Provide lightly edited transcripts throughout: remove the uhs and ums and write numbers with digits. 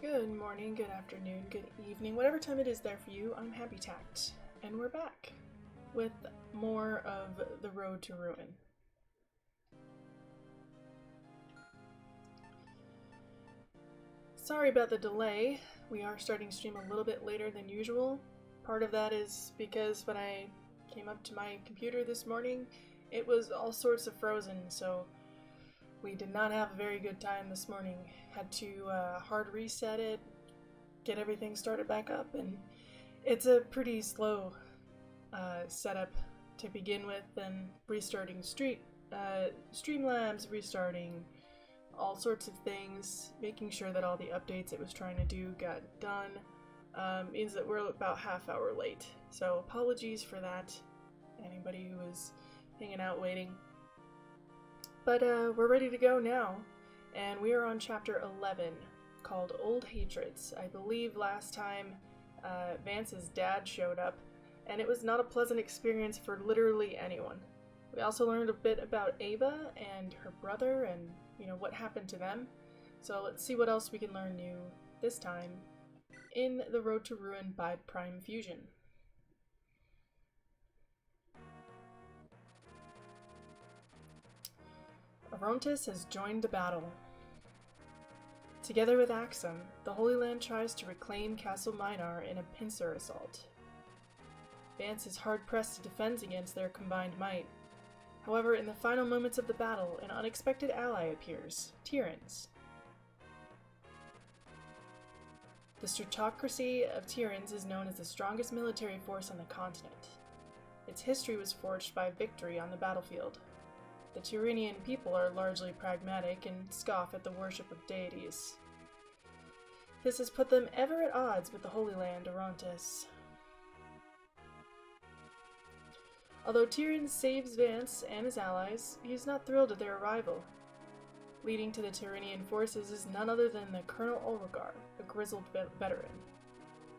Good morning, good afternoon, good evening, whatever time it is there for you, I'm Happy Tact, and we're back with more of The Road to Ruin. Sorry about the delay. We are starting stream a little bit later than usual. Part of that is because when I came up to my computer this morning, it was all sorts of frozen, so we did not have a very good time this morning. Had to hard reset it, get everything started back up, and it's a pretty slow setup to begin with, and restarting Streamlabs, restarting all sorts of things, making sure that all the updates it was trying to do got done, means that we're about half hour late. So apologies for that, anybody who was hanging out waiting. But we're ready to go now, and we are on chapter 11, called Old Hatreds. I believe last time Vance's dad showed up, and it was not a pleasant experience for literally anyone. We also learned a bit about Ava and her brother and, what happened to them. So let's see what else we can learn new this time in The Road to Ruin by Prime Fusion. Orontes has joined the battle. Together with Axum, the Holy Land tries to reclaim Castle Minar in a pincer assault. Vance is hard-pressed to defend against their combined might. However, in the final moments of the battle, an unexpected ally appears, Tyrans. The Strutocracy of Tyrans is known as the strongest military force on the continent. Its history was forged by victory on the battlefield. The Tyranian people are largely pragmatic and scoff at the worship of deities. This has put them ever at odds with the Holy Land, Orontes. Although Tyrion saves Vance and his allies, he is not thrilled at their arrival. Leading to the Tyranian forces is none other than the Colonel Ulrigar, a grizzled veteran.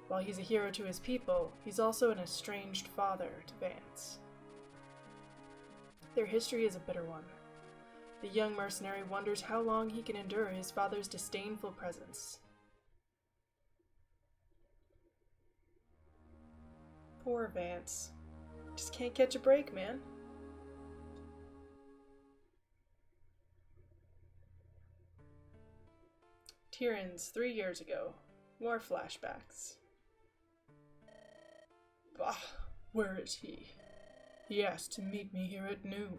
While he's a hero to his people, he's also an estranged father to Vance. Their history is a bitter one. The young mercenary wonders how long he can endure his father's disdainful presence. Poor Vance. Just can't catch a break, man. Tyrion's 3 years ago. More flashbacks. Bah, where is he? He asked to meet me here at noon.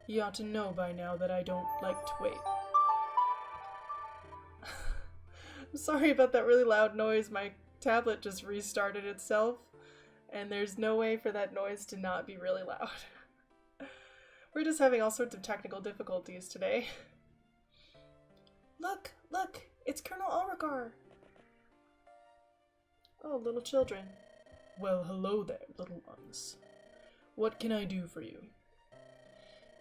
He ought to know by now that I don't like to wait. I'm sorry about that really loud noise. My tablet just restarted itself, and there's no way for that noise to not be really loud. We're just having all sorts of technical difficulties today. Look! It's Colonel Ulrigar! Oh, little children. Well, hello there, little ones. What can I do for you?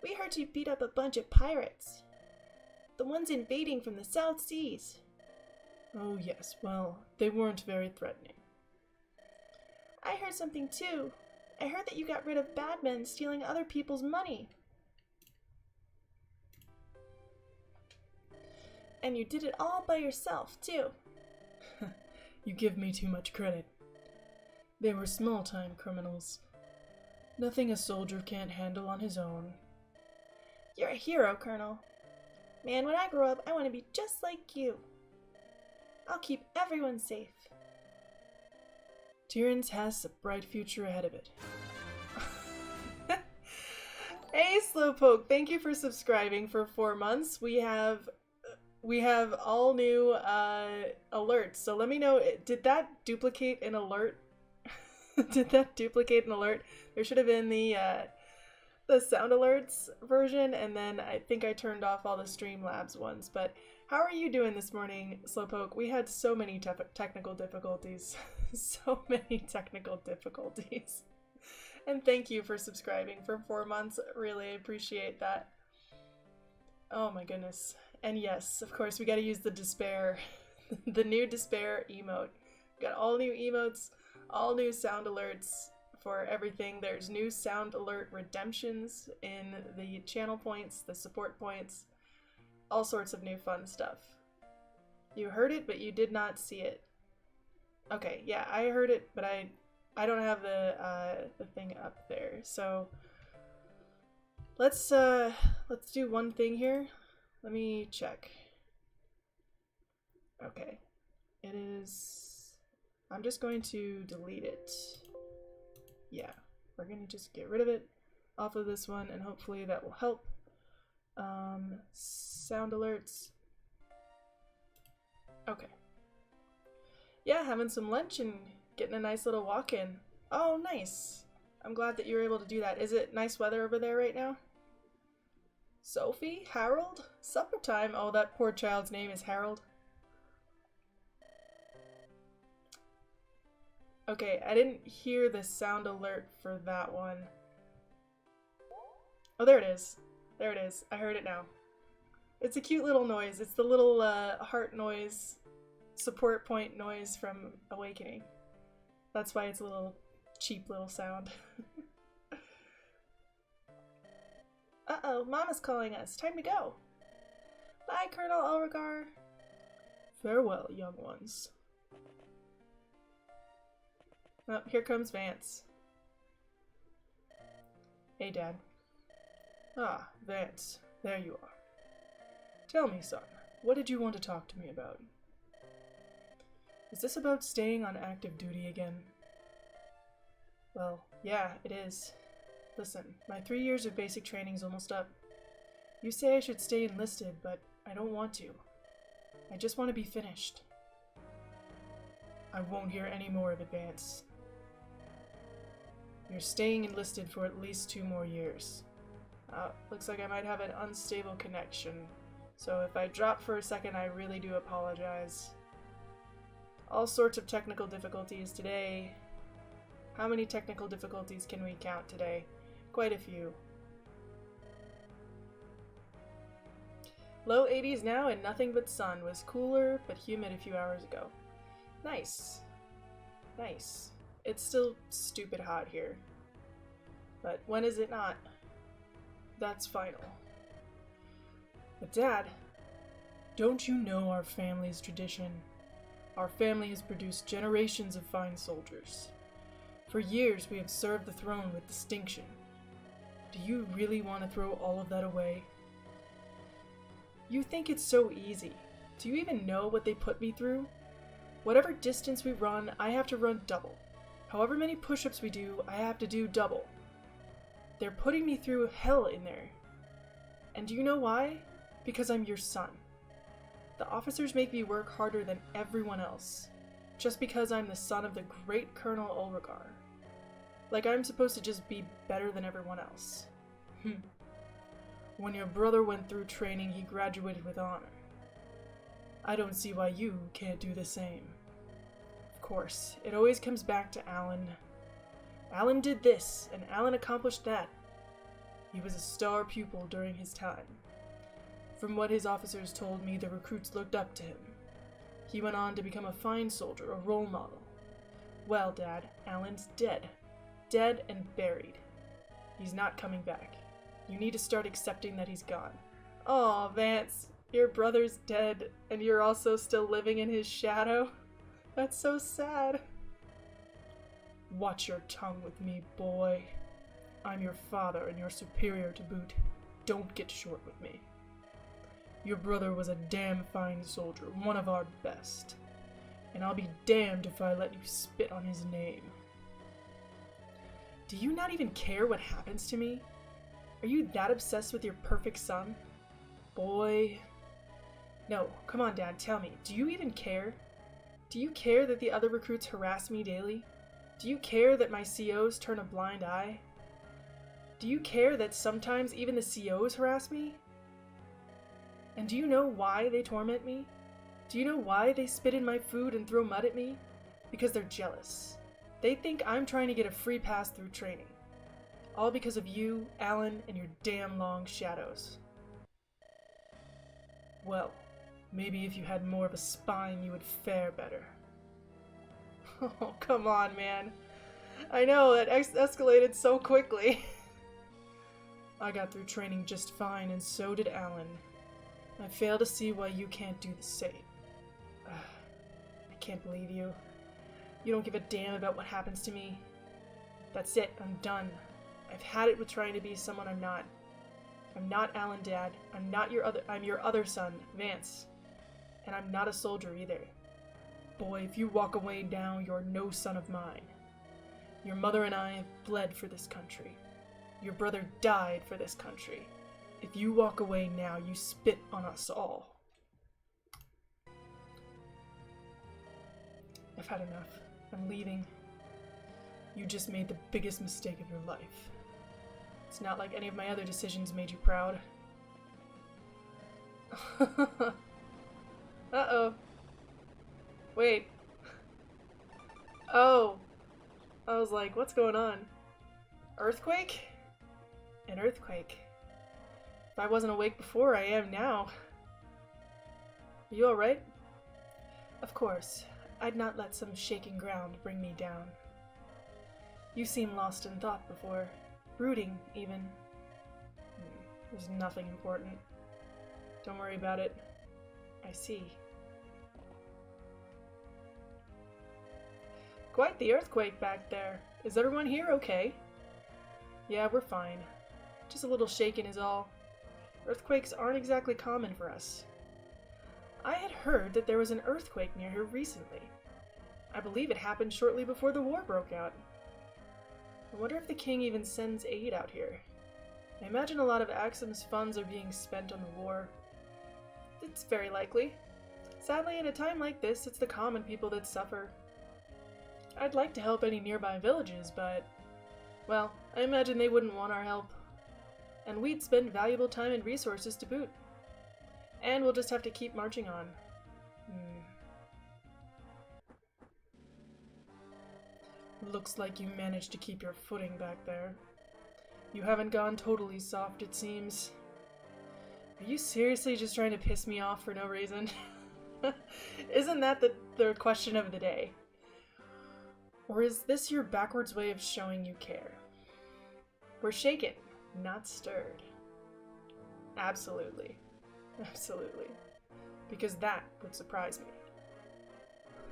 We heard you beat up a bunch of pirates. The ones invading from the South Seas. Oh yes, well, they weren't very threatening. I heard something too. I heard that you got rid of bad men stealing other people's money. And you did it all by yourself, too. You give me too much credit. They were small-time criminals. Nothing a soldier can't handle on his own. You're a hero, Colonel. Man, when I grow up, I want to be just like you. I'll keep everyone safe. Tyrion's has a bright future ahead of it. Hey, Slowpoke, thank you for subscribing for 4 months. We have all new alerts. So let me know, did that duplicate an alert? Did that duplicate an alert? There should have been the sound alerts version, and then I think I turned off all the Streamlabs ones. But how are you doing this morning, Slowpoke? We had so many technical difficulties. So many technical difficulties. And thank you for subscribing for 4 months. Really appreciate that. Oh my goodness. And yes, of course, we gotta use the despair, the new despair emote. We got all new emotes, all new sound alerts for everything. There's new sound alert redemptions in the channel points, the support points, all sorts of new fun stuff. You heard it, but you did not see it. Okay, yeah, I heard it, but I don't have the thing up there. So let's do one thing here. Let me check. Okay. It is, I'm just going to delete it. Yeah, we're gonna just get rid of it off of this one, and hopefully that will help. Sound alerts. Okay. Yeah, having some lunch and getting a nice little walk in. Oh, nice. I'm glad that you were able to do that. Is it nice weather over there right now? Sophie? Harold? Supper time? Oh, that poor child's name is Harold. Okay, I didn't hear the sound alert for that one. Oh, there it is. There it is. I heard it now. It's a cute little noise. It's the little heart noise, support point noise from Awakening. That's why it's a little cheap little sound. Uh-oh, Mama's calling us. Time to go. Bye, Colonel Ulrigar. Farewell, young ones. Oh, here comes Vance. Hey, Dad. Ah, Vance. There you are. Tell me, son, what did you want to talk to me about? Is this about staying on active duty again? Well, yeah, it is. Listen, my 3 years of basic training's almost up. You say I should stay enlisted, but I don't want to. I just want to be finished. I won't hear any more of it, Vance. You're staying enlisted for at least 2 more years. Looks like I might have an unstable connection, so if I drop for a second, I really do apologize. All sorts of technical difficulties today. How many technical difficulties can we count today? Quite a few. Low 80s now and nothing but sun. Was cooler but humid a few hours ago. Nice. Nice. It's still stupid hot here. But when is it not? That's final. But Dad, don't you know our family's tradition? Our family has produced generations of fine soldiers. For years we have served the throne with distinction. Do you really want to throw all of that away? You think it's so easy. Do you even know what they put me through? Whatever distance we run, I have to run double. However many push-ups we do, I have to do double. They're putting me through hell in there. And do you know why? Because I'm your son. The officers make me work harder than everyone else, just because I'm the son of the great Colonel Ulrigar. Like I'm supposed to just be better than everyone else. When your brother went through training, he graduated with honor. I don't see why you can't do the same. Of course, it always comes back to Alan. Alan did this, and Alan accomplished that. He was a star pupil during his time. From what his officers told me, the recruits looked up to him. He went on to become a fine soldier, a role model. Well, Dad, Alan's dead. Dead and buried. He's not coming back. You need to start accepting that he's gone. Aw, Vance, your brother's dead, and you're also still living in his shadow? That's so sad. Watch your tongue with me, boy. I'm your father and your superior to boot. Don't get short with me. Your brother was a damn fine soldier, one of our best. And I'll be damned if I let you spit on his name. Do you not even care what happens to me? Are you that obsessed with your perfect son? Boy. No, come on, Dad, tell me. Do you even care? Do you care that the other recruits harass me daily? Do you care that my COs turn a blind eye? Do you care that sometimes even the COs harass me? And do you know why they torment me? Do you know why they spit in my food and throw mud at me? Because they're jealous. They think I'm trying to get a free pass through training. All because of you, Alan, and your damn long shadows. Well, maybe if you had more of a spine, you would fare better. Oh, come on, man. I know, that escalated so quickly. I got through training just fine, and so did Alan. I fail to see why you can't do the same. I can't believe you. You don't give a damn about what happens to me. That's it, I'm done. I've had it with trying to be someone I'm not. I'm not Alan Dad. I'm your other son, Vance. And I'm not a soldier either. Boy, if you walk away now, you're no son of mine. Your mother and I have bled for this country. Your brother died for this country. If you walk away now, you spit on us all. I've had enough. I'm leaving. You just made the biggest mistake of your life. It's not like any of my other decisions made you proud. Uh-oh. Wait. Oh. I was like, what's going on? Earthquake? An earthquake. If I wasn't awake before, I am now. Are you alright? Of course. I'd not let some shaking ground bring me down. You seem lost in thought before. Brooding, even. There's nothing important. Don't worry about it. I see. Quite the earthquake back there. Is everyone here okay? Yeah, we're fine. Just a little shaken is all. Earthquakes aren't exactly common for us. I had heard that there was an earthquake near here recently. I believe it happened shortly before the war broke out. I wonder if the king even sends aid out here. I imagine a lot of Axum's funds are being spent on the war. It's very likely. Sadly, at a time like this, it's the common people that suffer. I'd like to help any nearby villages, but, well, I imagine they wouldn't want our help. And we'd spend valuable time and resources to boot. And we'll just have to keep marching on. Looks like you managed to keep your footing back there. You haven't gone totally soft, it seems. Are you seriously just trying to piss me off for no reason? Isn't that the question of the day? Or is this your backwards way of showing you care? We're shaken, not stirred. Absolutely. Absolutely. Because that would surprise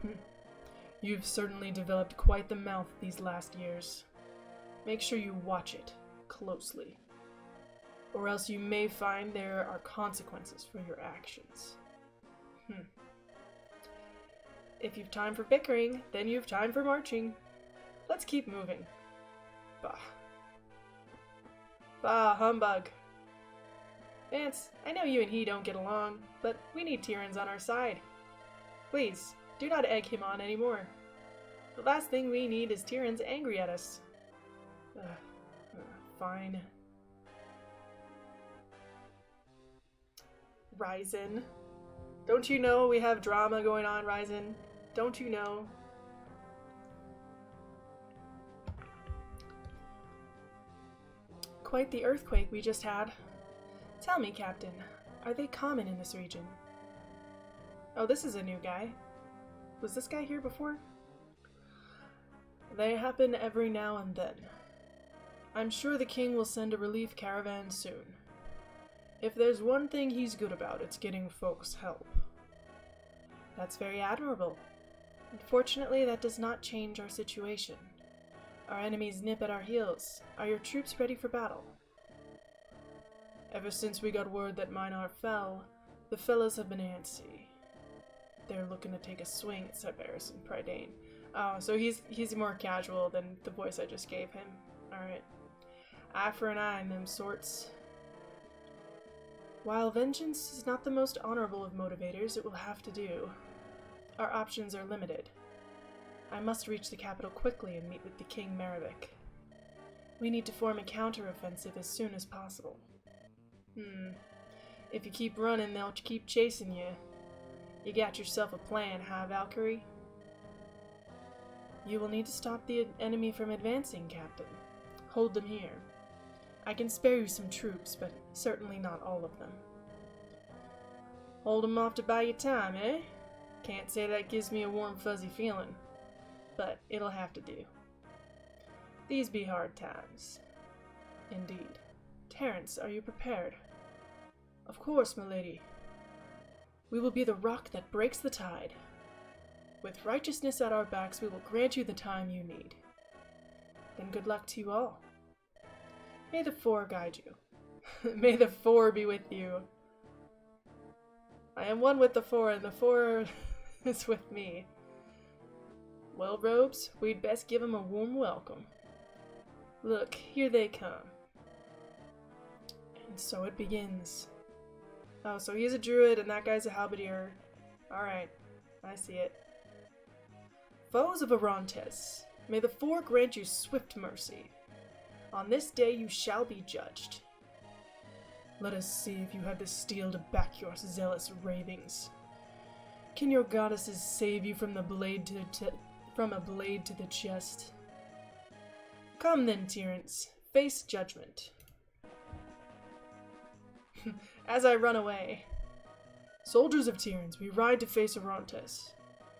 me. You've certainly developed quite the mouth these last years. Make sure you watch it closely. Or else you may find there are consequences for your actions. If you've time for bickering, then you've time for marching. Let's keep moving. Bah. Bah, humbug. Vance, I know you and he don't get along, but we need Tyrion's on our side. Please, do not egg him on anymore. The last thing we need is Tyrion's angry at us. Fine. Ryzen. Don't you know we have drama going on, Ryzen? Don't you know? Quite the earthquake we just had. Tell me, Captain, are they common in this region? Oh, this is a new guy. Was this guy here before? They happen every now and then. I'm sure the king will send a relief caravan soon. If there's one thing he's good about, it's getting folks help. That's very admirable. Unfortunately, that does not change our situation. Our enemies nip at our heels. Are your troops ready for battle? Ever since we got word that Minar fell, the fellows have been antsy. They're looking to take a swing at Cerberus and Prydain. Oh, so he's more casual than the voice I just gave him. Alright. Eye for an eye in them sorts. While vengeance is not the most honorable of motivators, it will have to do. Our options are limited. I must reach the capital quickly and meet with the King Maravik. We need to form a counter-offensive as soon as possible. If you keep running, they'll keep chasing you. You got yourself a plan, huh, Valkyrie? You will need to stop the enemy from advancing, Captain. Hold them here. I can spare you some troops, but certainly not all of them. Hold them off to buy you time, eh? Can't say that gives me a warm, fuzzy feeling, but it'll have to do. These be hard times. Indeed. Terence, are you prepared? Of course, milady. We will be the rock that breaks the tide. With righteousness at our backs, we will grant you the time you need. Then good luck to you all. May the Four guide you. May the Four be with you. I am one with the Four, and the Four is with me. Well, Robes, we'd best give 'em a warm welcome. Look, here they come. And so it begins. Oh, so he's a druid and that guy's a halberdier. Alright, I see it. Foes of Orontes, may the Four grant you swift mercy. On this day you shall be judged. Let us see if you have the steel to back your zealous ravings. Can your goddesses save you from a blade to the chest? Come then, tyrants, face judgment. As I run away. Soldiers of Tyrants, we ride to face Orontes.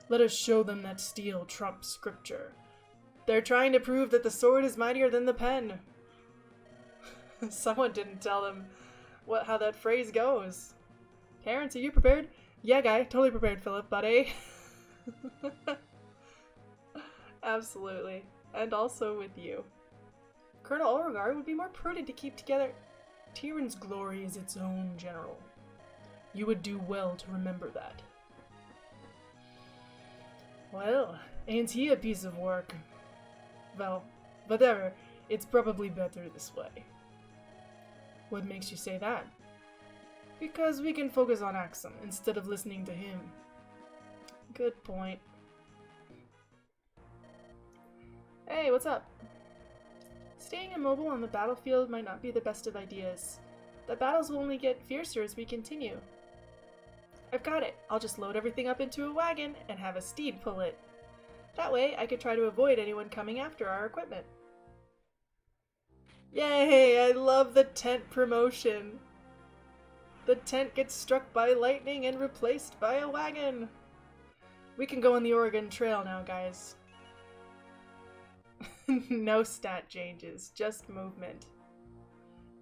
Let us show them that steel trumps scripture. They're trying to prove that the sword is mightier than the pen. Someone didn't tell them how that phrase goes. Terrence, are you prepared? Yeah, guy, totally prepared, Philip, buddy. Absolutely. And also with you. Colonel Beauregard would be more prudent to keep together. Tyrion's glory is its own general. You would do well to remember that. Well, ain't he a piece of work? Well, whatever, it's probably better this way. What makes you say that? Because we can focus on Axum instead of listening to him. Good point. Hey, what's up? Staying immobile on the battlefield might not be the best of ideas. The battles will only get fiercer as we continue. I've got it. I'll just load everything up into a wagon and have a steed pull it. That way, I could try to avoid anyone coming after our equipment. Yay! I love the tent promotion! The tent gets struck by lightning and replaced by a wagon! We can go on the Oregon Trail now, guys. No stat changes, just movement.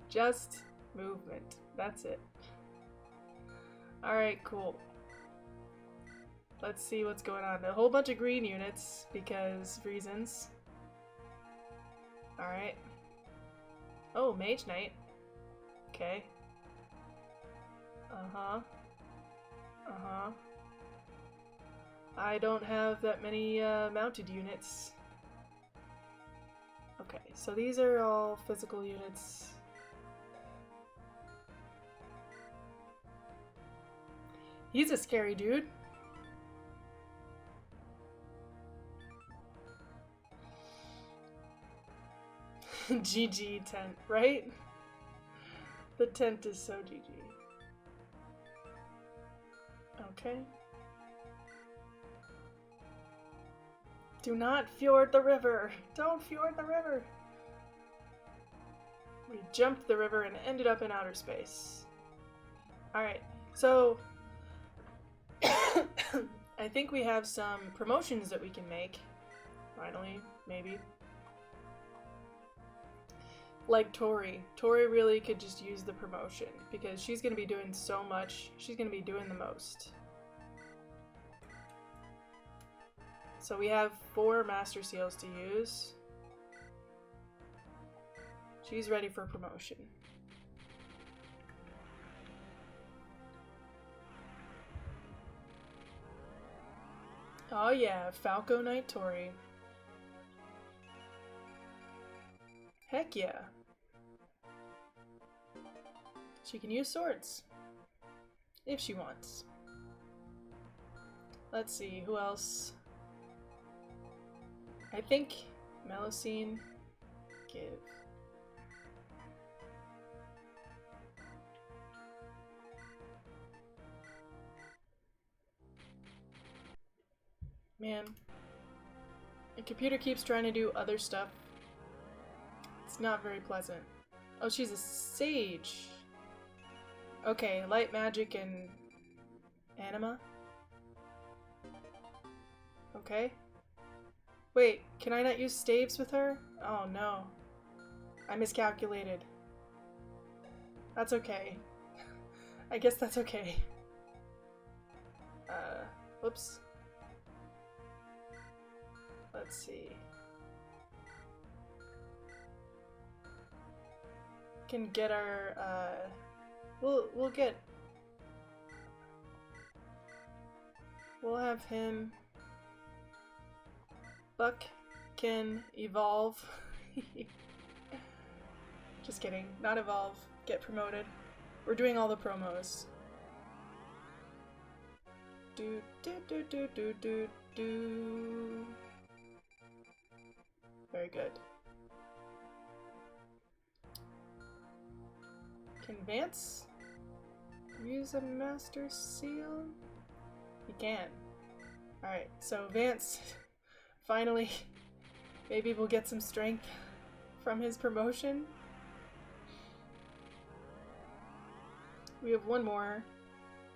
Just movement. That's it. Alright, cool. Let's see what's going on. A whole bunch of green units, because reasons. Alright. Oh, Mage Knight. Okay. Uh-huh. Uh-huh. I don't have that many mounted units. Okay, so these are all physical units. He's a scary dude. GG tent, right? The tent is so GG. Okay. Do not fjord the river! Don't fjord the river! We jumped the river and ended up in outer space. Alright, so I think we have some promotions that we can make. Finally, maybe. Like Tori. Tori really could just use the promotion because she's going to be doing so much. She's going to be doing the most. So we have 4 Master Seals to use. She's ready for promotion. Oh yeah, Falco Knight Tori. Heck yeah. She can use swords. If she wants. Let's see, who else? I think Melusine, give. Man, the computer keeps trying to do other stuff. It's not very pleasant. Oh, she's a sage. Okay, light magic and anima. Okay. Wait, can I not use staves with her? Oh no. I miscalculated. That's okay. I guess that's okay. Whoops. Let's see. Can get our we'll have him. Buck can evolve. Just kidding. Not evolve. Get promoted. We're doing all the promos. Do do do do do do do. Very good. Can Vance use a Master Seal? He can. Alright, so Vance finally maybe we'll get some strength from his promotion. We have one more.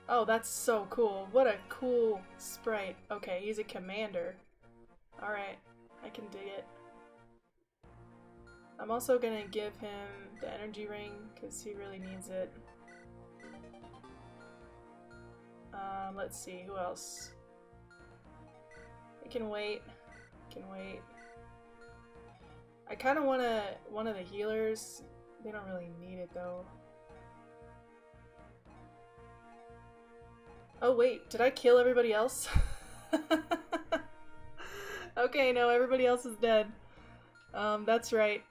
Oh, that's so cool. What a cool sprite. Okay, he's a commander. Alright, I can dig it. I'm also gonna give him the energy ring because he really needs it. Let's see, who else? I can wait. I kind of want one of the healers. They don't really need it though. Oh wait, did I kill everybody else? Okay, no, everybody else is dead. That's right.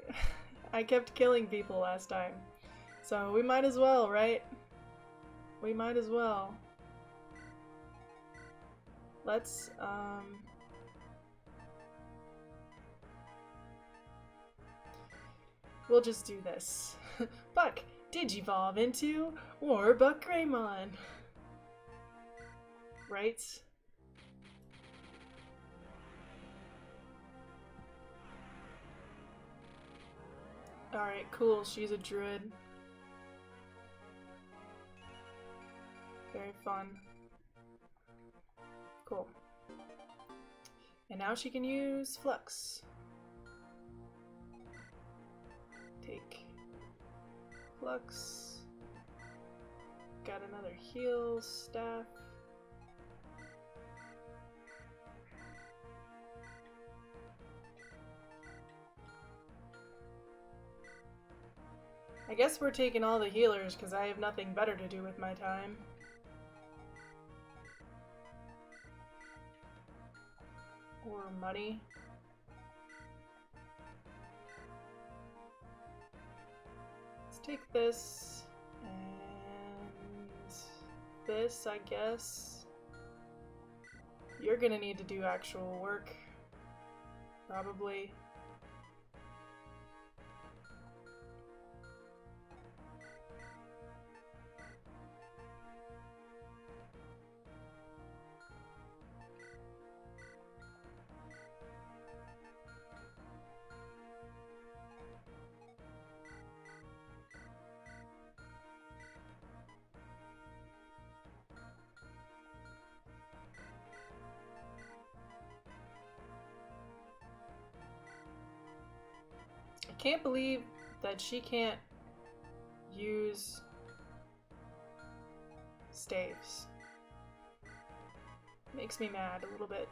I kept killing people last time. So we might as well, right? We might as well. Let's, we'll just do this. Buck, Digivolve into Warbuck Greymon. Right? Alright, cool. She's a druid. Very fun. Cool. And now she can use Flux. Take Flux. Got another heal staff. I guess we're taking all the healers because I have nothing better to do with my time. Or money. Let's take this and this, I guess. You're gonna need to do actual work. Probably. I can't believe that she can't use staves. Makes me mad a little bit.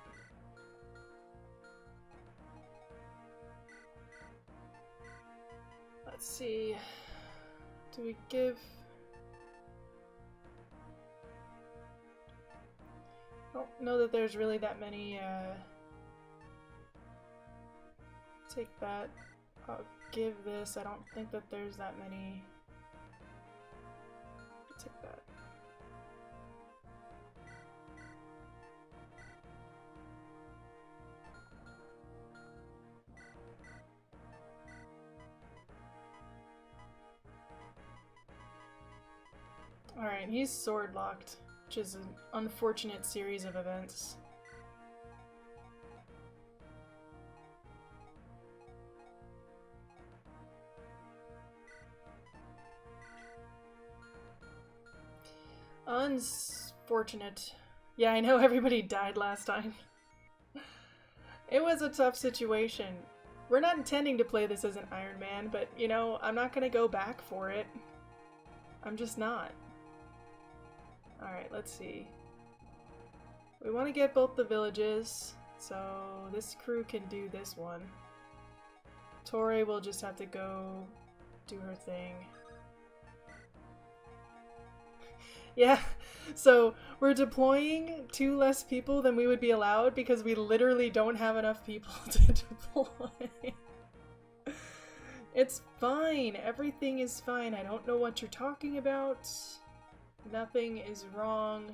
Let's see. Do we give... I don't know that there's really that many, take that. I'll give this. I don't think that there's that many. Take that. Alright, he's sword locked, which is an unfortunate series of events. Unfortunate. Yeah, I know everybody died last time. It was a tough situation. We're not intending to play this as an Iron Man, but, you know, I'm not gonna go back for it. I'm just not. Alright, let's see. We want to get both the villages. So this crew can do this one. Tori will just have to go do her thing. Yeah, so we're deploying 2 less people than we would be allowed because we literally don't have enough people to deploy. It's fine. Everything is fine. I don't know what you're talking about. Nothing is wrong.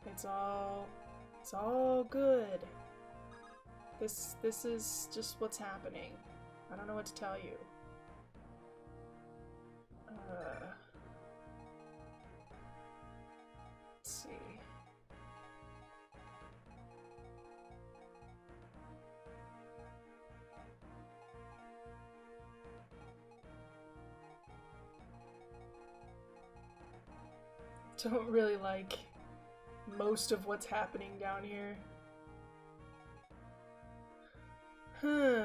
It's all good. This is just what's happening. I don't know what to tell you. Let's see. Don't really like most of what's happening down here. Huh.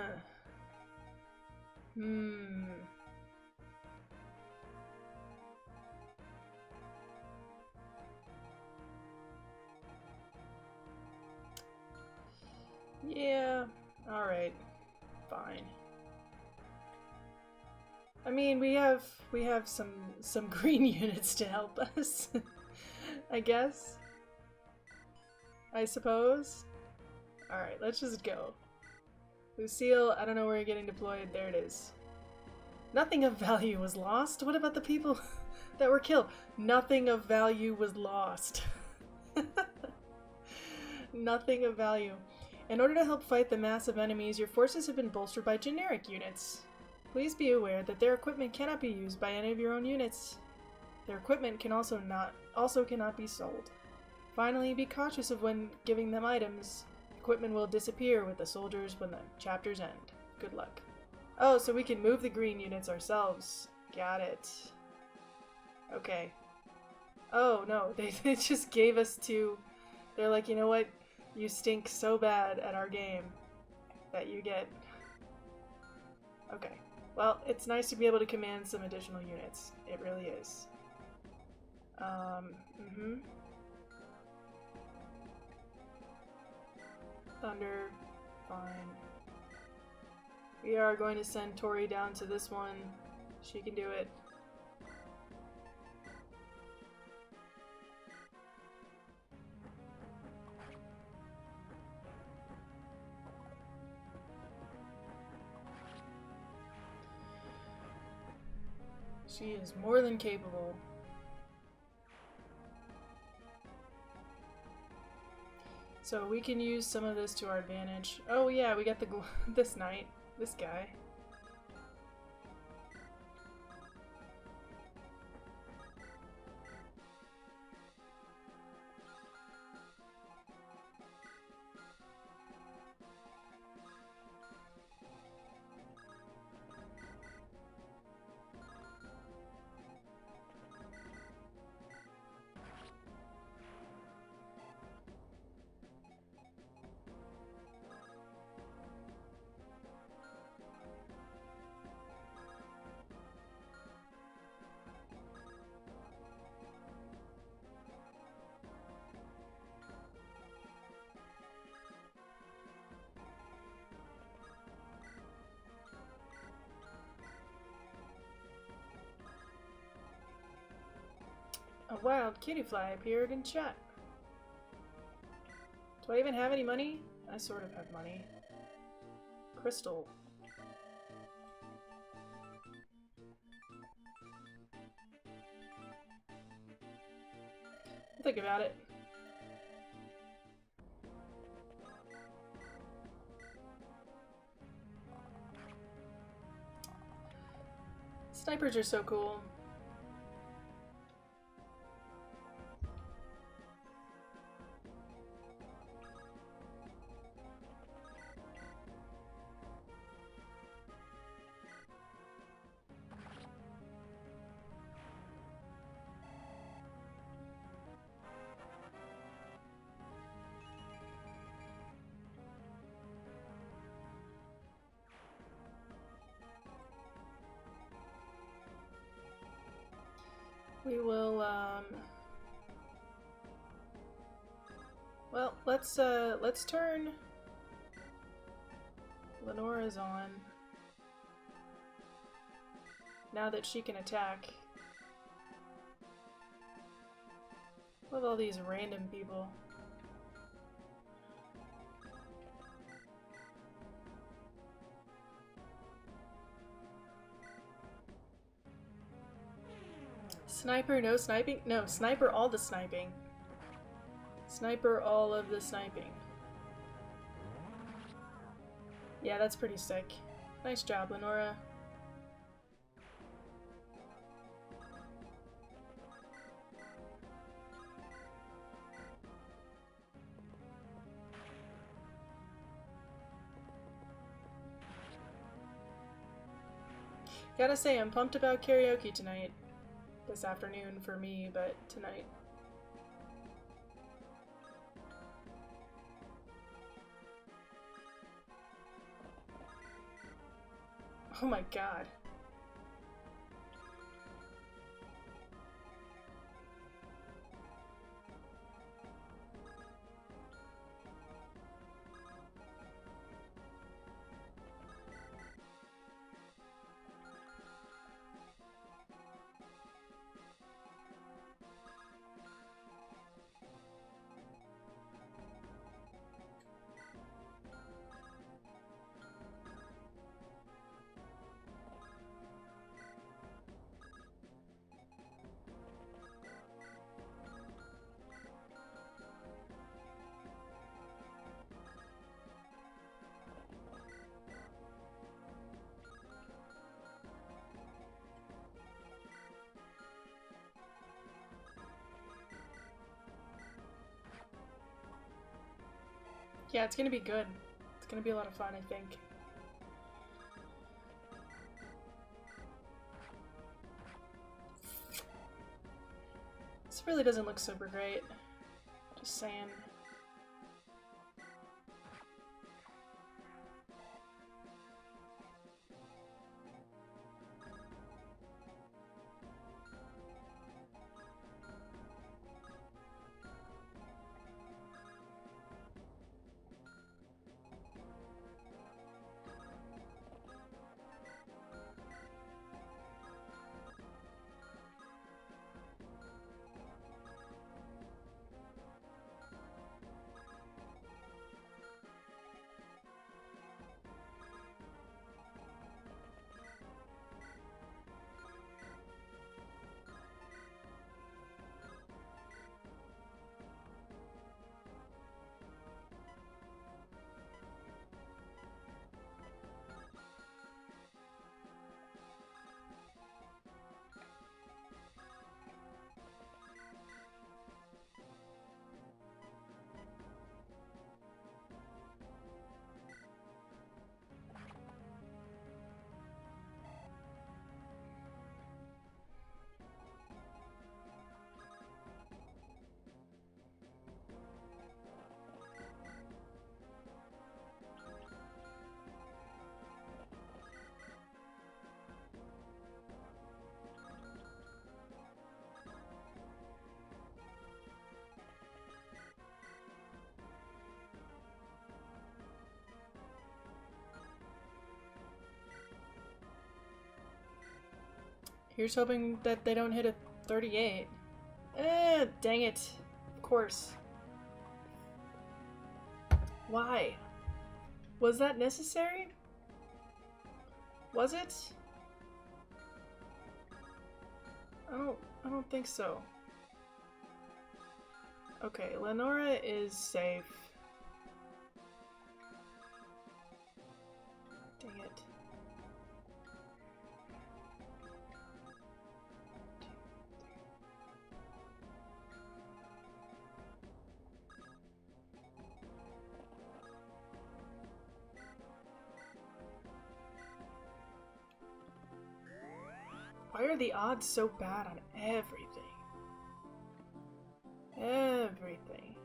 Yeah, alright. Fine. I mean, we have some green units to help us. I guess. I suppose. Alright, let's just go. Lucille, I don't know where you're getting deployed. There it is. Nothing of value was lost. What about the people that were killed? Nothing of value was lost. Nothing of value. In order to help fight the massive enemies, your forces have been bolstered by generic units. Please be aware that their equipment cannot be used by any of your own units. Their equipment can also cannot be sold. Finally, be cautious of when giving them items. Equipment will disappear with the soldiers when the chapters end. Good luck. Oh, so we can move the green units ourselves. Got it. Okay. Oh, no, they just gave us 2. They're like, you know what? You stink so bad at our game that you get... Okay. Well, it's nice to be able to command some additional units. It really is. Thunder. Fine. We are going to send Tori down to this one. She can do it. She is more than capable. So we can use some of this to our advantage. Oh yeah, we got the this knight, this guy. A wild kitty fly appeared in chat. Do I even have any money? I sort of have money. Crystal. I'll think about it. Snipers are so cool. We will, well, let's turn Lenora's on. Now that she can attack. Love all these random people. Sniper, no sniping? No, sniper all the sniping. Sniper all of the sniping. Yeah, that's pretty sick. Nice job, Lenora. Gotta say, I'm pumped about karaoke tonight. This afternoon for me, but tonight. Oh my god. Yeah, it's gonna be good. It's gonna be a lot of fun, I think. This really doesn't look super great. Just saying. Here's hoping that they don't hit a 38. Dang it. Of course. Why? Was that necessary? Was it? I don't think so. Okay, Lenora is safe. Dang it. Why are the odds so bad on everything? Everything.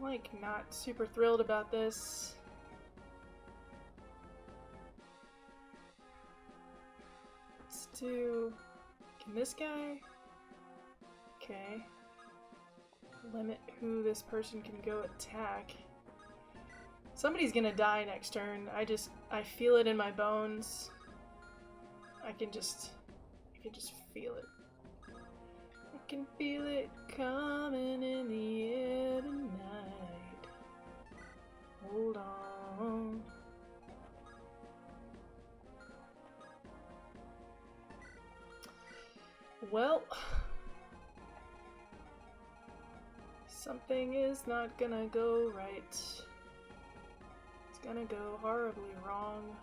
like not super thrilled about this. Let's do... Can this guy... Okay. Limit who this person can go attack. Somebody's gonna die next turn. I feel it in my bones. I can just feel it. I can feel it coming in the air tonight. Hold on. Well, something is not gonna go right. It's gonna go horribly wrong.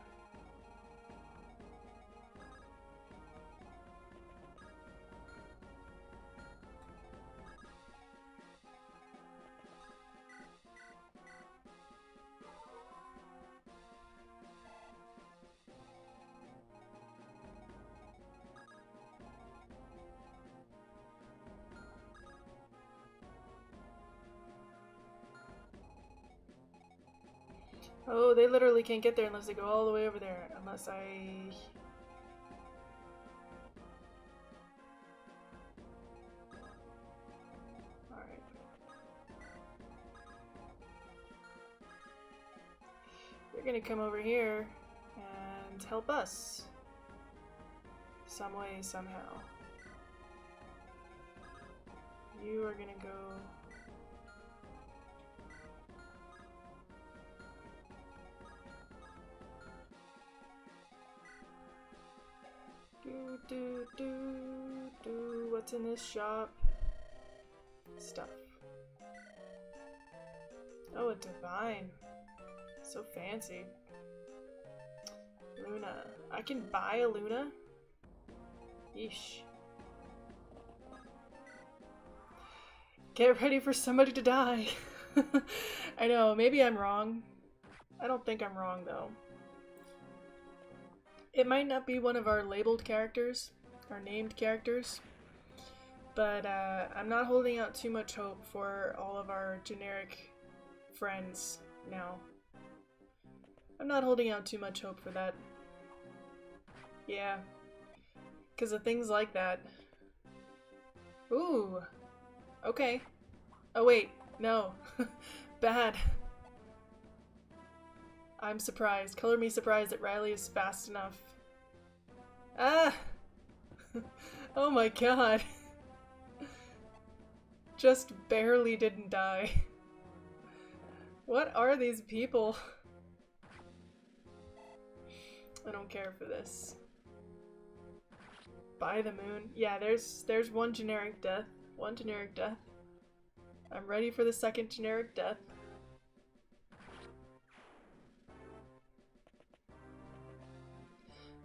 Oh, they literally can't get there unless they go all the way over there. Unless I... Alright. You're gonna come over here and help us. Some way, somehow. You are gonna go... What's in this shop? Stuff. Oh, a divine. So fancy. Luna. I can buy a Luna? Yeesh. Get ready for somebody to die. I know, maybe I'm wrong. I don't think I'm wrong, though. It might not be one of our labeled characters, our named characters, but I'm not holding out too much hope for all of our generic friends now. I'm not holding out too much hope for that. Yeah, because of things like that. Ooh, okay. Oh wait, no. Bad. I'm surprised. Color me surprised that Riley is fast enough. Ah! Oh my god. Just barely didn't die. What are these people? I don't care for this. By the moon. Yeah, there's one generic death. One generic death. I'm ready for the second generic death.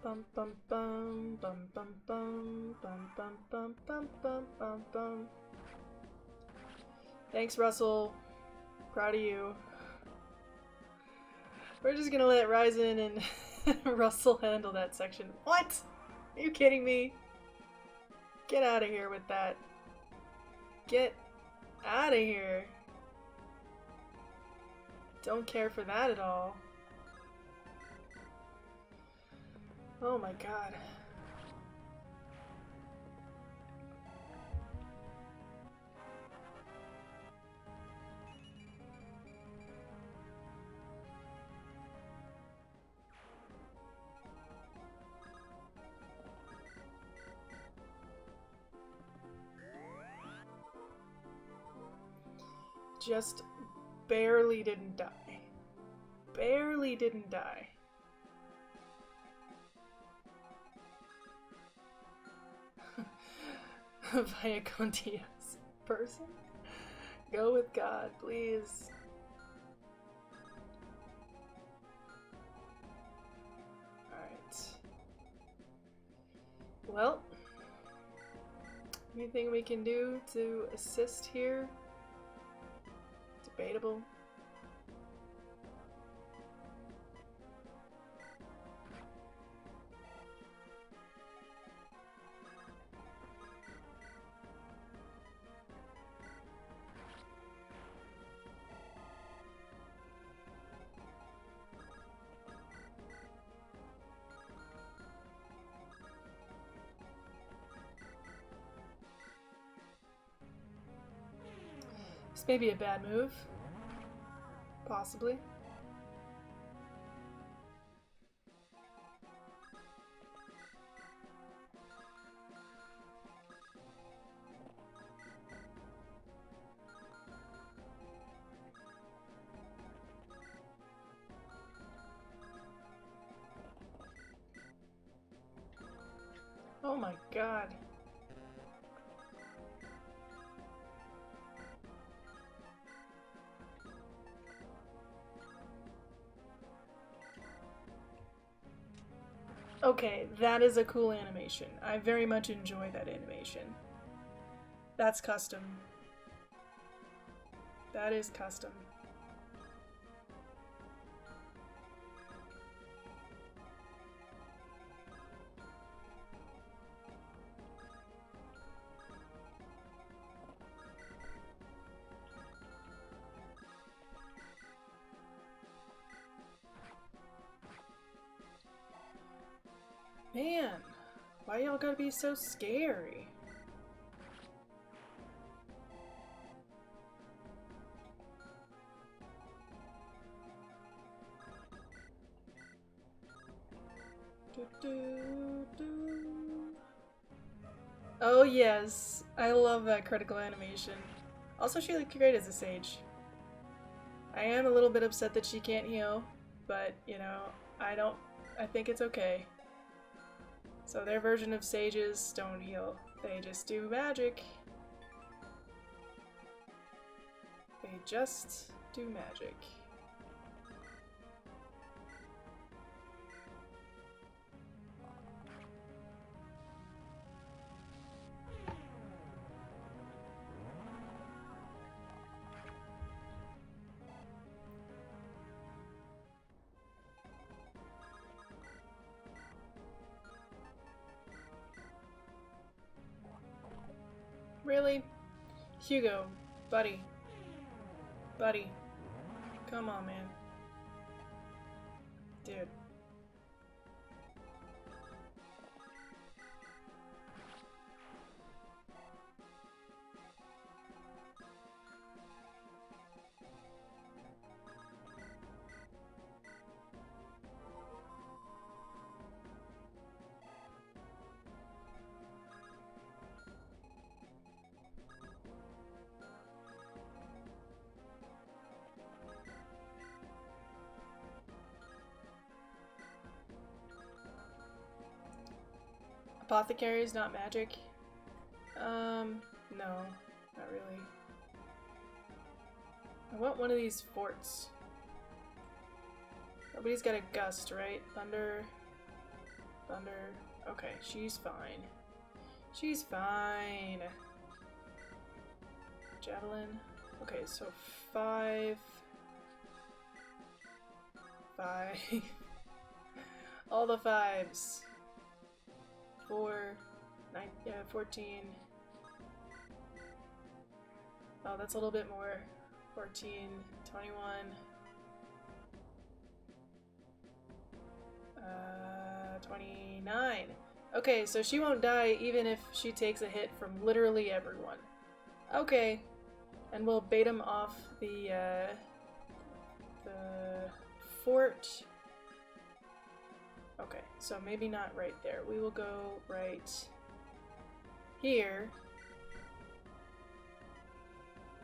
Bum bum bum bum bum bum bum bum bum bum bum bum bum. Thanks, Russell. Proud of you. We're just gonna let Ryzen and Russell handle that section. What? Are you kidding me? Get out of here with that. Get out of here. Don't care for that at all. Oh my god. Just barely didn't die. Barely didn't die. Viacontia's person? Go with God, please. Alright. Well, anything we can do to assist here? Debatable. maybe a bad move. Possibly. Oh my god. Okay, that is a cool animation. I very much enjoy that animation. That's custom. That is custom. Man, why y'all gotta be so scary? Oh yes, I love that critical animation. Also, she looked great as a sage. I am a little bit upset that she can't heal, but you know, I think it's okay. So their version of sages don't heal. They just do magic. They just do magic. Really? Hugo, buddy. Buddy. Come on, man. Dude. Apothecary is not magic? No, not really. I want one of these forts. Nobody's got a gust, right? Thunder. Thunder. Okay, she's fine. She's fine. Javelin. Okay, so 5. 5. All the 5s. 4. 9. Yeah, 14. Oh, that's a little bit more. 14. 21. 29. Okay, so she won't die even if she takes a hit from literally everyone. Okay. And we'll bait him off the fort. Okay, so maybe not right there. We will go right here.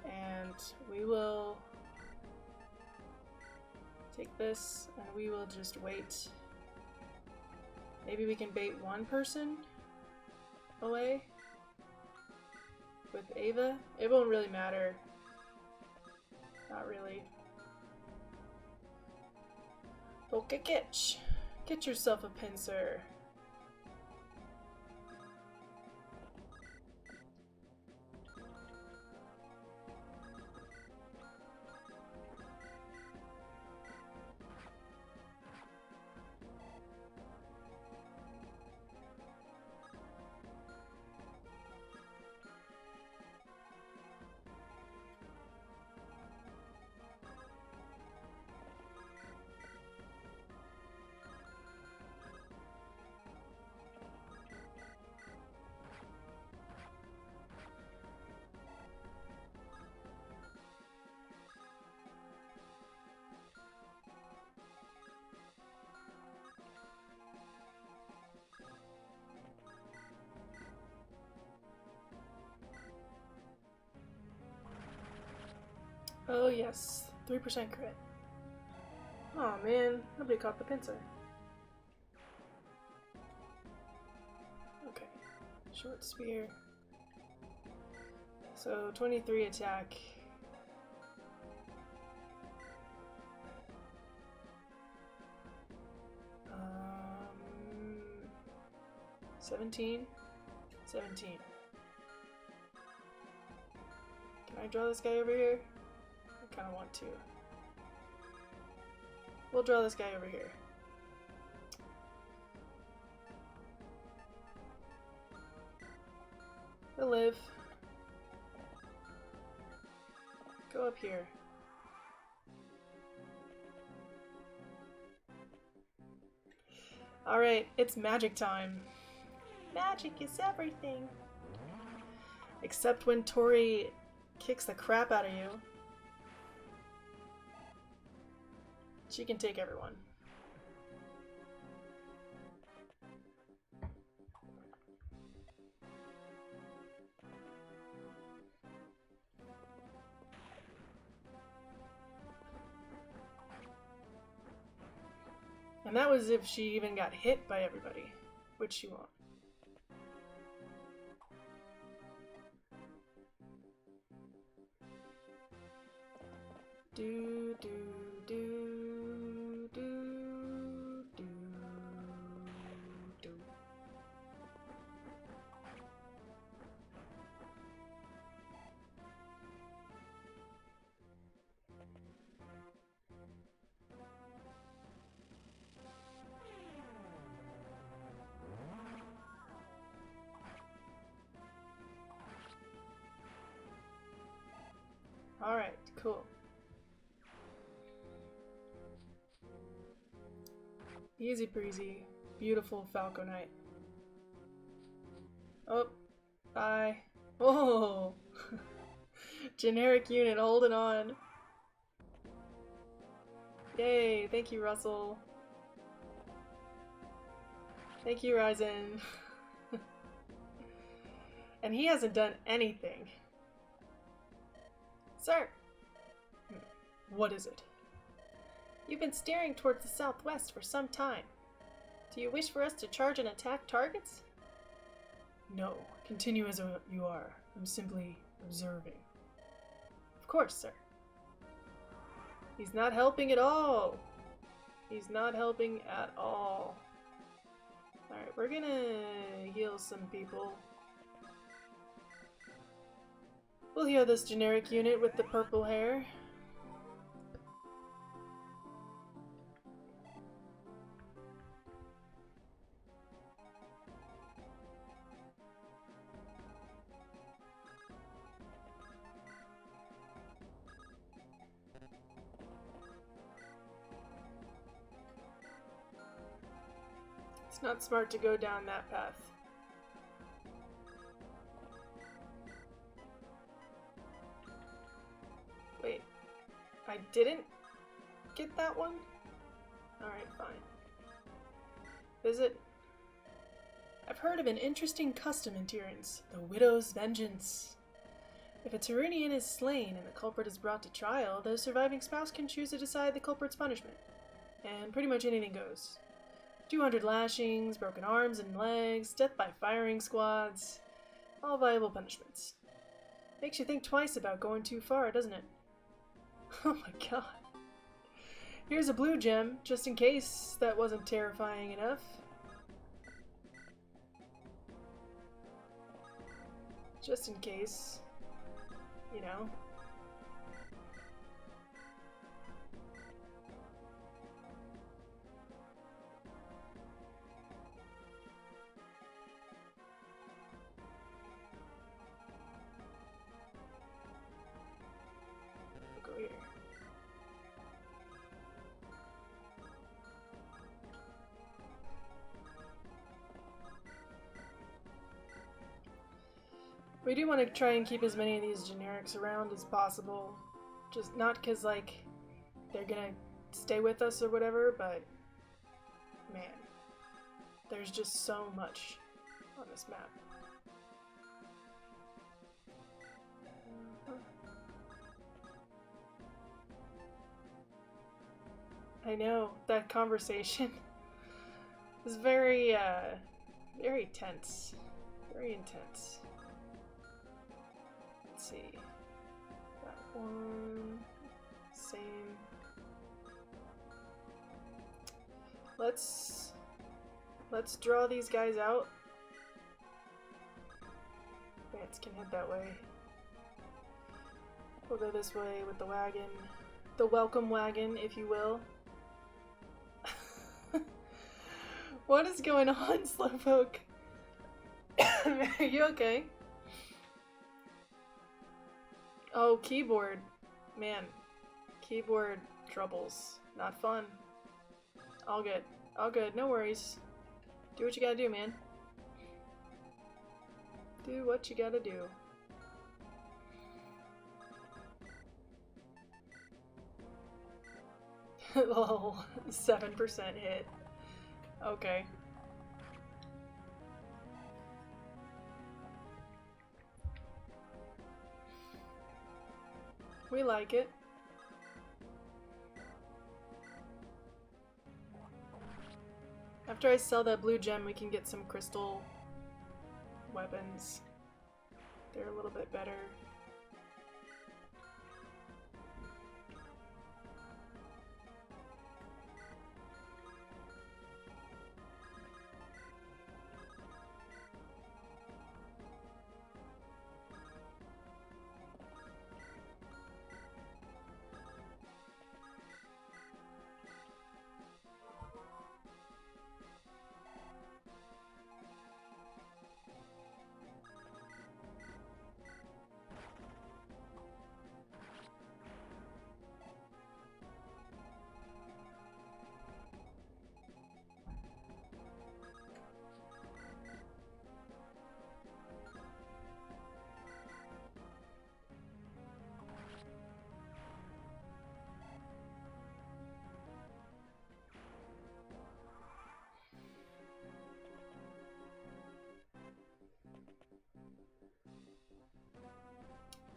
And we will take this and we will just wait. Maybe we can bait one person away with Ava. It won't really matter. Not really. Okay, get yourself a pincer. Oh yes, 3% crit. Oh man, nobody caught the pincer. Okay, short spear. So 23 attack. 17? 17. Can I draw this guy over here? I kind of want to. We'll draw this guy over here. He'll live. Go up here. Alright, it's magic time. Magic is everything. Except when Tori kicks the crap out of you. She can take everyone. And that was if she even got hit by everybody, which she won't. Do do do do do do. All right, cool. Easy breezy, beautiful Falconite. Oh, bye. Oh, generic unit holding on. Yay, thank you, Russell. Thank you, Ryzen. And he hasn't done anything. Sir! What is it? You've been steering towards the southwest for some time. Do you wish for us to charge and attack targets? No, continue as you are. I'm simply observing. Of course, sir. He's not helping at all. He's not helping at all. Alright, we're gonna heal some people. We'll heal this generic unit with the purple hair. It's not smart to go down that path. Wait, I didn't get that one? Alright, fine. Visit. I've heard of an interesting custom in Tyrants, the Widow's Vengeance. If a Tyranian is slain and the culprit is brought to trial, the surviving spouse can choose to decide the culprit's punishment. And pretty much anything goes. 200 lashings, broken arms and legs, death by firing squads. All viable punishments. Makes you think twice about going too far, doesn't it? Oh my god. Here's a blue gem, just in case that wasn't terrifying enough. Just in case. You know. Go here. We do want to try and keep as many of these generics around as possible. Just not because, like, they're gonna stay with us or whatever, but man, there's just so much on this map. I know, that conversation is very, very tense. Very intense. Let's see. That one. Same. Let's draw these guys out. Vance can head that way. We'll go this way with the wagon. The welcome wagon, if you will. What is going on, Slowpoke? Are you okay? Oh, keyboard. Man. Keyboard troubles. Not fun. All good. All good. No worries. Do what you gotta do, man. Do what you gotta do. Oh, 7% hit. Okay. We like it. After I sell that blue gem, we can get some crystal weapons. They're a little bit better.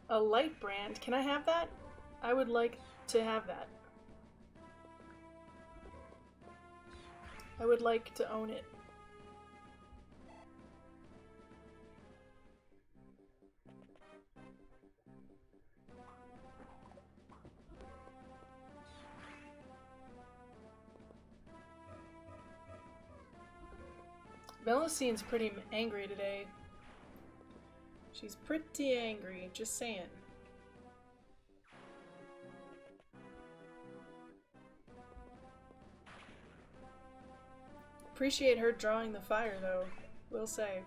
A light brand? Can I have that? I would like to have that. I would like to own it. Melusine's pretty angry today. She's pretty angry, just saying. Appreciate her drawing the fire, though, will say.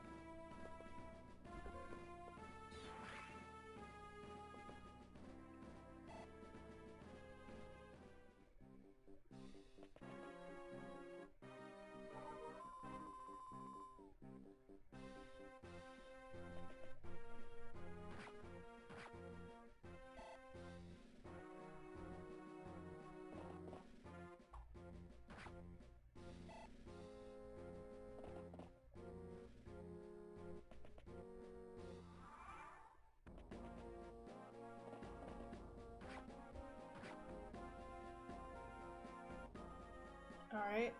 Alright.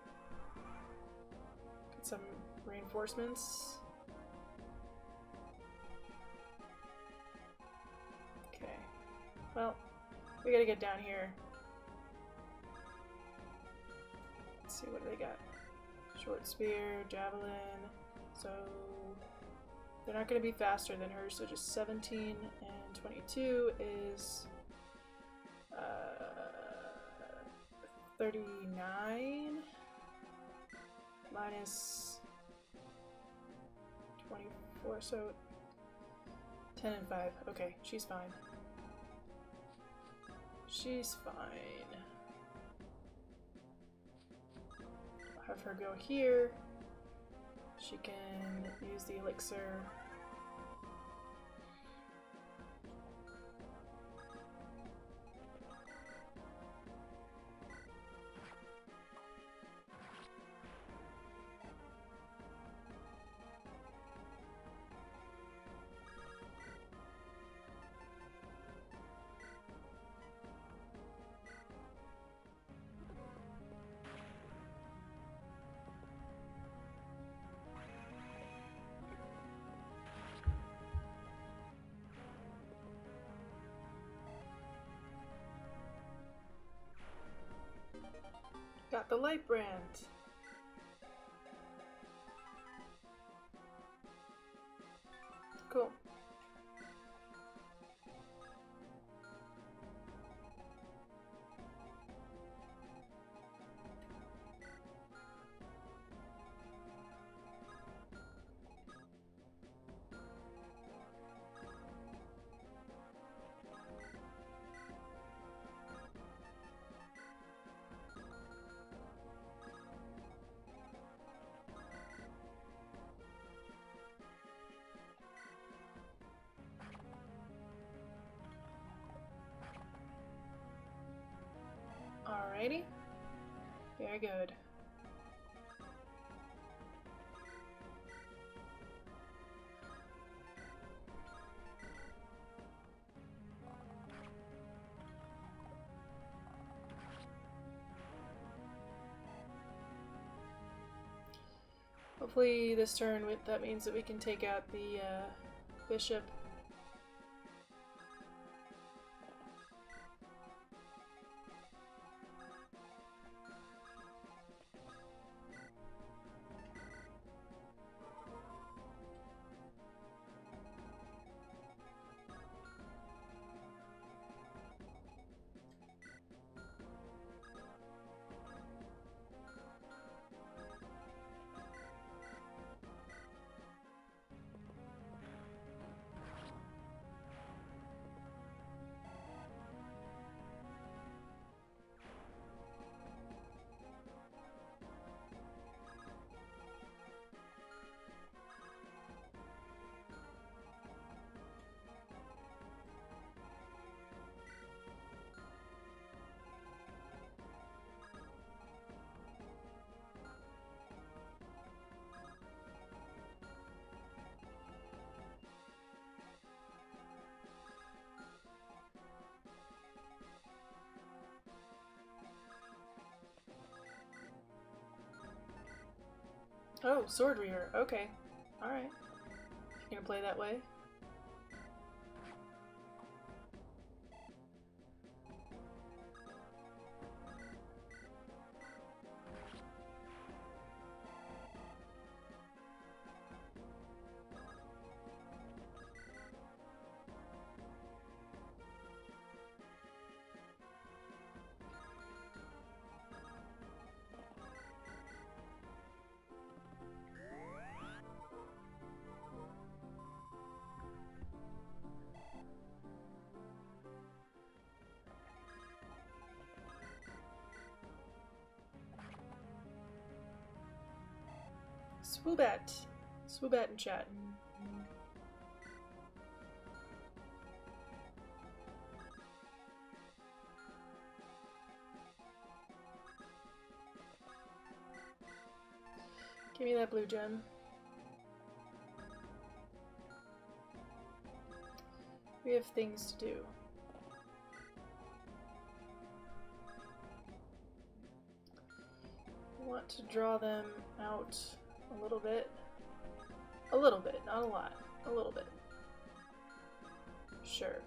Get some reinforcements. Okay. Well, we gotta get down here. Let's see, what do they got? Short spear, javelin. So they're not gonna be faster than her, so just 17 and 22 is 39 minus 24, so 10 and 5. Okay, she's fine. She's fine. I'll have her go here. She can use the elixir. got the light brand. Cool. Alrighty. Very good. Hopefully this turn, that means that we can take out the bishop. Oh, Sword Reaver. Okay. Alright. You gonna play that way? Swoobat. Swoobat in chat. Give me that blue gem. We have things to do. I want to draw them out a little bit. A little bit, not a lot. A little bit. Sure.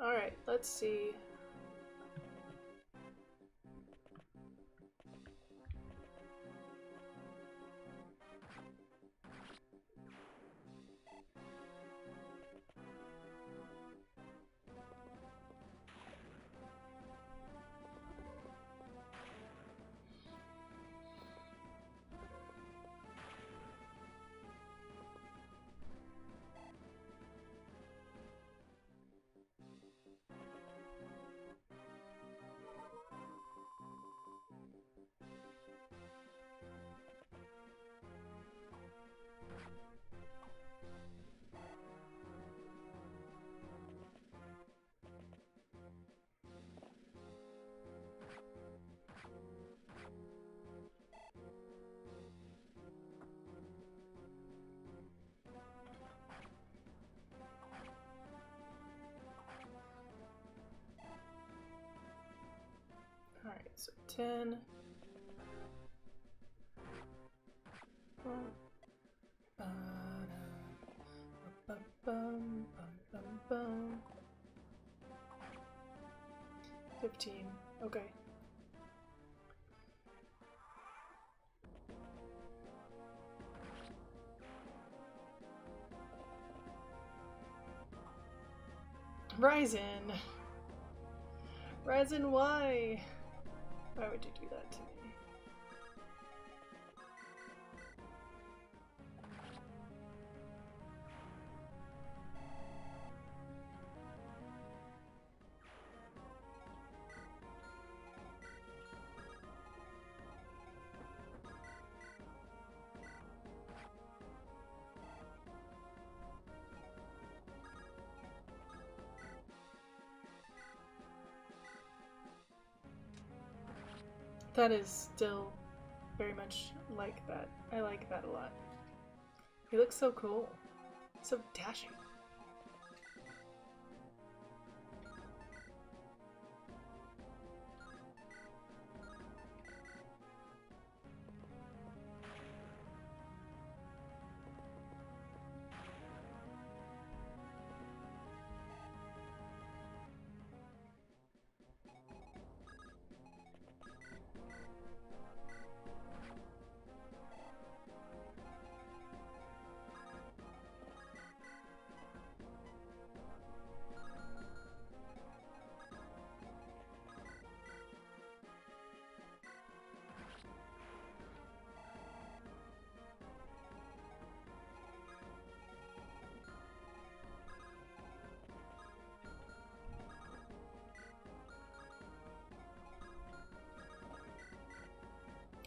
Alright, let's see. 10. Bum, bum, bum. 15. Okay. Ryzen! Ryzen, why? Why would you do that to me? That is still very much like that. I like that a lot. He looks so cool. So dashing.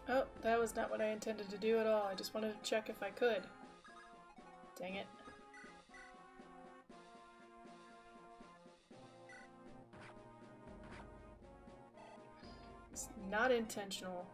Oh, that was not what I intended to do at all. I just wanted to check if I could. Dang it. It's not intentional.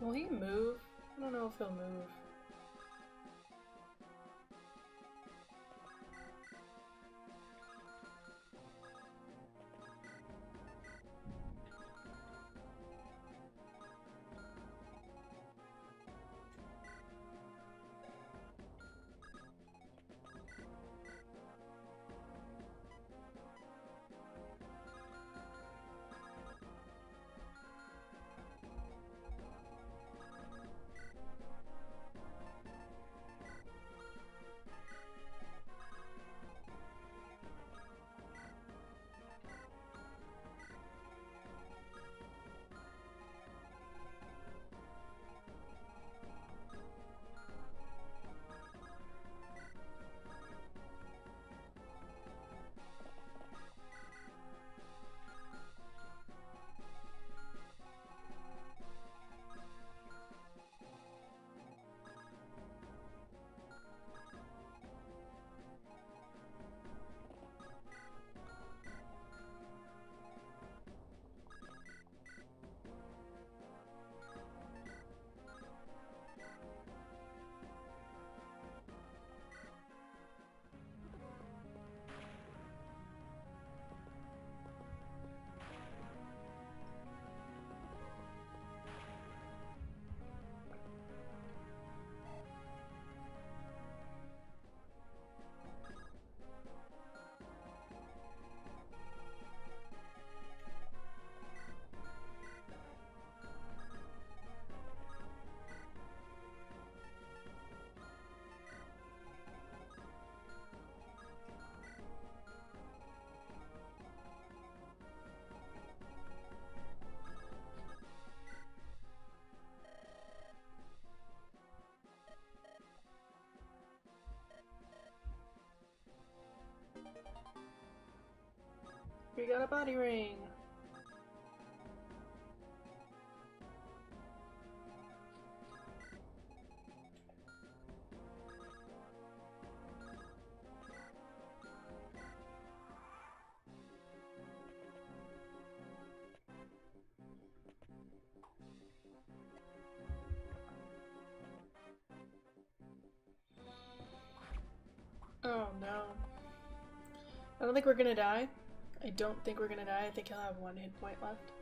Will he move? I don't know if he'll move. Got a body ring. Oh no. I don't think we're gonna die. I don't think we're gonna die. I think he'll have 1 hit point left.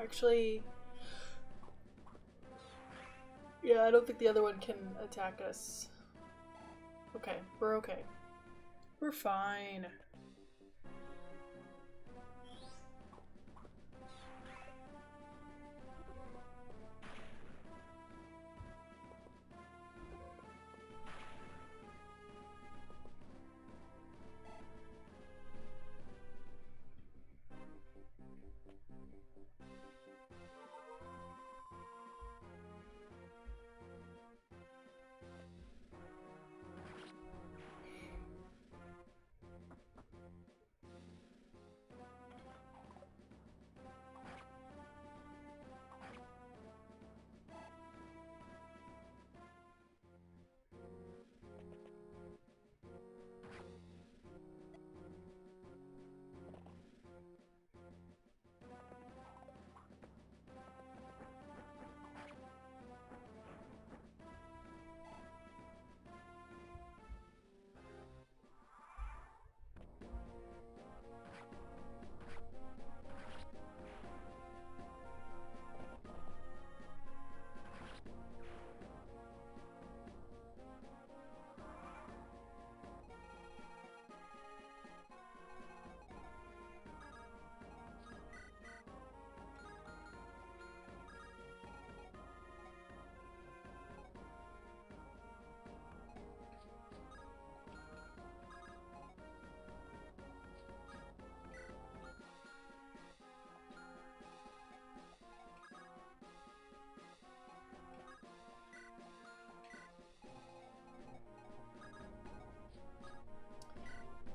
Actually, yeah, I don't think the other one can attack us. Okay, we're okay. We're fine.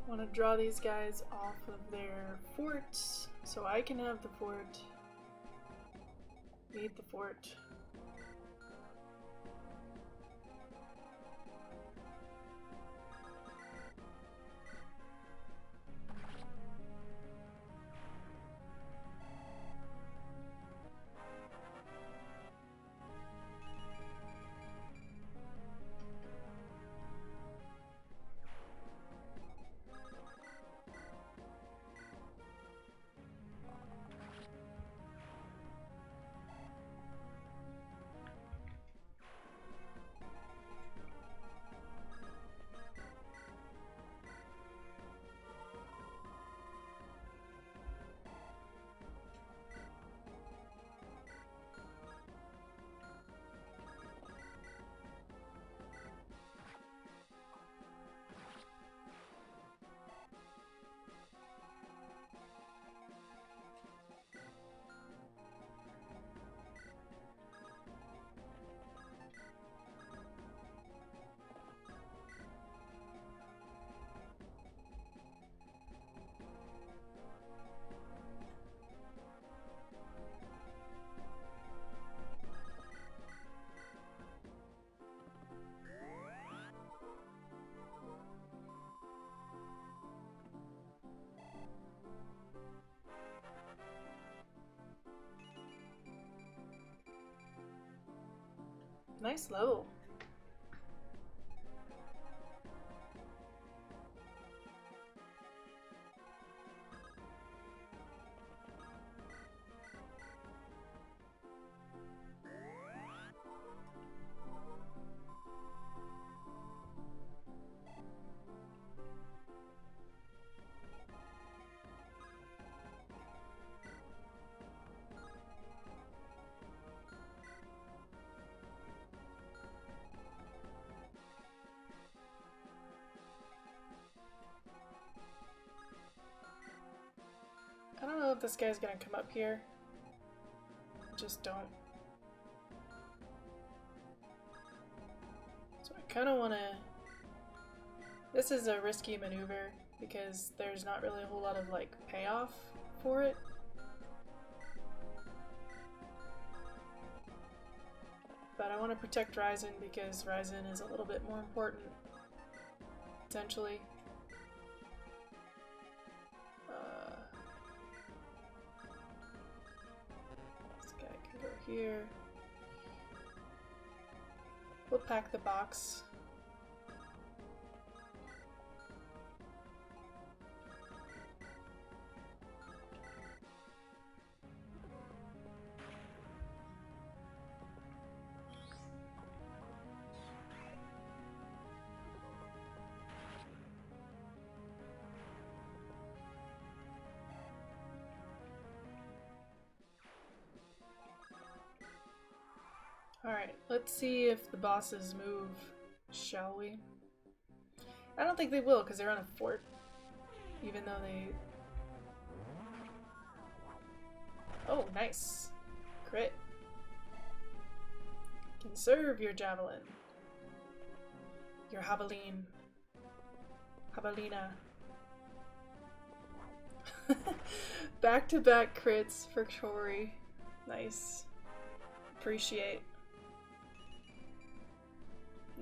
Want to draw these guys off of their fort so I can have the fort. Need the fort. Nice level. I don't know if this guy's gonna come up here. Just don't. So I kind of want to... This is a risky maneuver because there's not really a whole lot of like payoff for it. But I want to protect Ryzen because Ryzen is a little bit more important, potentially. This guy can go here. We'll pack the box. Alright, let's see if the bosses move, shall we? I don't think they will, because they're on a fort. Even though they... Oh, nice. Crit. Conserve your javelin. Your javelin. Javelina. Back-to-back crits for Tori. Nice. Appreciate.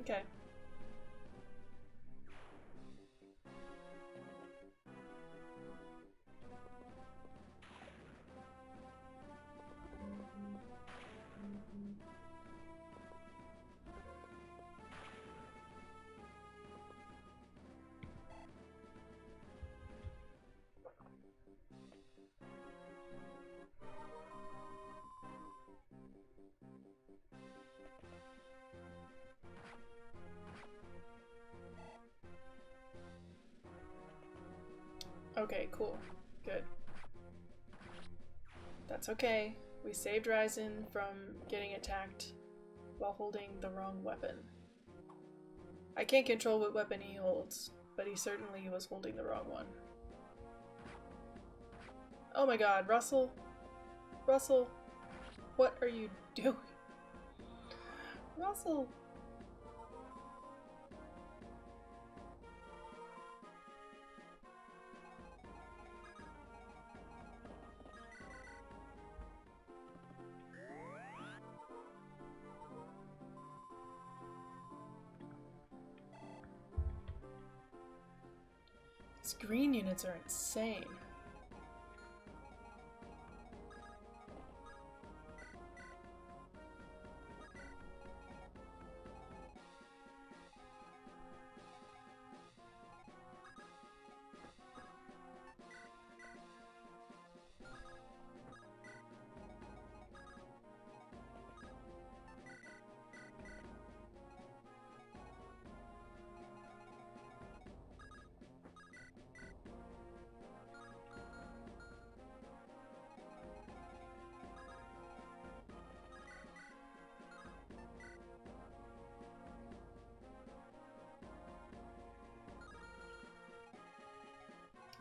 Okay. Okay, cool. Good. That's okay. We saved Ryzen from getting attacked while holding the wrong weapon. I can't control what weapon he holds, but he certainly was holding the wrong one. Oh my god, Russell! Russell! What are you doing? Russell! These green units are insane.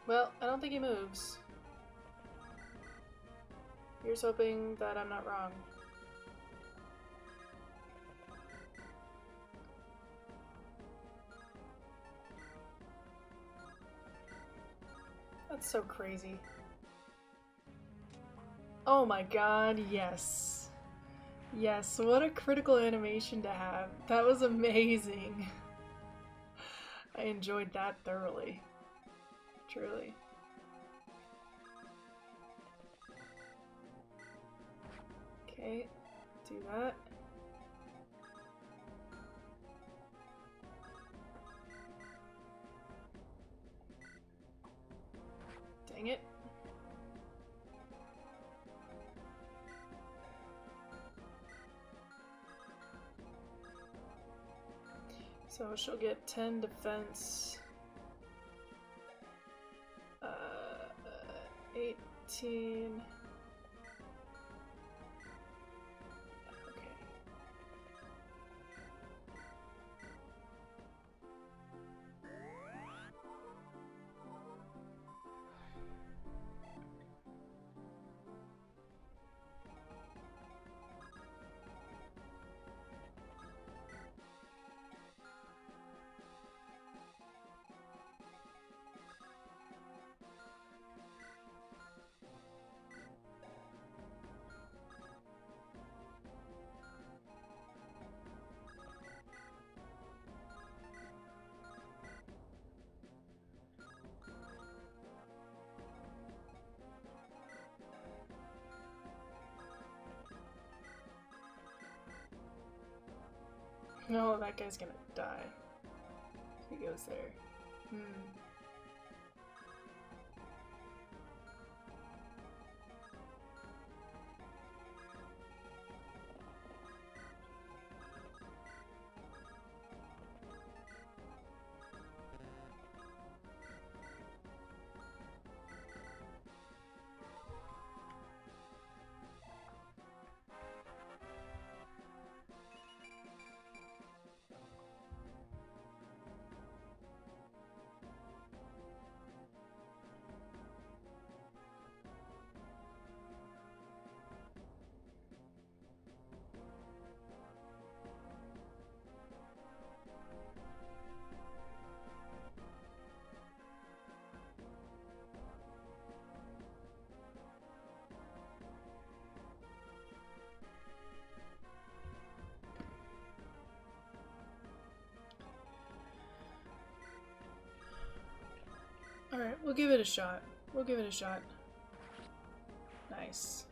Well, I don't think he moves. Here's hoping that I'm not wrong. That's so crazy. Oh my god, yes. Yes, what a critical animation to have. That was amazing. I enjoyed that thoroughly. Truly. Okay, do that. Dang it. So she'll get 10 defense. 18. Okay. No, that guy's gonna die. He goes there. Alright, we'll give it a shot. We'll give it a shot. Nice.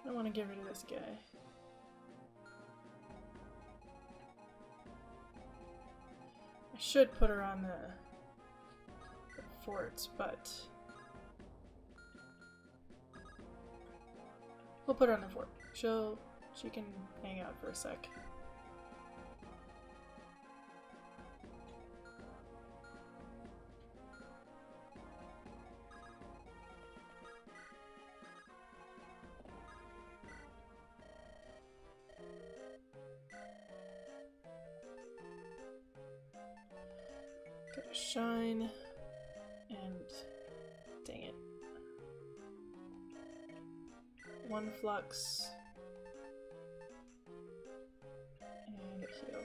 I want to get rid of this guy. I should put her on the forts, but we'll put her on the fort. She can hang out for a sec. Got a shine, and dang it. One flux, and a heal.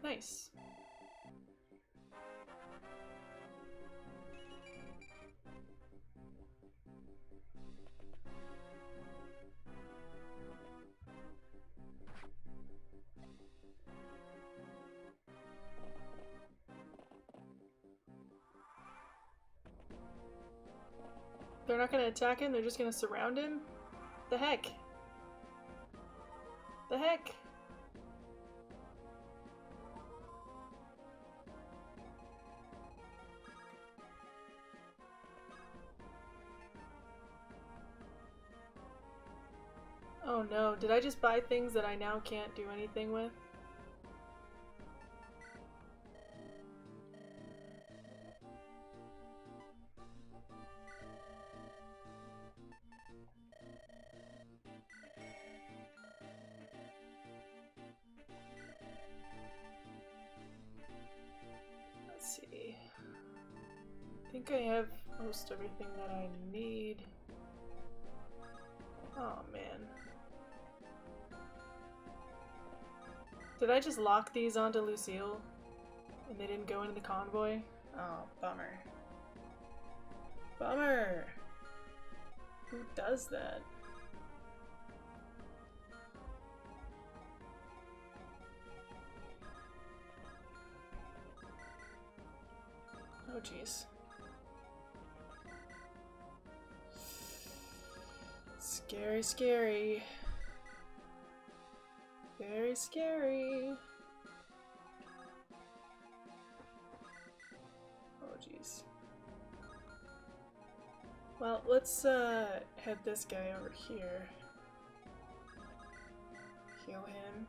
Nice. They're not gonna attack him, they're just gonna surround him? The heck? The heck? Oh no, did I just buy things that I now can't do anything with? Let's see. I think I have most everything that I need. Oh man. Did I just lock these onto Lucille? And they didn't go into the convoy? Oh, bummer. Bummer! Who does that? Oh jeez. Scary, scary. Very scary. Oh jeez. Well, let's head this guy over here. Heal him.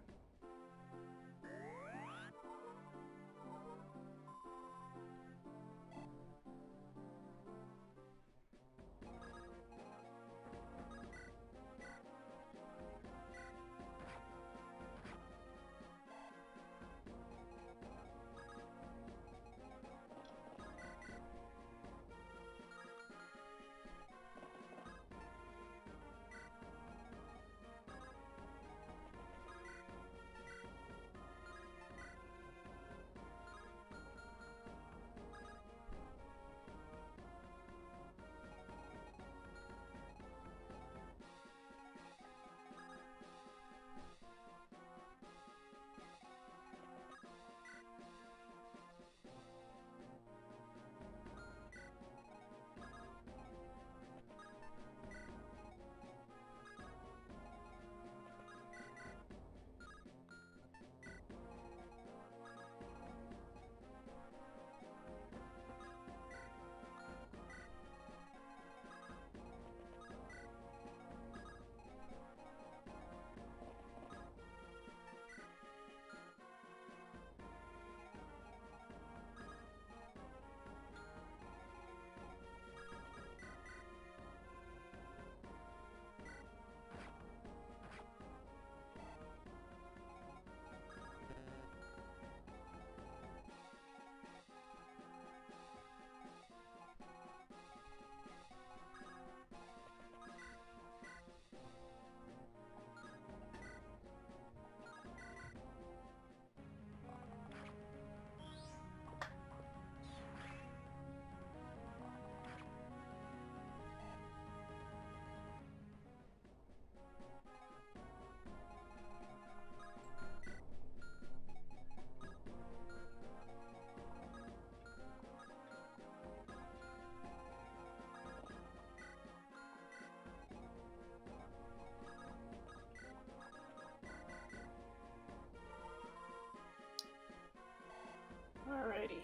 Alrighty.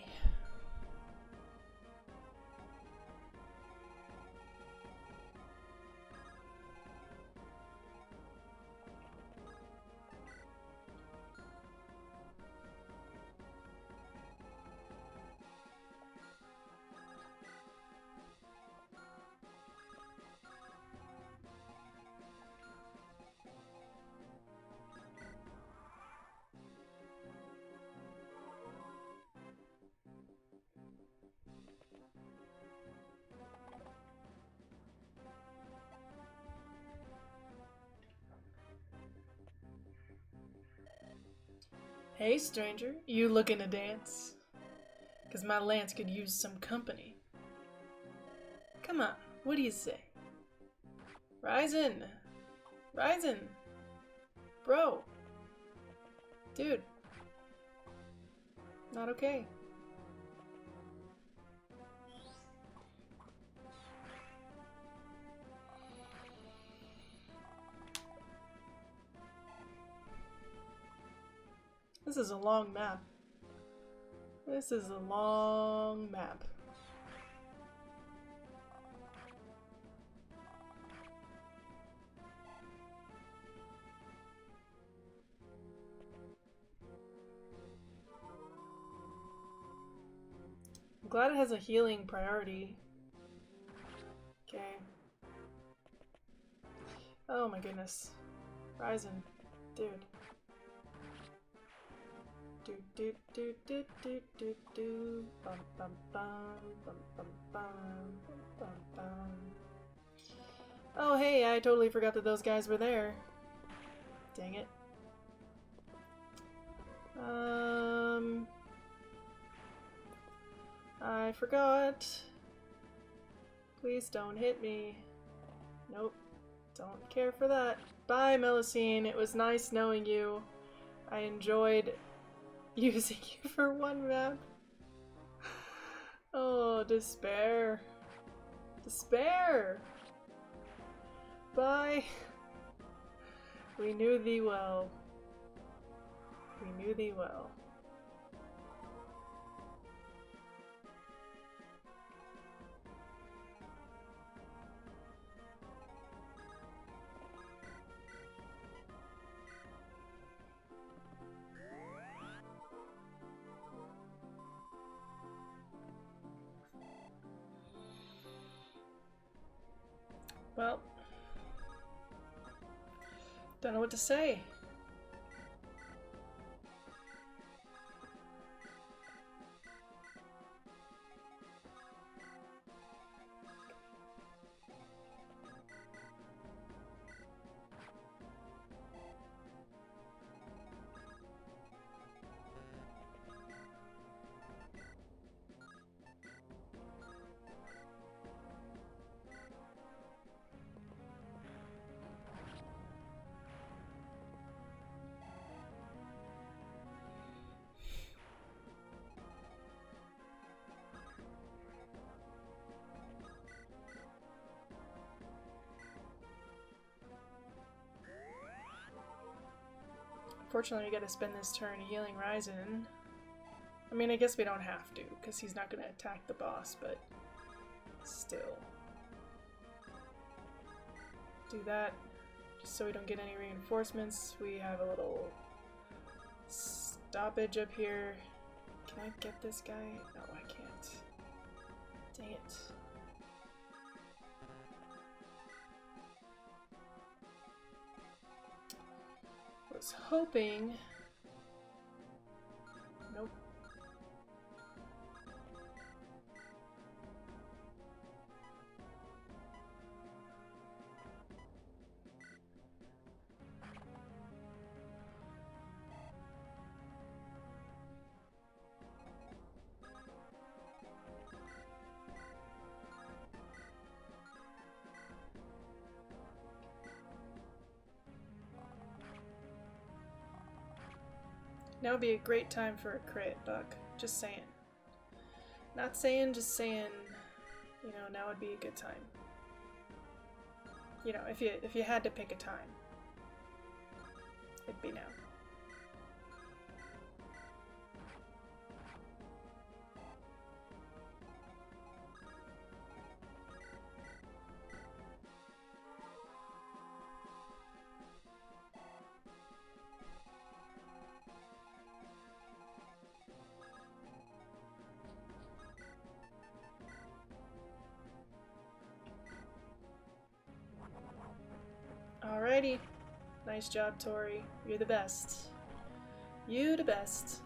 Hey, stranger, you looking to dance? 'Cause my lance could use some company. Come on, what do you say? Ryzen! Ryzen! Bro! Dude. Not okay. This is a long map. This is a long map. I'm glad it has a healing priority. Okay. Oh my goodness. Ryzen. Dude. Do do do do do do do bum bum bum bum bum bum bum bum. Oh hey, I totally forgot that those guys were there. Dang it. I forgot. Please don't hit me. Nope. Don't care for that. Bye, Melusine. It was nice knowing you. I enjoyed using you for one map. Oh, despair. Despair! Bye. We knew thee well. We knew thee well. Well, don't know what to say. Fortunately, we gotta spend this turn healing Ryzen. I mean, I guess we don't have to, because he's not gonna attack the boss, but still. Do that, just so we don't get any reinforcements. We have a little stoppage up here. Can I get this guy? No, I can't. Dang it. Was hoping. Nope. Now would be a great time for a crit, Buck. Just saying. Not saying, just saying, you know, now would be a good time. You know, if you had to pick a time, it'd be now. Nice job, Tori. You're the best. You the best.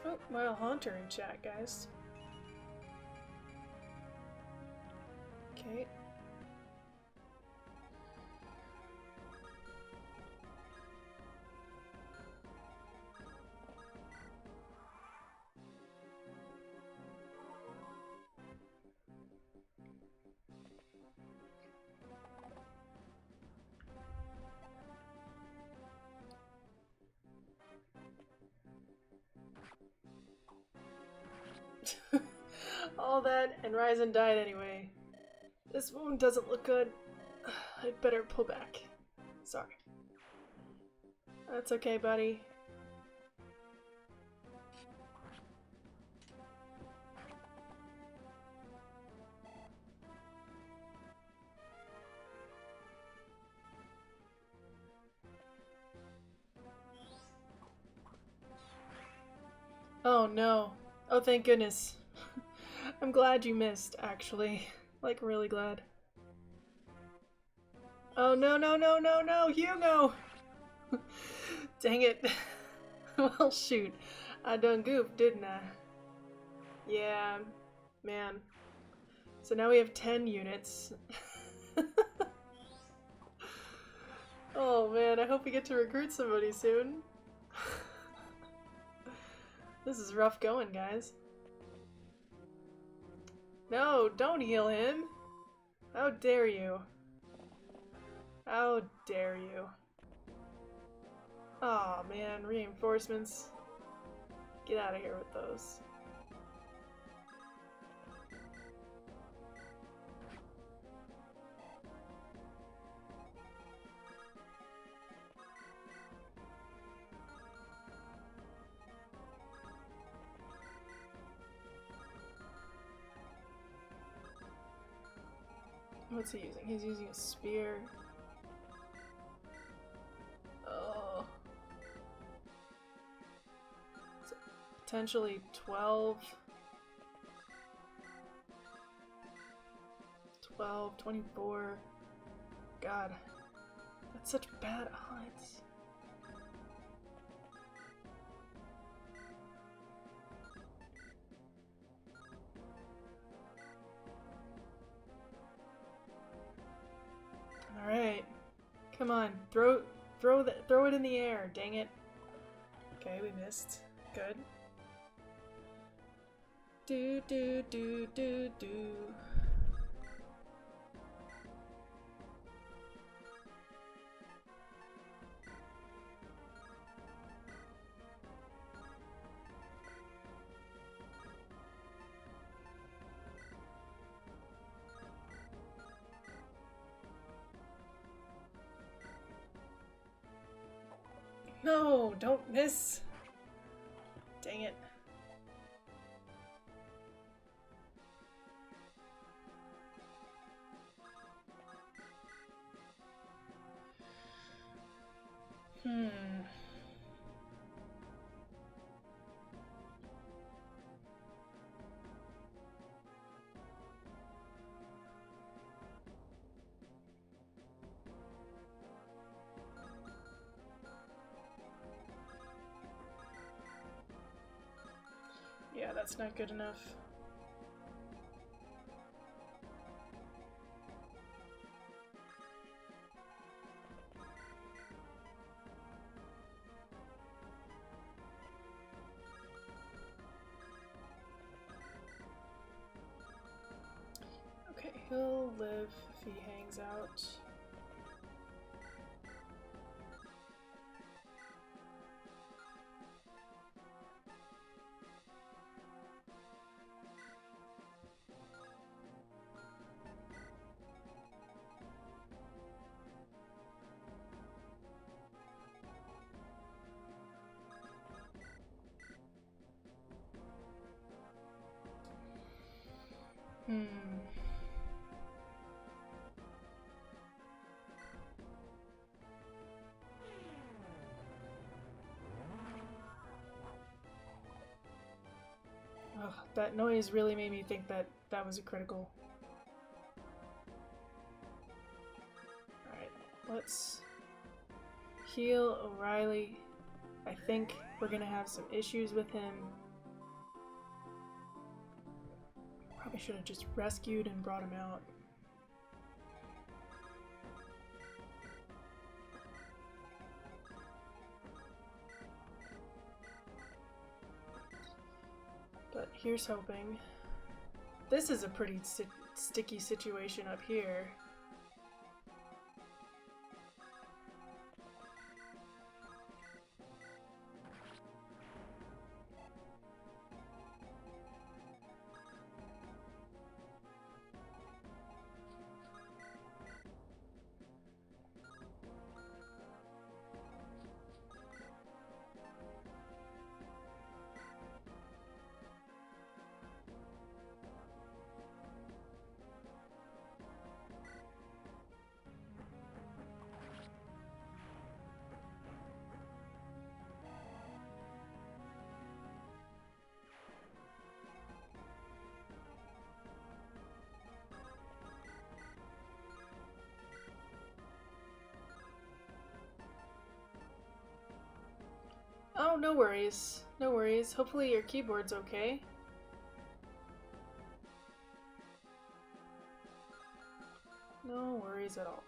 Oh, Wild Haunter in chat, guys. Okay. All that, and Ryzen died anyway. This wound doesn't look good. I'd better pull back. Sorry. That's okay, buddy. Oh no. Oh, thank goodness. I'm glad you missed, actually. Like, really glad. Oh, no, no, no, no, no, Hugo! Dang it. Well, shoot. I done goofed, didn't I? Yeah, man. So now we have 10 units. Oh man, I hope we get to recruit somebody soon. This is rough going, guys. No, don't heal him! How dare you? How dare you? Aw, man, reinforcements. Get out of here with those. What's he using? He's using a spear. Oh. So potentially 12. 12, 24. God. That's such bad odds. Alright. Come on. Throw it in the air, dang it. Okay, we missed. Good. Do do do do do. No, don't miss. Dang it. Yeah, that's not good enough. Okay, he'll live if he hangs out. That noise really made me think that that was a critical. Alright, let's heal O'Reilly. I think we're gonna have some issues with him. Probably should have just rescued and brought him out. But here's hoping. This is a pretty sticky situation up here. Oh, no worries. No worries. Hopefully your keyboard's okay. No worries at all.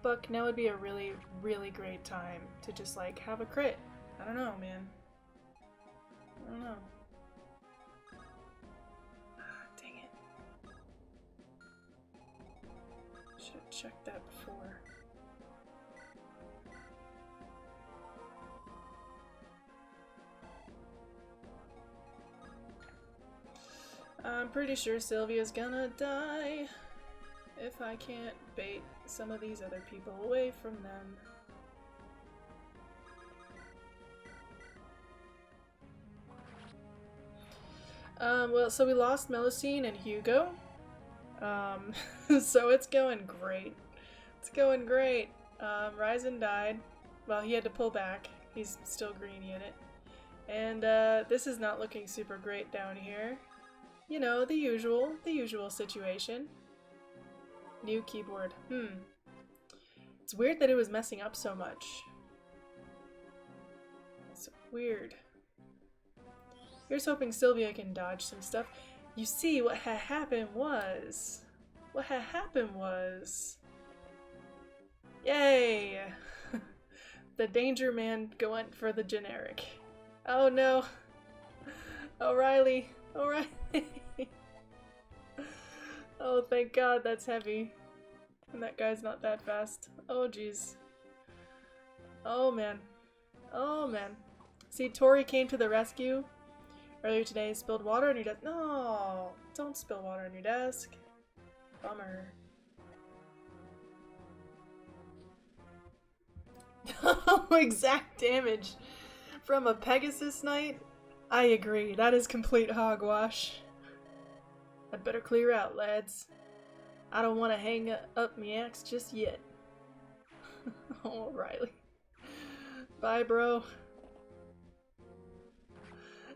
Buck, now would be a really, really great time to just like have a crit. I don't know, man. I don't know. Dang it. Should have checked that before. I'm pretty sure Sylvia's gonna die if I can't bait some of these other people away from them. Well, so we lost Melusine and Hugo. So it's going great. It's going great. Ryzen died. Well, he had to pull back. He's still greeny in it. And, this is not looking super great down here. You know, the usual situation. New keyboard. It's weird that it was messing up so much. It's weird. Here's hoping Sylvia can dodge some stuff. You see, what had happened was... Yay! The Danger Man went for the generic. Oh no! O'Reilly! O'Reilly! Oh, thank God, that's heavy. And that guy's not that fast. Oh, jeez. Oh, man. Oh, man. See, Tori came to the rescue earlier today, spilled water on your desk. No! Don't spill water on your desk. Bummer. Exact damage from a Pegasus Knight? I agree, that is complete hogwash. I'd better clear out, lads. I don't want to hang up me axe just yet. Oh, Riley. Bye, bro.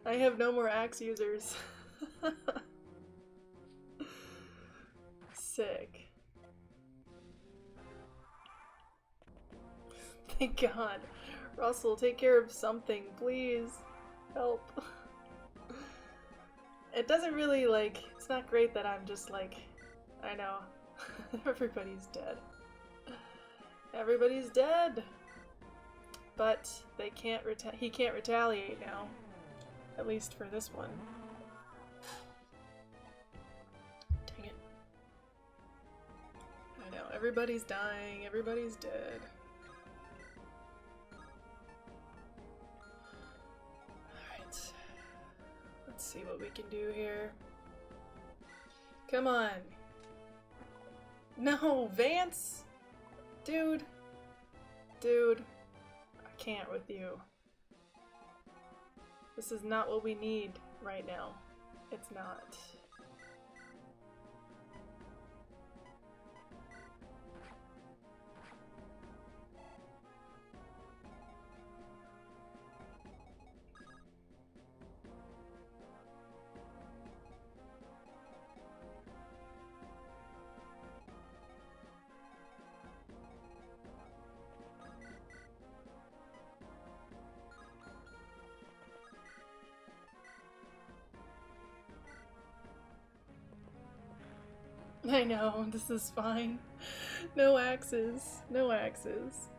I have no more axe users. Sick. Thank God. Russell, take care of something, please. Help. It doesn't really, like, it's not great that I'm just like, I know. Everybody's dead. Everybody's dead! But they can't he can't retaliate now. At least for this one. Dang it. I know, everybody's dying, everybody's dead. Alright. Let's see what we can do here. Come on. No, Vance! Dude. Dude. I can't with you. This is not what we need right now. It's not. I know, this is fine. No axes. No axes.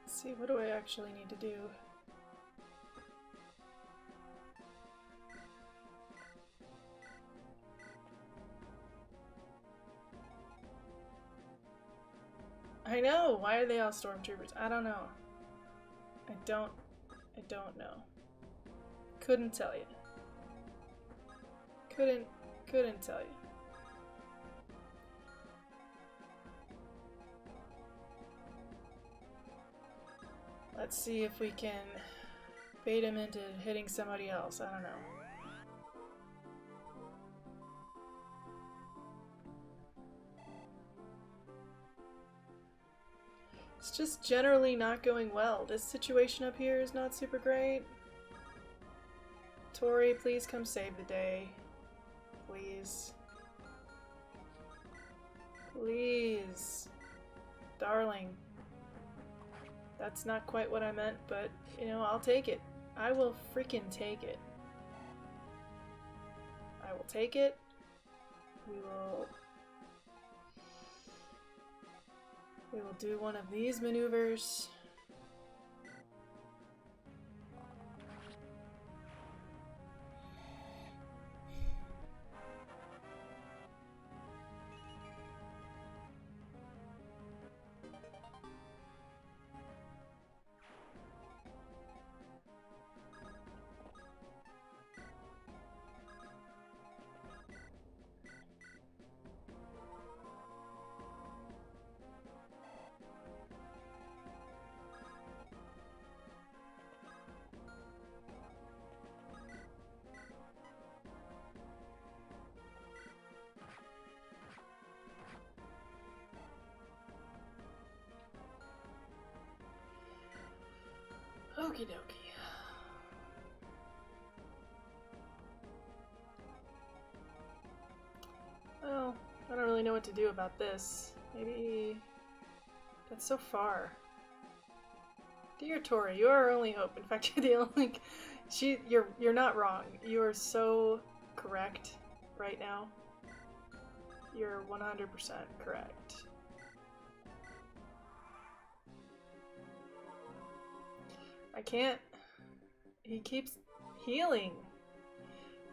Let's see, what do I actually need to do? I know! Why are they all stormtroopers? I don't know. I don't know. Couldn't tell you. Couldn't tell you. Let's see if we can bait him into hitting somebody else. I don't know. It's just generally not going well. This situation up here is not super great. Tori, please come save the day. Please. Please. Darling. That's not quite what I meant, but, you know, I'll take it. I will freaking take it. I will take it. We will do one of these maneuvers. Okie dokie. Well, I don't really know what to do about this. Maybe... That's so far. Dear Tori, you are our only hope. In fact, you're the only... You're not wrong. You are so correct right now. You're 100% correct. I can't... He keeps healing.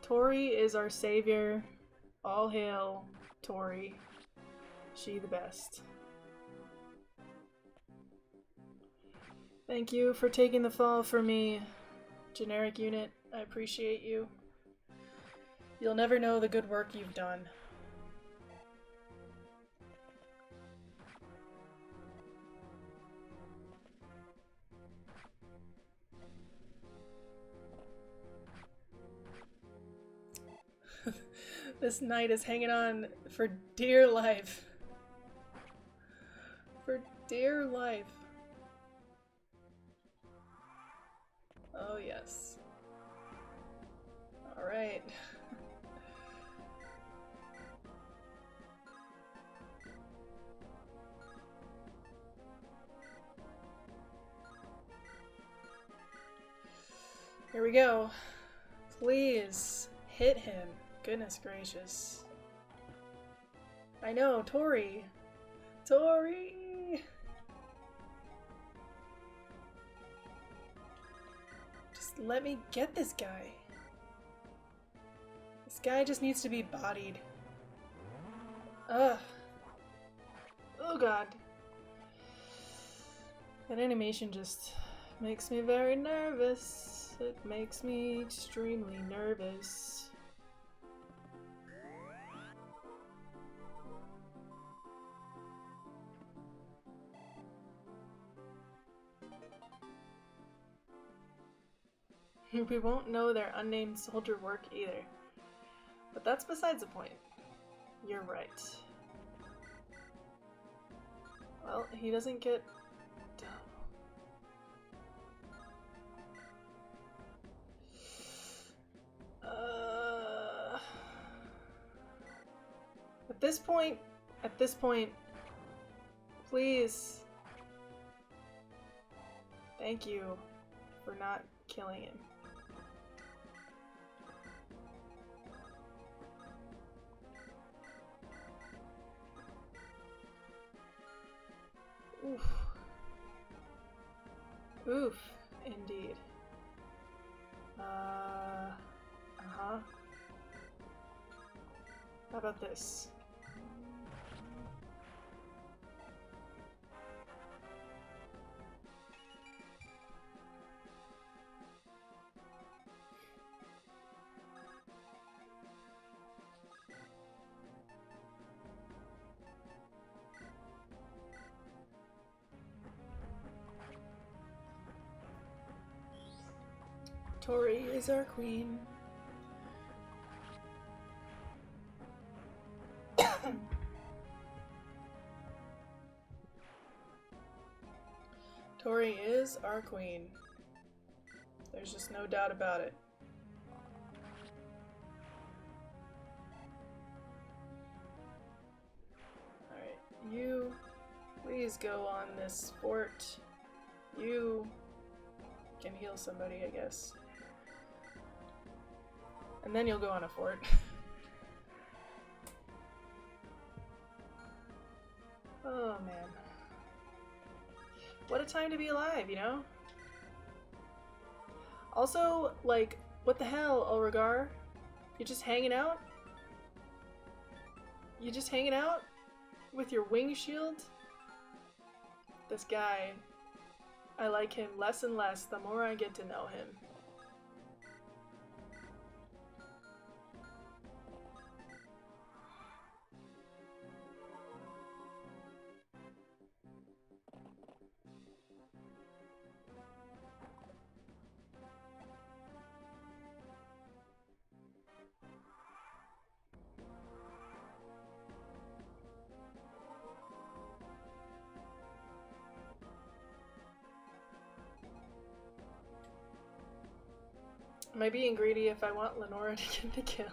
Tori is our savior. All hail Tori. She the best. Thank you for taking the fall for me, generic unit. I appreciate you. You'll never know the good work you've done. This knight is hanging on for dear life. For dear life. Oh yes. Alright. Here we go. Please hit him. Goodness gracious. I know, Tori! Tori! Just let me get this guy. This guy just needs to be bodied. Ugh. Oh god. That animation just makes me very nervous. It makes me extremely nervous. We won't know their unnamed soldier work either. But that's besides the point. You're right. Well, he doesn't get... At this point, At this point, please. Thank you for not killing him. Oof. Oof, indeed. Uh-huh. How about this? Tori is our queen. Tori is our queen. There's just no doubt about it. Alright, you please go on this fort. You can heal somebody, I guess. And then you'll go on a fort. Oh man. What a time to be alive, you know? Also, like, what the hell, Ulrigar? You just hanging out? You just hanging out? With your wing shield? This guy, I like him less and less the more I get to know him. Am I being greedy if I want Lenora to get the kill?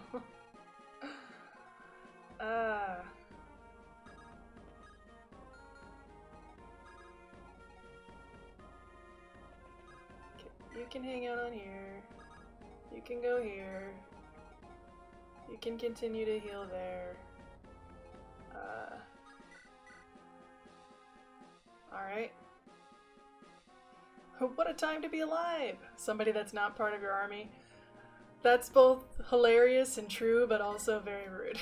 You can hang out on here. You can go here. You can continue to heal there. Alright. What a time to be alive! Somebody that's not part of your army. That's both hilarious and true, but also very rude.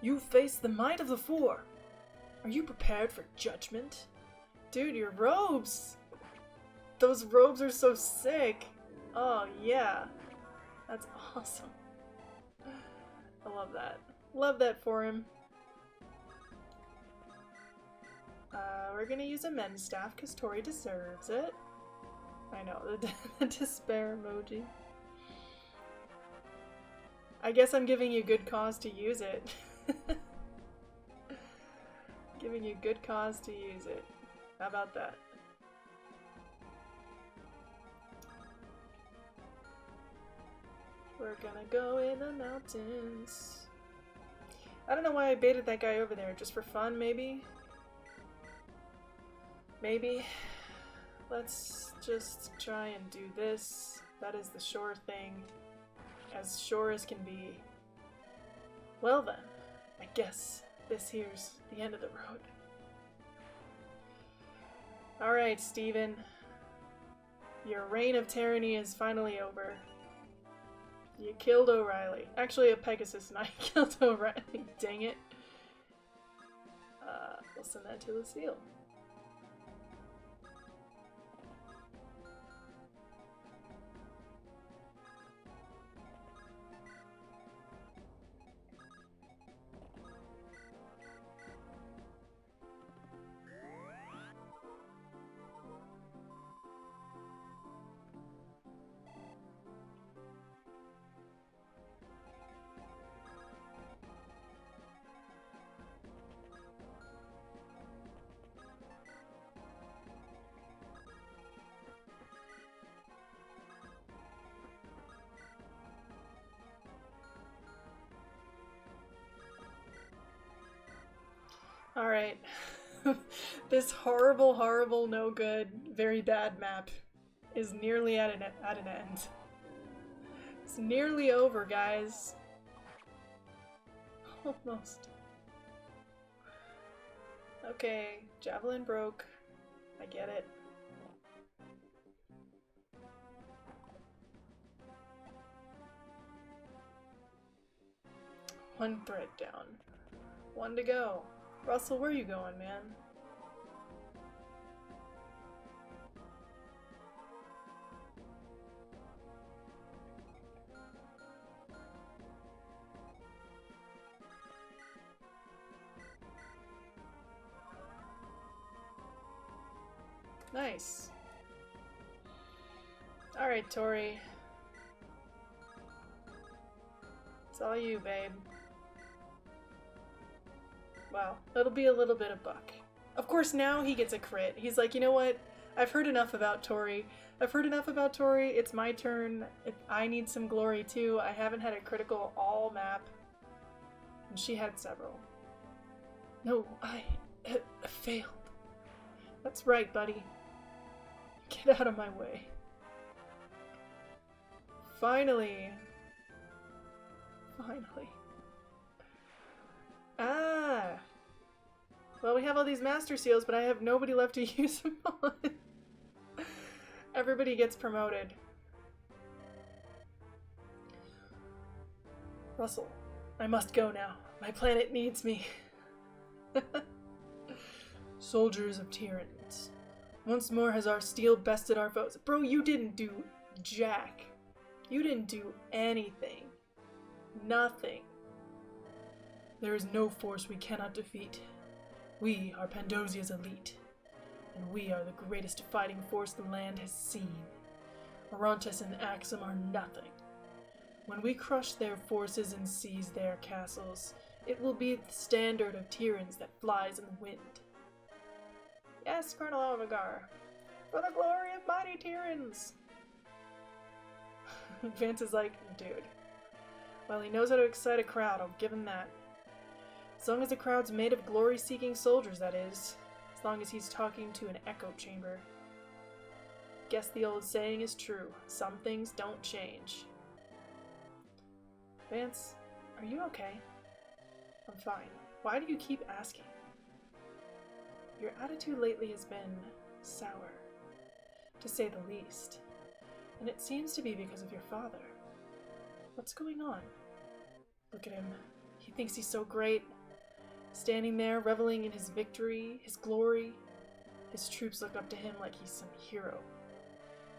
You face the might of the Four. Are you prepared for judgment? Dude, your robes! Those robes are so sick! Oh yeah. That's awesome. I love that. Love that for him. We're gonna use a men's staff because Tori deserves it. I know, the despair emoji. I guess I'm giving you good cause to use it. Giving you good cause to use it. How about that? We're gonna go in the mountains. I don't know why I baited that guy over there. Just for fun, maybe? Maybe. Let's just try and do this. That is the sure thing. As sure as can be. Well then, I guess this here's the end of the road. Alright, Steven. Your reign of tyranny is finally over. You killed O'Reilly. Actually, a Pegasus Knight killed O'Reilly. Dang it. We'll send that to Lucille. Alright. This horrible, horrible, no good, very bad map is nearly at an end. It's nearly over, guys. Almost. Okay, javelin broke. I get it. One thread down. One to go. Russell, where are you going, man? Nice. Alright, Tori. It's all you, babe. Wow, that'll be a little bit of Buck. Of course, now he gets a crit. He's like, you know what? I've heard enough about Tori. It's my turn. I need some glory too. I haven't had a critical all map. And she had several. No, I failed. That's right, buddy. Get out of my way. Finally. Ah! Well, we have all these Master Seals, but I have nobody left to use them on. Everybody gets promoted. Russell, I must go now. My planet needs me. Soldiers of Tyrants. Once more has our steel bested our foes. Bro, you didn't do jack. You didn't do anything. Nothing. There is no force we cannot defeat. We are Pandosia's elite, and we are the greatest fighting force the land has seen. Orontes and Axum are nothing. When we crush their forces and seize their castles, it will be the standard of Tyrants that flies in the wind. Yes, Colonel Alvagar. For the glory of mighty Tyrants! Vance is like, dude. Well, he knows how to excite a crowd, I'll give him that. As long as the crowd's made of glory-seeking soldiers, that is. As long as he's talking to an echo chamber. Guess the old saying is true. Some things don't change. Vance, are you okay? I'm fine. Why do you keep asking? Your attitude lately has been sour, to say the least. And it seems to be because of your father. What's going on? Look at him. He thinks he's so great. Standing there, reveling in his victory, his glory. His troops look up to him like he's some hero.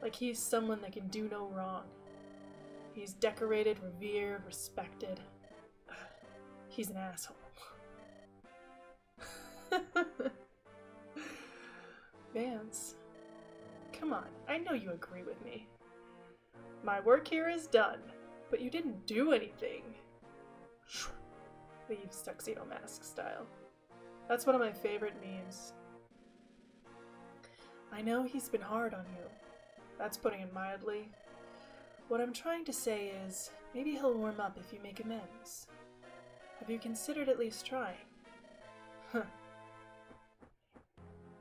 Like he's someone that can do no wrong. He's decorated, revered, respected. He's an asshole. Vance, come on, I know you agree with me. My work here is done, but you didn't do anything. Leaves Tuxedo Mask style. That's one of my favorite memes. I know he's been hard on you. That's putting it mildly. What I'm trying to say is, maybe he'll warm up if you make amends. Have you considered at least trying? Huh.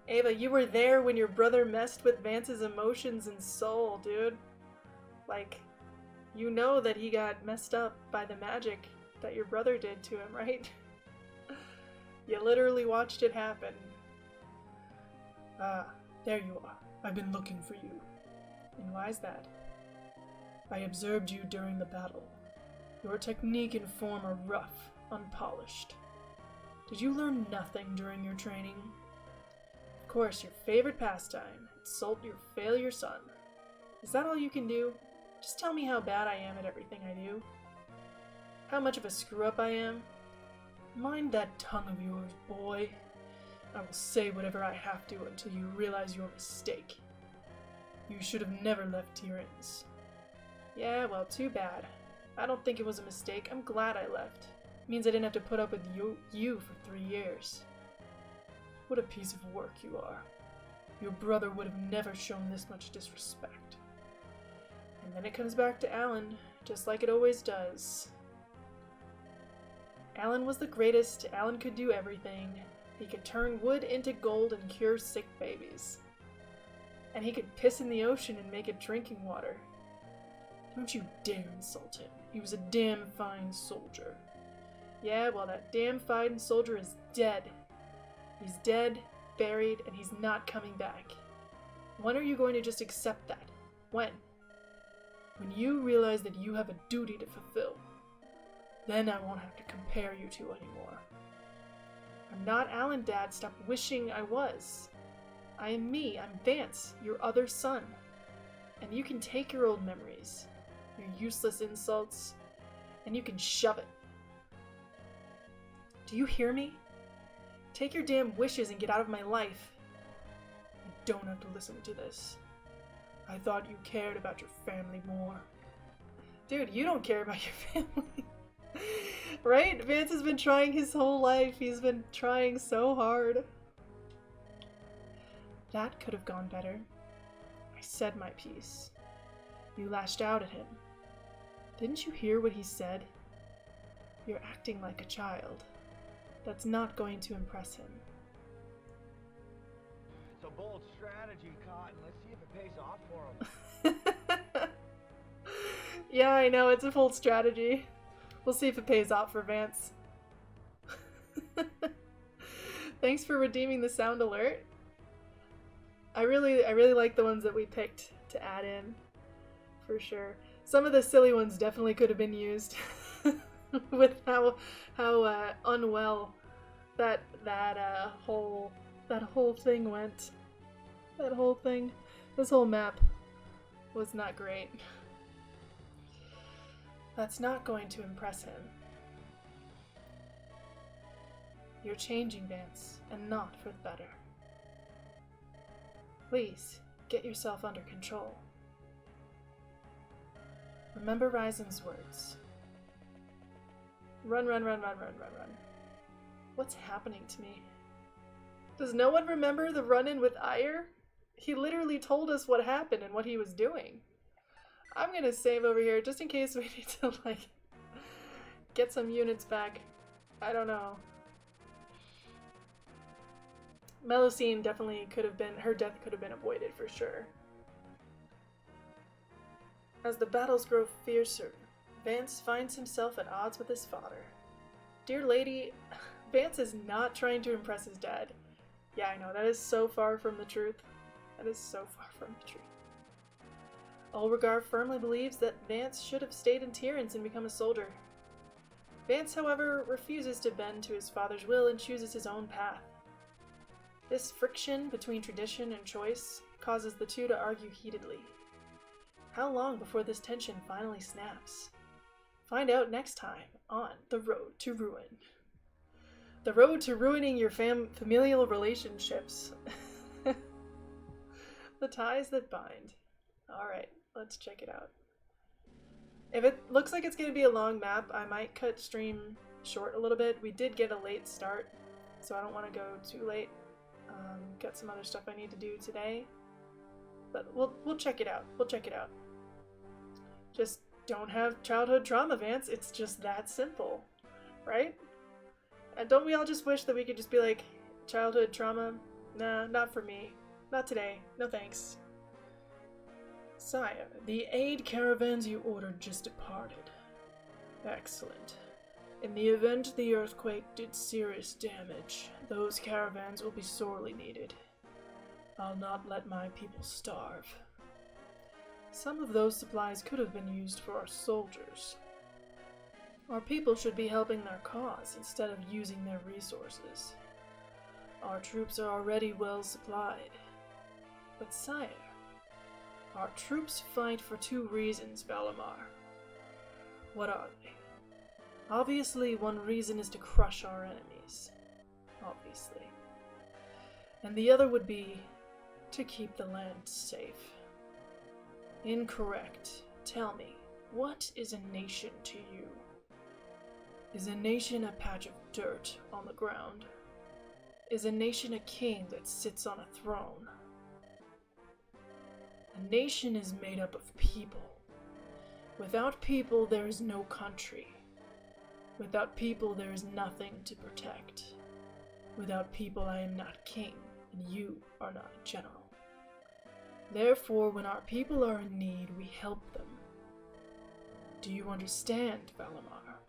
Ava, you were there when your brother messed with Vance's emotions and soul, dude. Like, you know that he got messed up by the magic that your brother did to him, right? You literally watched it happen. Ah, there you are. I've been looking for you. And why's that? I observed you during the battle. Your technique and form are rough, unpolished. Did you learn nothing during your training? Of course, your favorite pastime, insult your failure son. Is that all you can do? Just tell me how bad I am at everything I do. How much of a screw-up I am? Mind that tongue of yours, boy. I will say whatever I have to until you realize your mistake. You should have never left Tyrants. Yeah, well, too bad. I don't think it was a mistake. I'm glad I left. It means I didn't have to put up with you for 3 years. What a piece of work you are. Your brother would have never shown this much disrespect. And then it comes back to Alan, just like it always does. Alan was the greatest, Alan could do everything, He could turn wood into gold and cure sick babies. And he could piss in the ocean and make it drinking water. Don't you dare insult him. He was a damn fine soldier. Yeah, well, that damn fine soldier is dead. He's dead, buried, and he's not coming back. When are you going to just accept that? When? When you realize that you have a duty to fulfill. Then I won't have to compare you two anymore. I'm not Alan, Dad. Stop wishing I was. I am me. I'm Vance, your other son. And you can take your old memories, your useless insults, and you can shove it. Do you hear me? Take your damn wishes and get out of my life. You don't have to listen to this. I thought you cared about your family more. Dude, you don't care about your family. Right? Vance has been trying his whole life. He's been trying so hard. That could have gone better. I said my piece. You lashed out at him. Didn't you hear what he said? You're acting like a child. That's not going to impress him. It's a bold strategy, Cotton. Let's see if it pays off for him. Yeah, I know, it's a bold strategy. We'll see if it pays off for Vance. Thanks for redeeming the sound alert. I really like the ones that we picked to add in, for sure. Some of the silly ones definitely could have been used with how unwell that whole thing went. That whole thing, this whole map was not great. That's not going to impress him. You're changing, Vance, and not for the better. Please, get yourself under control. Remember Ryzen's words. Run, run, run, run, run, run, run. What's happening to me? Does no one remember the run-in with Ire? He literally told us what happened and what he was doing. I'm gonna save over here just in case we need to, like, get some units back. I don't know. Melusine definitely could have been, her death could have been avoided for sure. As the battles grow fiercer, Vance finds himself at odds with his father. Dear lady, Vance is not trying to impress his dad. Yeah, I know, that is so far from the truth. That is so far from the truth. Ulrigar firmly believes that Vance should have stayed in Tyrants and become a soldier. Vance, however, refuses to bend to his father's will and chooses his own path. This friction between tradition and choice causes the two to argue heatedly. How long before this tension finally snaps? Find out next time on The Road to Ruin. The road to ruining your familial relationships. The ties that bind. Alright, let's check it out. If it looks like it's going to be a long map, I might cut stream short a little bit. We did get a late start, so I don't want to go too late. Got some other stuff I need to do today. But we'll check it out. We'll check it out. Just don't have childhood trauma, Vance. It's just that simple. Right? And don't we all just wish that we could just be like, childhood trauma? Nah, not for me. Not today. No thanks. Sire, the aid caravans you ordered just departed. Excellent. In the event the earthquake did serious damage, those caravans will be sorely needed. I'll not let my people starve. Some of those supplies could have been used for our soldiers. Our people should be helping their cause instead of using their resources. Our troops are already well supplied. But sire, our troops fight for two reasons, Valimar. What are they? Obviously, one reason is to crush our enemies. Obviously. And the other would be to keep the land safe. Incorrect. Tell me, what is a nation to you? Is a nation a patch of dirt on the ground? Is a nation a king that sits on a throne? A nation is made up of people. Without people, there is no country. Without people, there is nothing to protect. Without people, I am not king, and you are not a general. Therefore, when our people are in need, we help them. Do you understand, Valimar?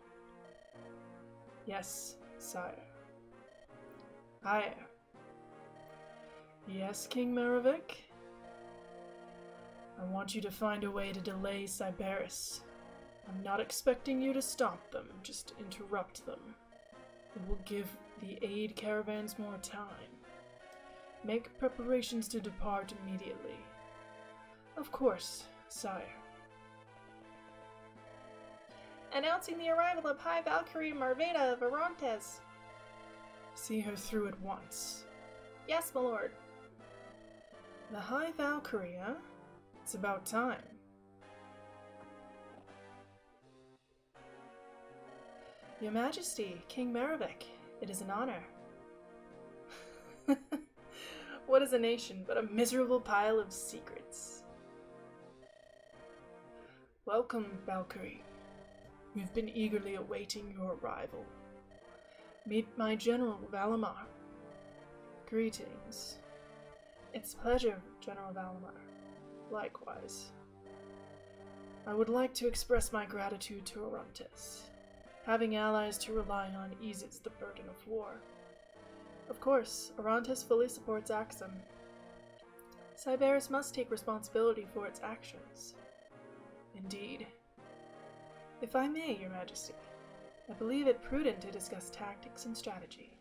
Yes, sire. Aye. Yes, King Maravik? I want you to find a way to delay Sybaris. I'm not expecting you to stop them, just interrupt them. It will give the aid caravans more time. Make preparations to depart immediately. Of course, sire. Announcing the arrival of High Valkyrie Marveda of Orontes. See her through at once. Yes, my lord. The High Valkyrie, huh? It's about time. Your Majesty, King Maravik, it is an honor. What is a nation but a miserable pile of secrets? Welcome, Valkyrie. We've been eagerly awaiting your arrival. Meet my general, Valimar. Greetings. It's a pleasure, General Valimar. Likewise. I would like to express my gratitude to Orontes. Having allies to rely on eases the burden of war. Of course, Orontes fully supports Axum. Sybaris must take responsibility for its actions. Indeed. If I may, Your Majesty, I believe it prudent to discuss tactics and strategy.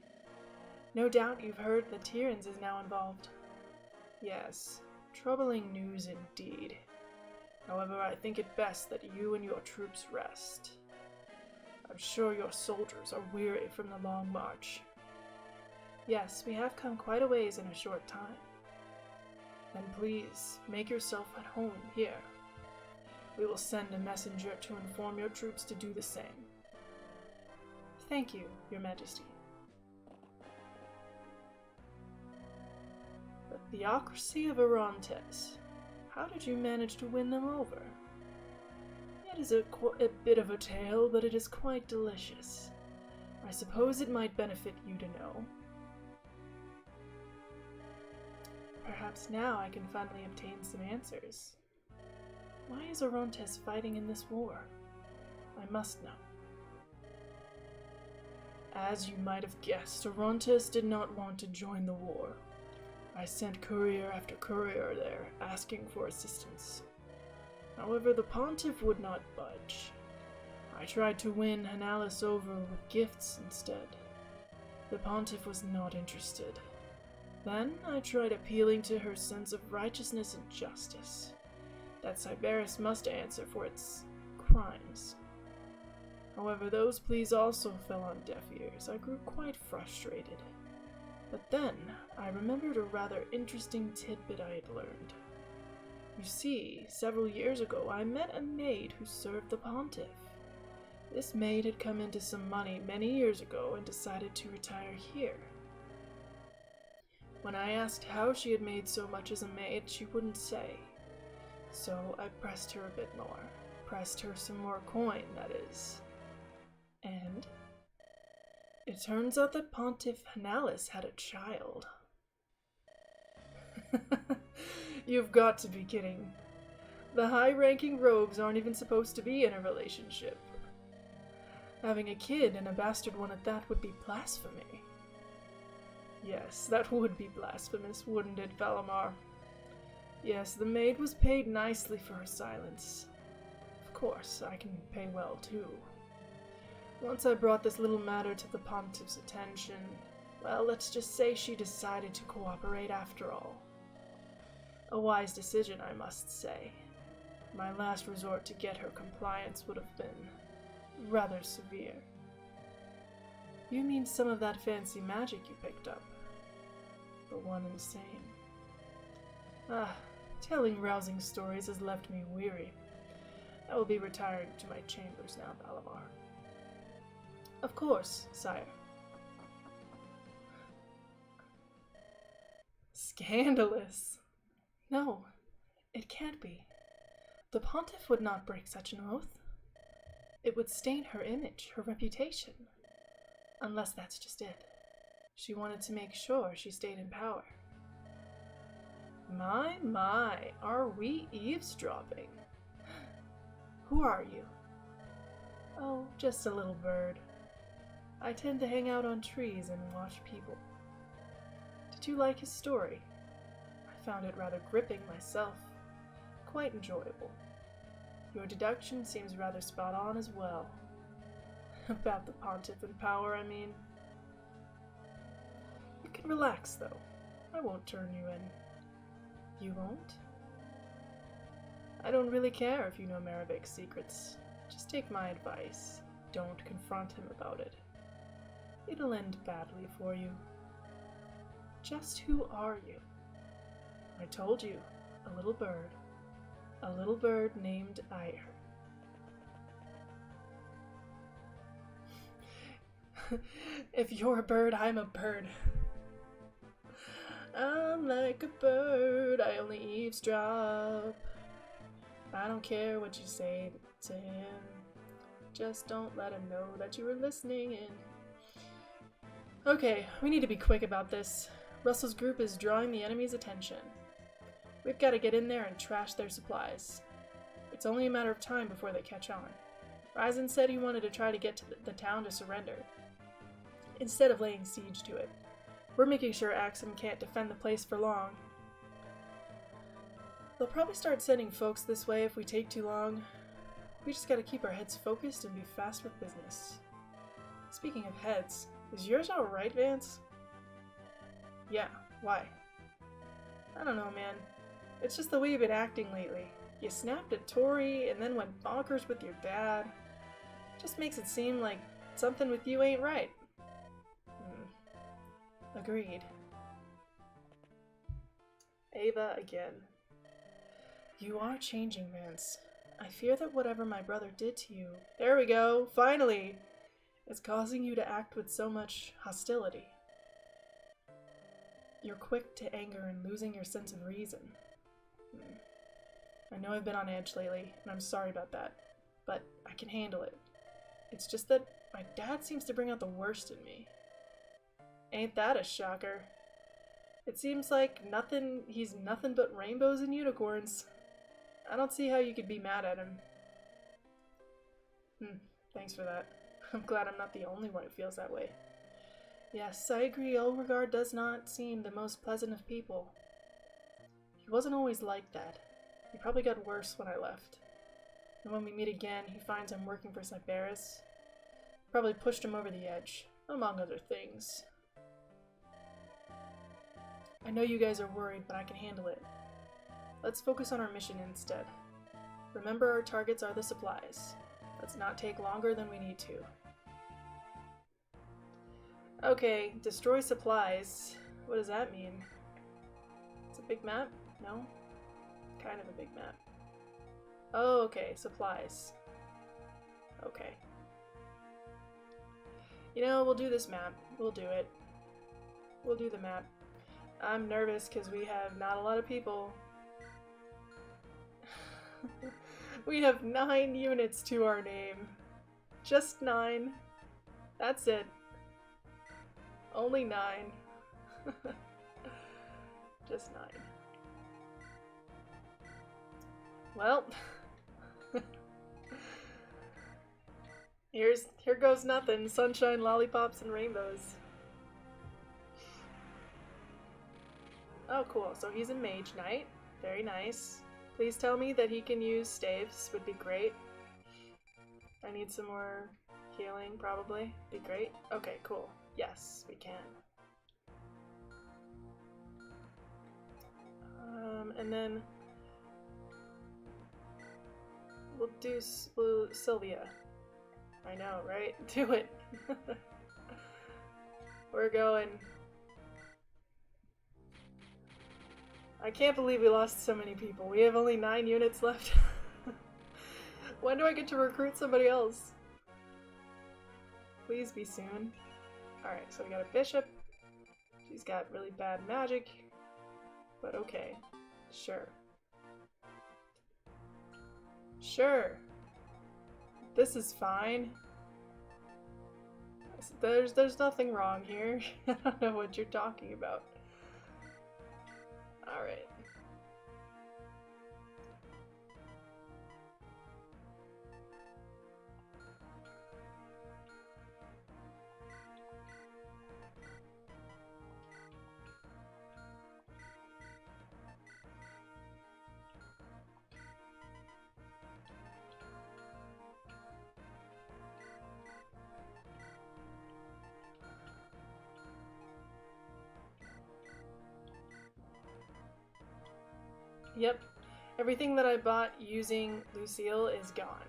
No doubt you've heard that Tyrannus is now involved. Yes, troubling news indeed. However, I think it best that you and your troops rest. I'm sure your soldiers are weary from the long march. Yes, we have come quite a ways in a short time. Then please, make yourself at home here. We will send a messenger to inform your troops to do the same. Thank you, Your Majesty. The theocracy of Orontes. How did you manage to win them over? It is a bit of a tale, but it is quite delicious. I suppose it might benefit you to know. Perhaps now I can finally obtain some answers. Why is Orontes fighting in this war? I must know. As you might have guessed, Orontes did not want to join the war. I sent courier after courier there, asking for assistance. However, the Pontiff would not budge. I tried to win Hanalis over with gifts instead. The Pontiff was not interested. Then I tried appealing to her sense of righteousness and justice, that Sybaris must answer for its crimes. However, those pleas also fell on deaf ears. I grew quite frustrated. But then, I remembered a rather interesting tidbit I had learned. You see, several years ago I met a maid who served the Pontiff. This maid had come into some money many years ago and decided to retire here. When I asked how she had made so much as a maid, she wouldn't say. So I pressed her a bit more. Pressed her some more coin, that is. And it turns out that Pontiff Hanalis had a child. You've got to be kidding. The high-ranking rogues aren't even supposed to be in a relationship. Having a kid, and a bastard one at that, would be blasphemy. Yes, that would be blasphemous, wouldn't it, Valimar? Yes, the maid was paid nicely for her silence. Of course, I can pay well, too. Once I brought this little matter to the Pontiff's attention, well, let's just say she decided to cooperate after all. A wise decision, I must say. My last resort to get her compliance would have been rather severe. You mean some of that fancy magic you picked up? The one and the same. Telling rousing stories has left me weary. I will be retiring to my chambers now, Valimar. Of course, sire. Scandalous. No, it can't be. The Pontiff would not break such an oath. It would stain her image, her reputation. Unless that's just it. She wanted to make sure she stayed in power. My, are we eavesdropping? Who are you? Oh, just a little bird. I tend to hang out on trees and watch people. Did you like his story? I found it rather gripping myself. Quite enjoyable. Your deduction seems rather spot on as well. About the pontiff in power, I mean. You can relax, though. I won't turn you in. You won't? I don't really care if you know Maravic's secrets. Just take my advice. Don't confront him about it. It'll end badly for you. Just who are you? I told you, a little bird. A little bird named Ire. If you're a bird, I'm a bird. I'm like a bird, I only eavesdrop. I don't care what you say to him. Just don't let him know that you were listening in. Okay, we need to be quick about this. Russell's group is drawing the enemy's attention. We've got to get in there and trash their supplies. It's only a matter of time before they catch on. Ryzen said he wanted to try to get to the town to surrender, instead of laying siege to it. We're making sure Axum can't defend the place for long. They'll probably start sending folks this way if we take too long. We just gotta keep our heads focused and be fast with business. Speaking of heads, is yours alright, Vance? Yeah, why? I don't know, man. It's just the way you've been acting lately. You snapped at Tori and then went bonkers with your dad. Just makes it seem like something with you ain't right. Agreed. Ava again. You are changing, Vance. I fear that whatever my brother did to you— there we go, finally! —is causing you to act with so much hostility. You're quick to anger and losing your sense of reason. I know I've been on edge lately, and I'm sorry about that, but I can handle it. It's just that my dad seems to bring out the worst in me. Ain't that a shocker? It seems like he's nothing but rainbows and unicorns. I don't see how you could be mad at him. Thanks for that. I'm glad I'm not the only one who feels that way. Yes, I agree, Beauregard does not seem the most pleasant of people. He wasn't always like that. He probably got worse when I left. And when we meet again, he finds I'm working for Cyberus. Probably pushed him over the edge, among other things. I know you guys are worried, but I can handle it. Let's focus on our mission instead. Remember, our targets are the supplies. Let's not take longer than we need to. Okay, destroy supplies. What does that mean? It's a big map? No? Kind of a big map. Oh, okay, supplies. Okay. You know, we'll do this map. We'll do it. We'll do the map. I'm nervous because we have not a lot of people. We have 9 units to our name. Just 9. That's it. Only 9. Just 9. Well, here goes nothing. Sunshine, lollipops, and rainbows. Oh, cool. So he's in Mage Knight. Very nice. Please tell me that he can use staves. Would be great. I need some more healing, probably. Be great. Okay, cool. Yes, we can. And then we'll do Sylvia. I know, right? Do it. We're going. I can't believe we lost so many people. We have only 9 units left. When do I get to recruit somebody else? Please be soon. Alright, so we got a bishop. She's got really bad magic. But okay. Sure. Sure. This is fine. There's nothing wrong here. I don't know what you're talking about. Alright. Yep. Everything that I bought using Lucille is gone.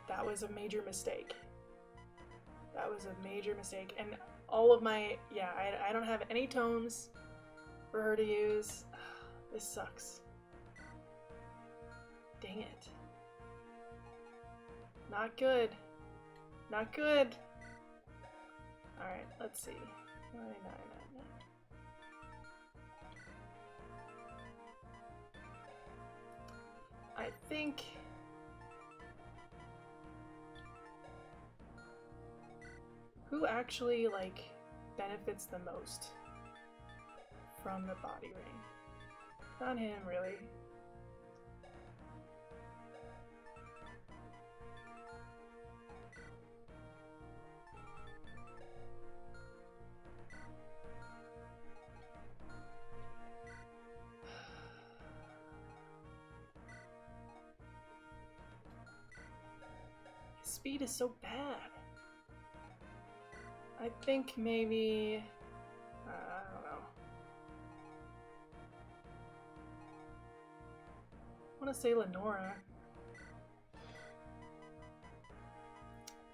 That was a major mistake. That was a major mistake. And all of my... Yeah, I don't have any tomes for her to use. This sucks. Dang it. Not good. Not good. Alright, let's see. 999. I think... Who actually, like, benefits the most from the body ring? Not him, really. Speed is so bad. I think maybe... I don't know. I want to say Lenora.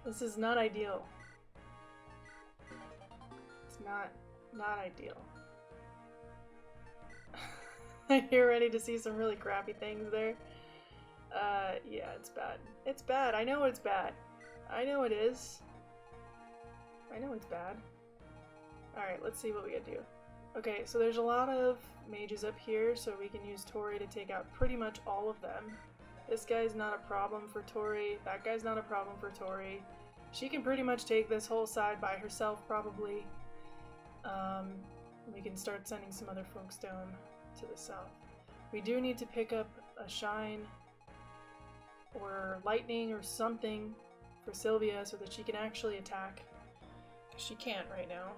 This is not ideal. It's not ideal. You're ready to see some really crappy things there? Yeah, it's bad. It's bad. I know it's bad. I know it is. I know it's bad. Alright, let's see what we can do. Okay, so there's a lot of mages up here, so we can use Tori to take out pretty much all of them. This guy's not a problem for Tori. That guy's not a problem for Tori. She can pretty much take this whole side by herself, probably. We can start sending some other folks down to the south. We do need to pick up a shine or lightning or something for Sylvia so that she can actually attack. She can't right now.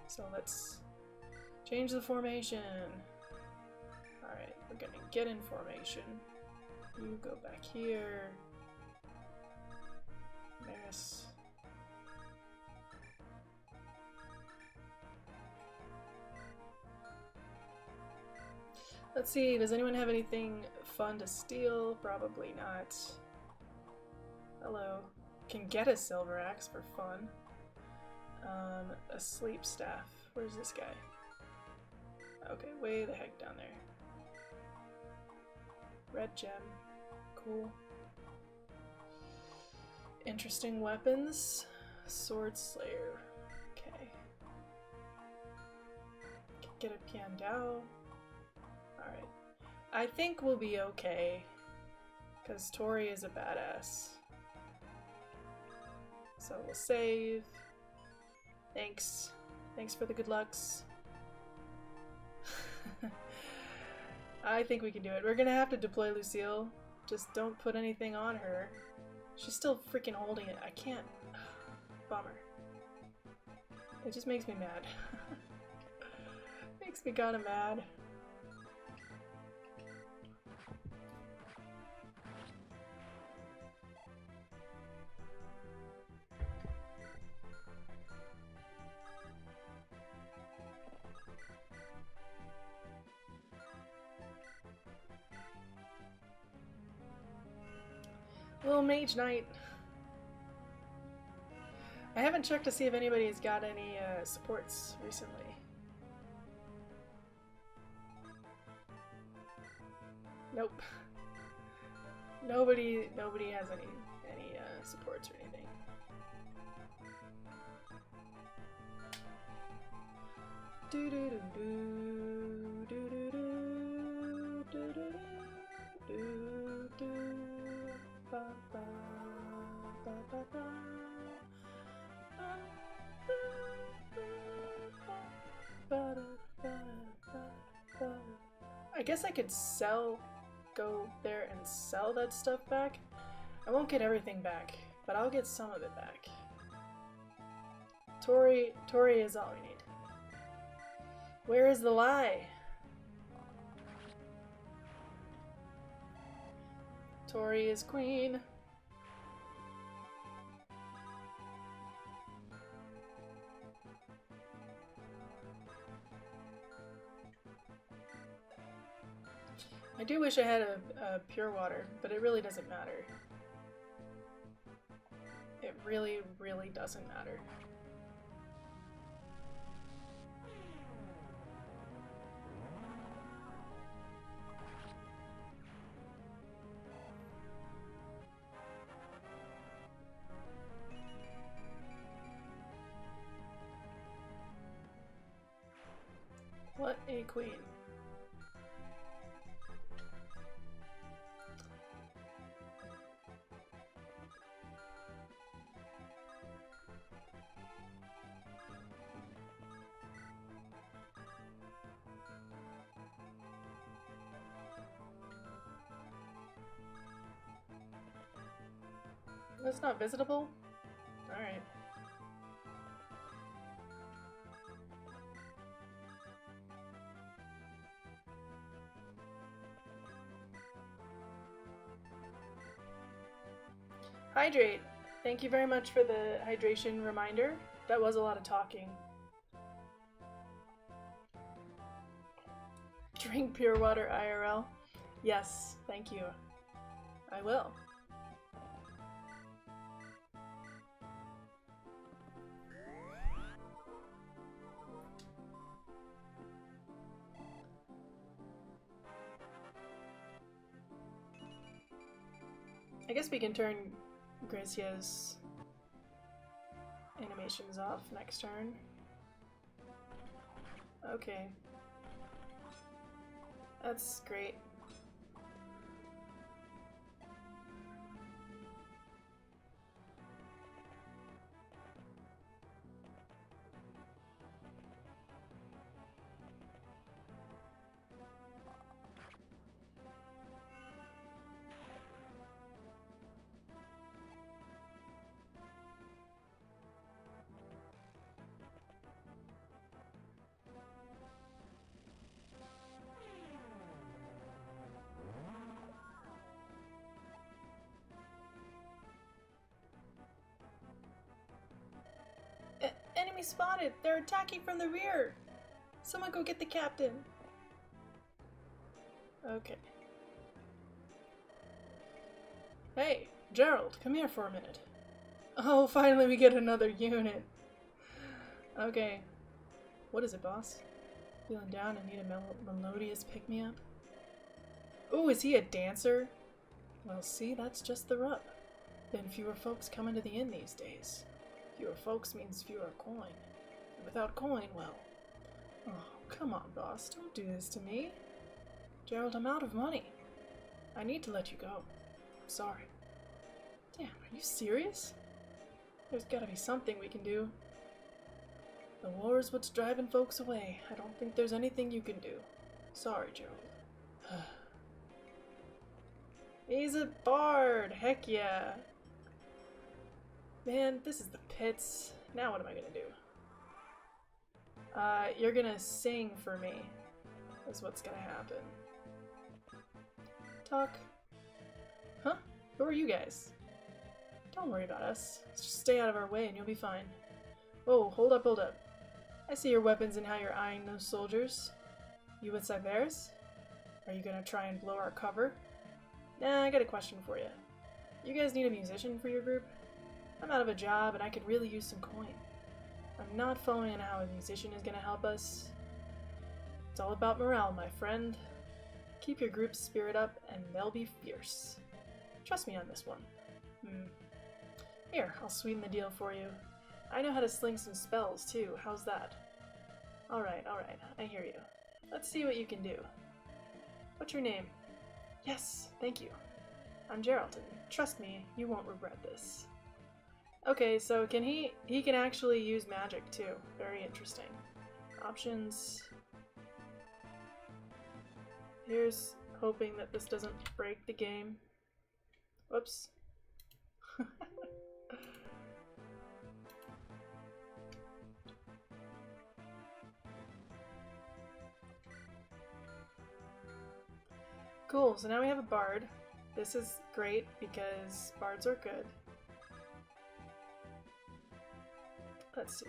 So let's change the formation. Alright, we're gonna get in formation. You go back here. There's... Let's see, does anyone have anything fun to steal? Probably not. Hello. Can get a silver axe for fun. A sleep staff. Where's this guy? Okay, way the heck down there. Red gem. Cool. Interesting weapons. Sword Slayer. Okay. Can get a Piandao. Alright. I think we'll be okay. Because Tori is a badass. So we'll save. Thanks. Thanks for the good lucks. I think we can do it. We're gonna have to deploy Lucille. Just don't put anything on her. She's still freaking holding it. I can't. Bummer. It just makes me mad. Makes me kinda mad. Little Mage Knight. I haven't checked to see if anybody's got any supports recently. Nope. Nobody has any supports or anything. Do do do do do do do do do do. Ba, ba, ba, ba, ba. guess I could go there and sell that stuff back. I won't get everything back, but I'll get some of it back. Tori is all we need. Where is the lie? Tori is queen. I do wish I had a pure water, but it really doesn't matter. It really, really doesn't matter. What a queen. That's not visitable? Alright. Hydrate! Thank you very much for the hydration reminder. That was a lot of talking. Drink pure water IRL. Yes, thank you. I will. I guess we can turn Gracia's animations off next turn. Okay. That's great. Enemy spotted! They're attacking from the rear! Someone go get the captain! Okay. Hey, Gerald, come here for a minute. Oh, finally we get another unit. Okay. What is it, boss? Feeling down and need a melodious pick-me-up? Ooh, is he a dancer? Well, see, that's just the rub. Been fewer folks coming to the inn these days. Fewer folks means fewer coin. And without coin, well... Oh, come on, boss. Don't do this to me. Gerald, I'm out of money. I need to let you go. I'm sorry. Damn, are you serious? There's gotta be something we can do. The war is what's driving folks away. I don't think there's anything you can do. Sorry, Gerald. He's a bard! Heck yeah! Man, this is the pits. Now what am I gonna do? You're gonna sing for me. Is what's gonna happen. Talk. Huh? Who are you guys? Don't worry about us. Let's just stay out of our way and you'll be fine. Whoa, hold up, hold up. I see your weapons and how you're eyeing those soldiers. You with Cyberus? Are you gonna try and blow our cover? Nah, I got a question for you. You guys need a musician for your group? I'm out of a job and I could really use some coin. I'm not following on how a musician is gonna help us. It's all about morale, my friend. Keep your group's spirit up and they'll be fierce. Trust me on this one. Here, I'll sweeten the deal for you. I know how to sling some spells too, how's that? Alright, I hear you. Let's see what you can do. What's your name? Yes, thank you. I'm Gerald, and trust me, you won't regret this. Okay, so he can actually use magic too. Very interesting. Options. Here's hoping that this doesn't break the game. Whoops. Cool, so now we have a bard. This is great because bards are good. Let's see.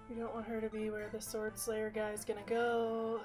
We don't want her to be where the Sword Slayer guy's gonna go.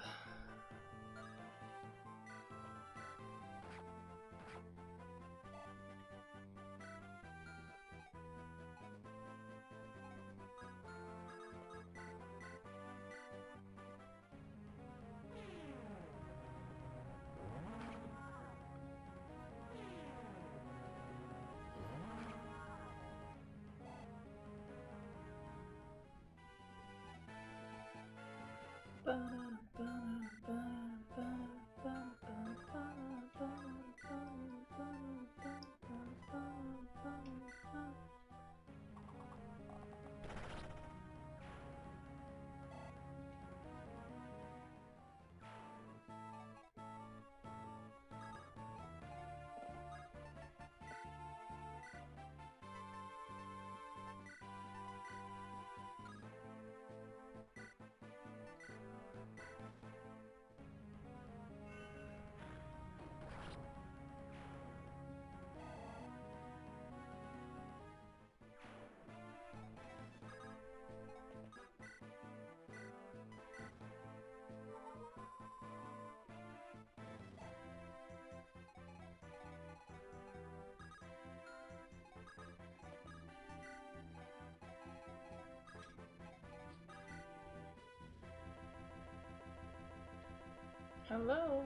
Hello?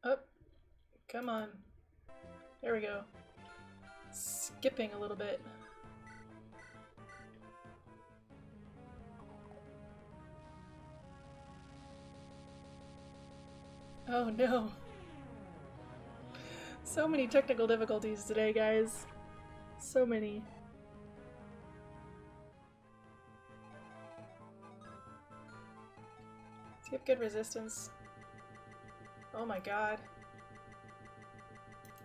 Oh, come on. There we go. Skipping a little bit. Oh no. So many technical difficulties today, guys. So many. Does he have good resistance? Oh my god.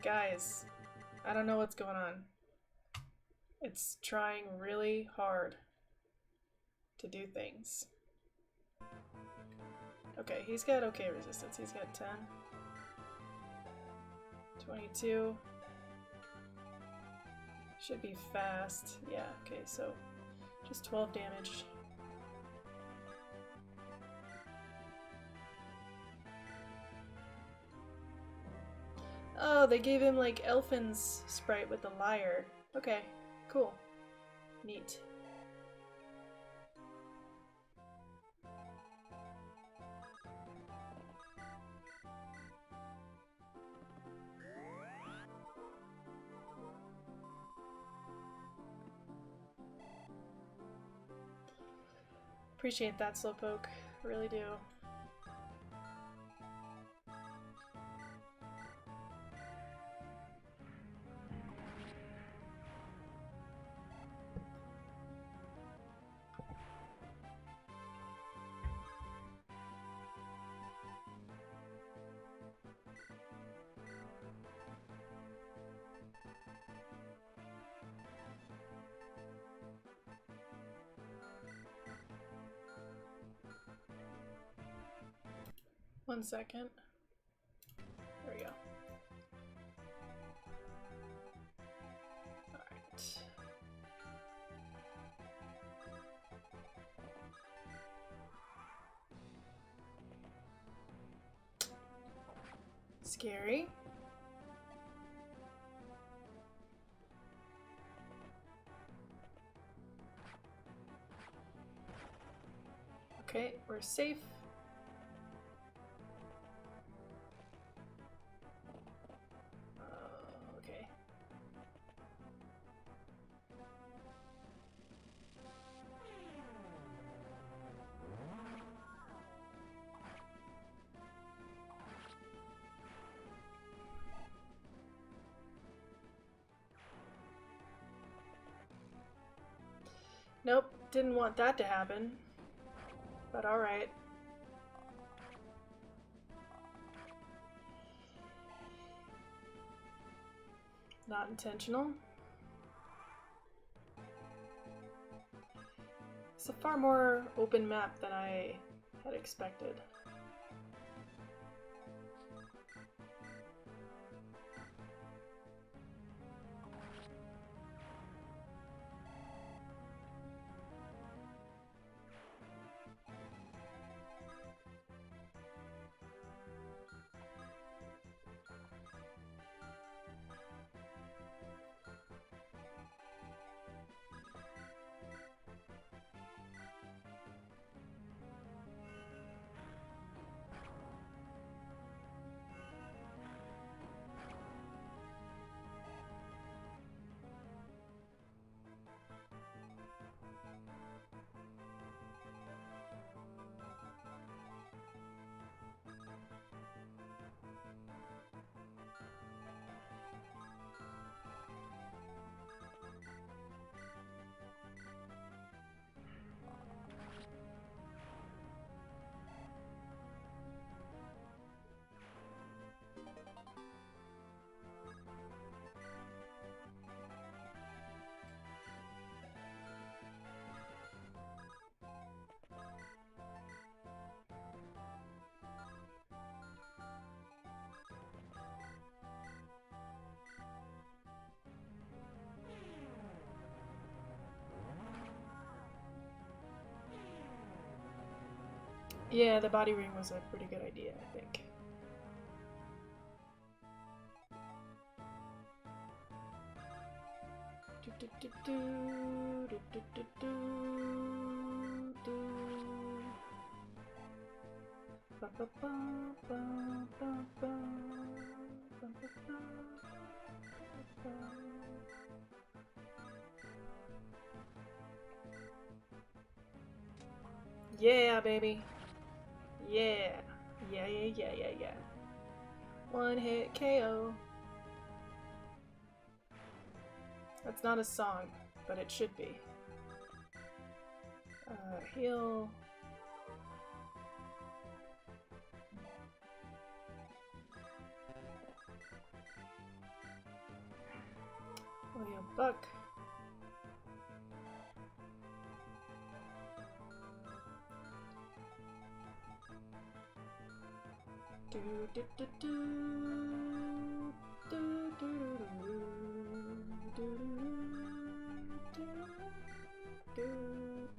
Guys, I don't know what's going on. It's trying really hard to do things. Okay, he's got okay resistance. He's got 10. 22. Should be fast. Yeah, okay, so just 12 damage. Oh, they gave him like Elfin's sprite with the lyre. Okay, cool. Neat. Appreciate that, Slowpoke. Really do. One second. There we go. Alright. Scary. Okay, we're safe. Okay. Nope, didn't want that to happen. But alright. Not intentional. It's a far more open map than I had expected. Yeah, the body ring was a pretty good idea, I think. Yeah, baby. Yeah. Yeah. One hit KO. That's not a song, but it should be. Heal. William Buck. Do do do do do do do do do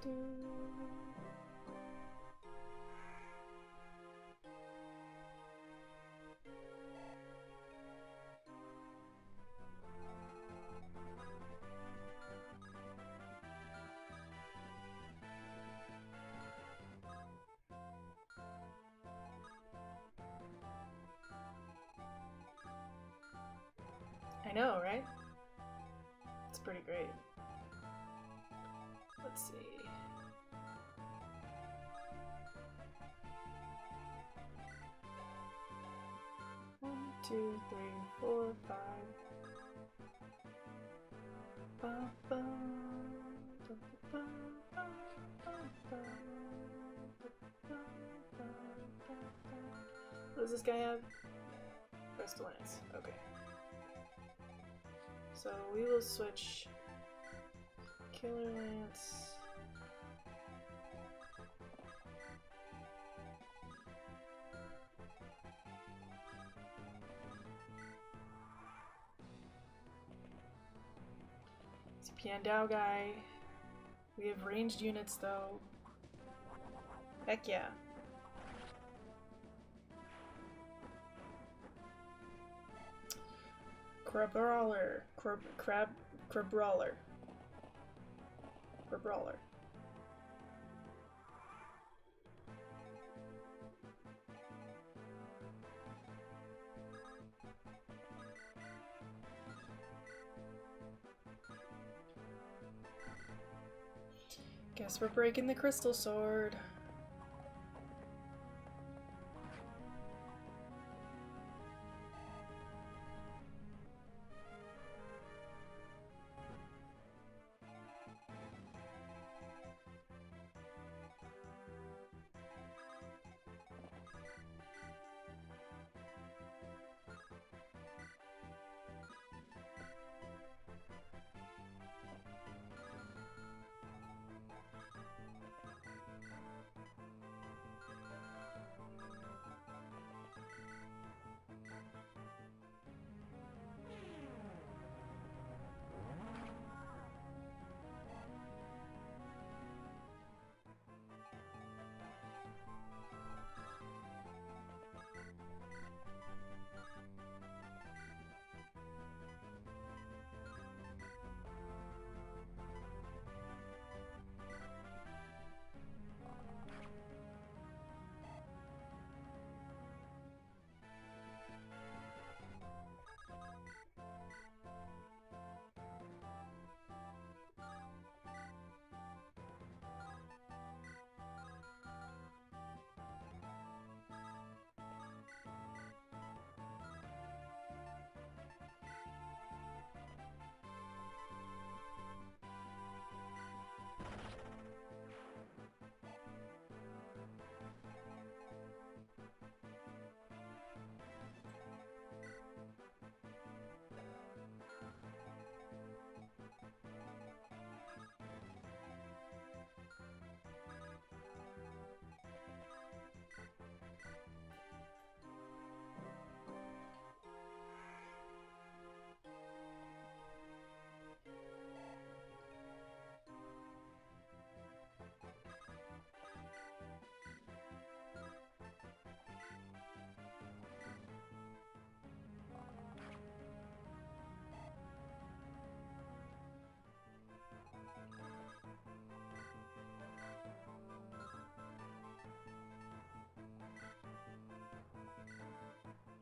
do. I know, right? It's pretty great. Let's see. One, two, three, four, five. Ba, ba, ba, ba, ba, ba, ba, ba, ba, ba, ba. What does this guy have? Crystal Lance. Okay. So we will switch Killer Lance. It's a Piandao guy. We have ranged units though. Heck yeah. Crabrawler. Crabrawler. Crabrawler. Guess we're breaking the crystal sword.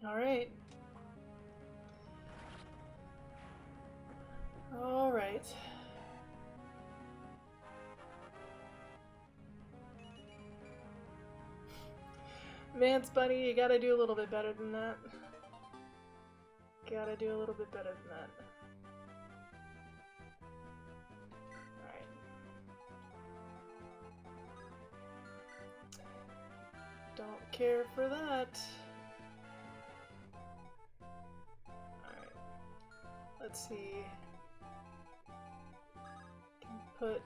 Alright. Alright. Vance, buddy, you gotta do a little bit better than that. Gotta do a little bit better than that. Alright. Don't care for that. Alright. Let's see. Can put...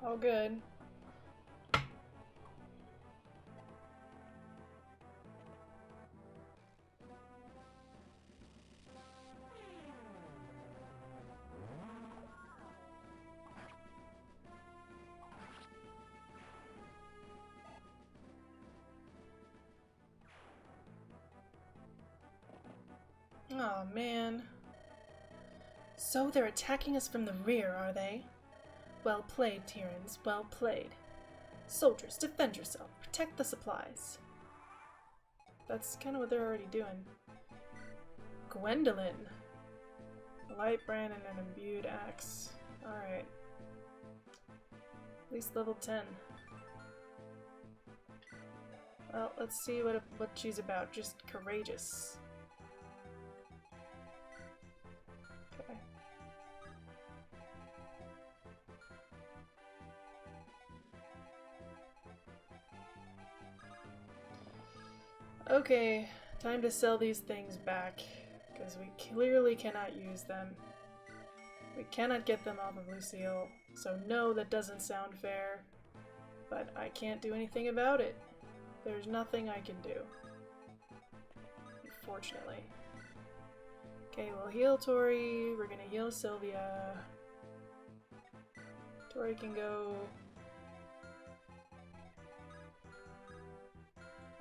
All good. Oh man. So they're attacking us from the rear, are they? Well played, Tyrans, well played. Soldiers, defend yourself. Protect the supplies. That's kind of what they're already doing. Gwendolyn. A light brand and an imbued axe. Alright. At least level 10. Well, let's see what she's about. Just courageous. Okay. Okay, time to sell these things back, because we clearly cannot use them. We cannot get them off of Lucille, so no, that doesn't sound fair, but I can't do anything about it. There's nothing I can do. Unfortunately. Okay, we'll heal Tori, we're gonna heal Sylvia. Tori can go...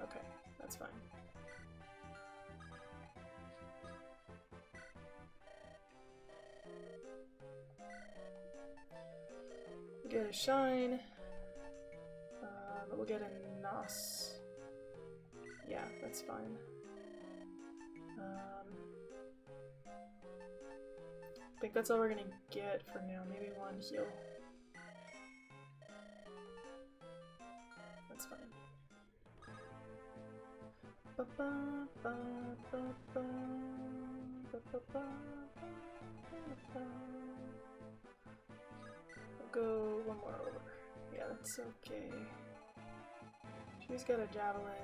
Okay, that's fine. We'll get a shine. But we'll get a Nos. Yeah, that's fine. I think that's all we're gonna get for now. Maybe one heal. That's fine. We'll go one more over. Yeah, that's okay. She's got a javelin.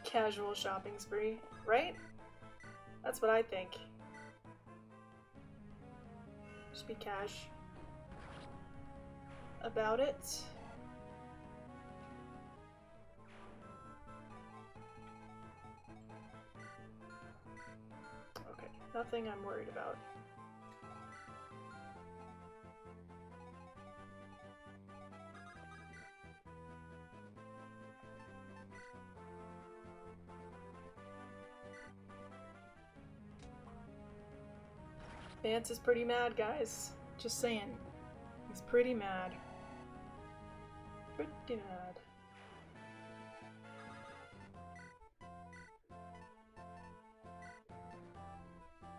Casual shopping spree, right? That's what I think. be cash about it. Okay, nothing I'm worried about. Vance is pretty mad, guys. Just saying. He's pretty mad. Pretty mad.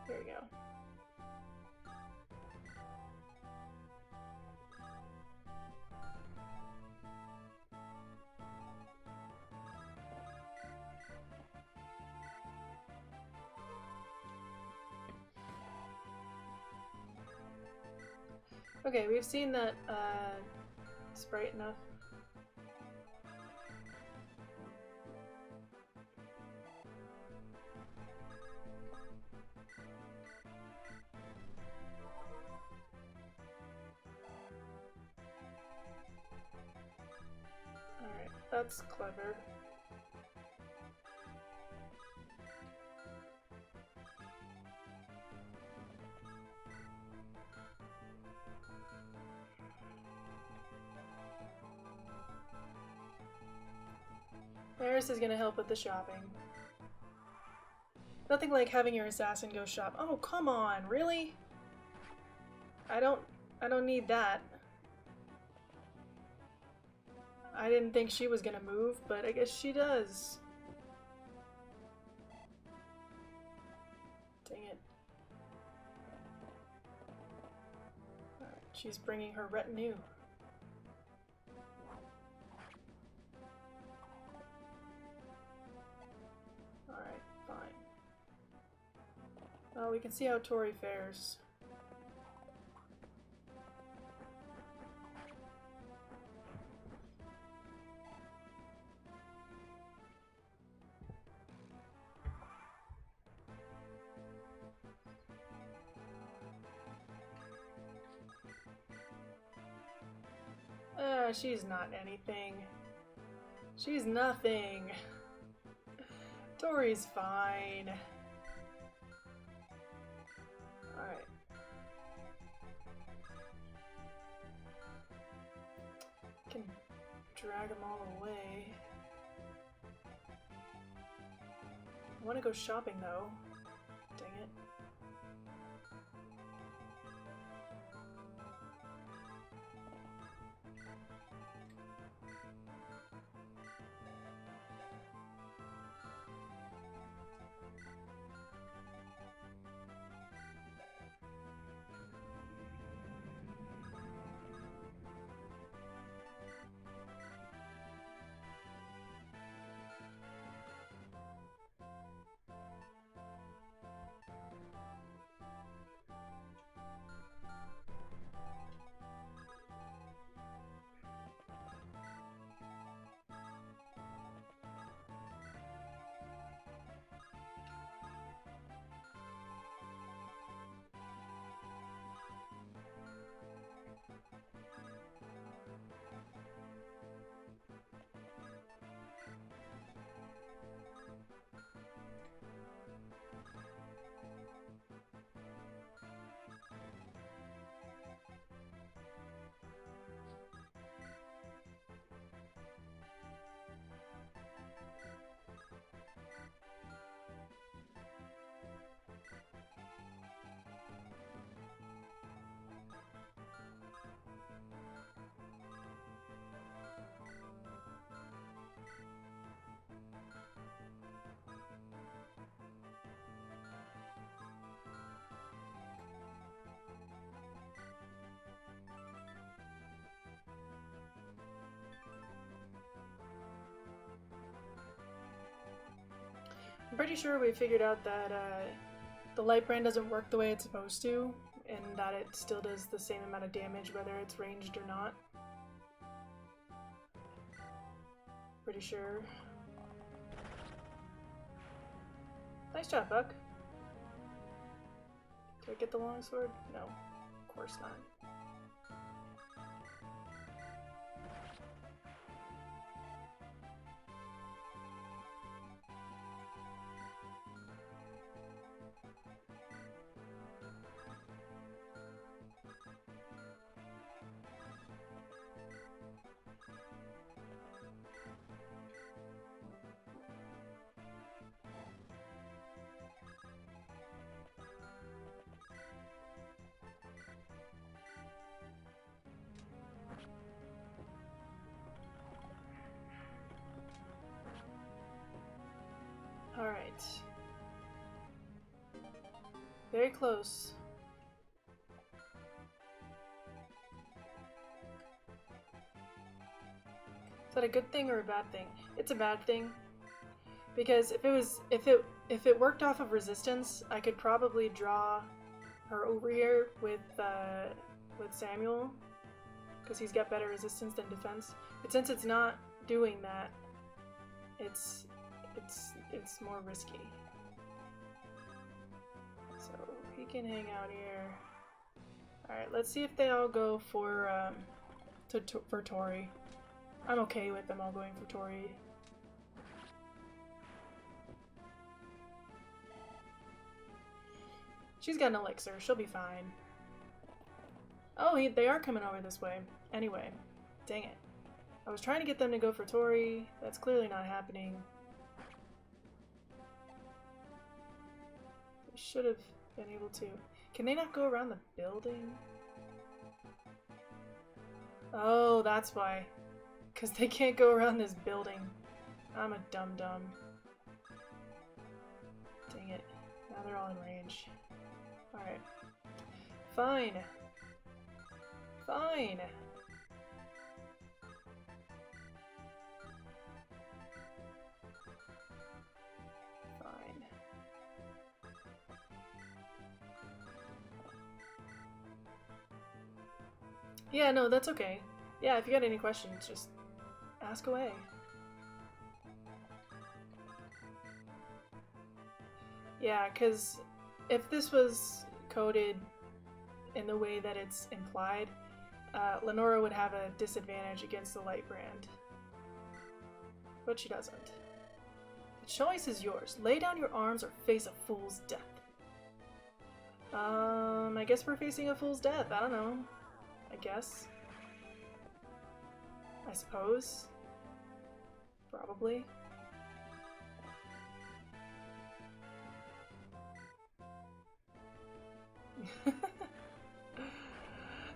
There we go. Okay, we've seen that, it's bright enough. Alright, that's clever. Eris is gonna help with the shopping. Nothing like having your assassin go shop. Oh, come on, really? I don't need that. I didn't think she was gonna move, but I guess she does. Dang it. Alright, she's bringing her retinue. Alright, fine. Oh, we can see how Tori fares. She's not anything. She's nothing. Tori's fine. Alright. Can drag them all away. I want to go shopping though. Dang it. I'm pretty sure we figured out that the light brand doesn't work the way it's supposed to, and that it still does the same amount of damage whether it's ranged or not. Pretty sure. Nice job, Buck. Did I get the longsword? No. Of course not. Alright. Very close. Is that a good thing or a bad thing? It's a bad thing. Because if it worked off of resistance, I could probably draw her over here with Samuel. Because he's got better resistance than defense. But since it's not doing that, it's more risky. So he can hang out here. Alright, let's see if they all go for Tori. I'm okay with them all going for Tori. She's got an elixir, she'll be fine. Oh, they are coming over this way. Anyway, dang it. I was trying to get them to go for Tori. That's clearly not happening. They should have been able to. Can they not go around the building? Oh, that's why. Because they can't go around this building. I'm a dum-dum. Dang it. Now they're all in range. Alright. Fine. Fine. Fine. Yeah, no, that's okay. Yeah, if you got any questions, just ask away. Yeah, because if this was coded in the way that it's implied, Lenora would have a disadvantage against the light brand. But she doesn't. The choice is yours. Lay down your arms or face a fool's death. I guess we're facing a fool's death. I don't know. I guess. I suppose. Probably.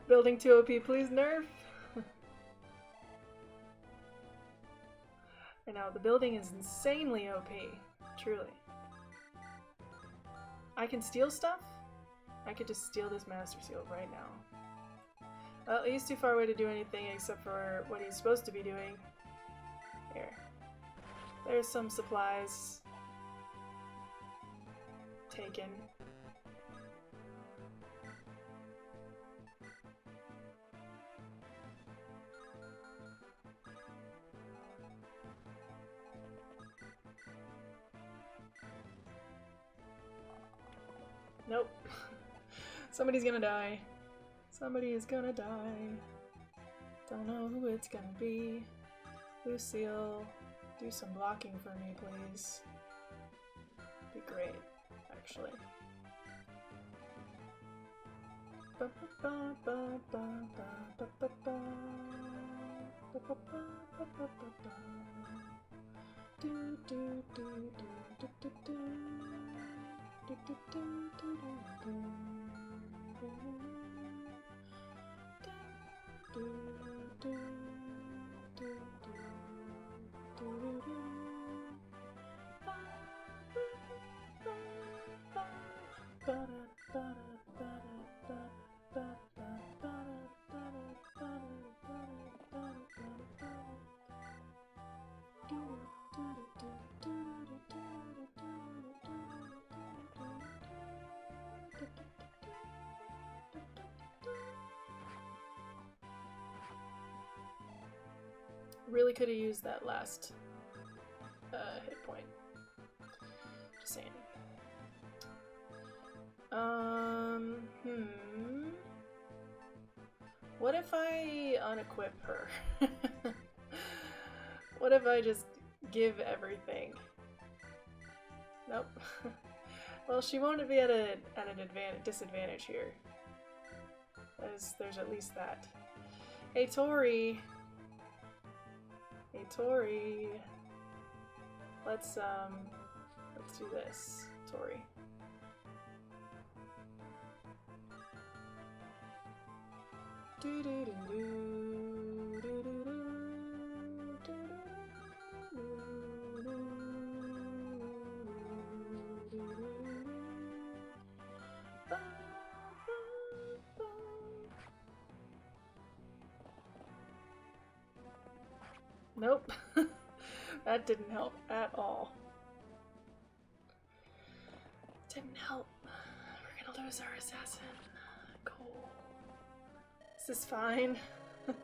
Building 2 OP, please nerf. I know, the building is insanely OP. Truly. I can steal stuff? I could just steal this Master Seal right now. Well, he's too far away to do anything except for what he's supposed to be doing. Here. There's some supplies. Taken. Nope. Somebody's gonna die. Somebody is gonna die. Don't know who it's gonna be. Lucille, do some blocking for me, please. Be great, actually. Really could have used that last hit point. Just saying. What if I unequip her? What if I just give everything? Nope. Well, she won't be at an disadvantage here. There's at least that. Hey, Tori. Hey, Tori. Let's do this, Tori. Nope. That didn't help at all. Didn't help. We're gonna lose our assassin. Cool. This is fine. Of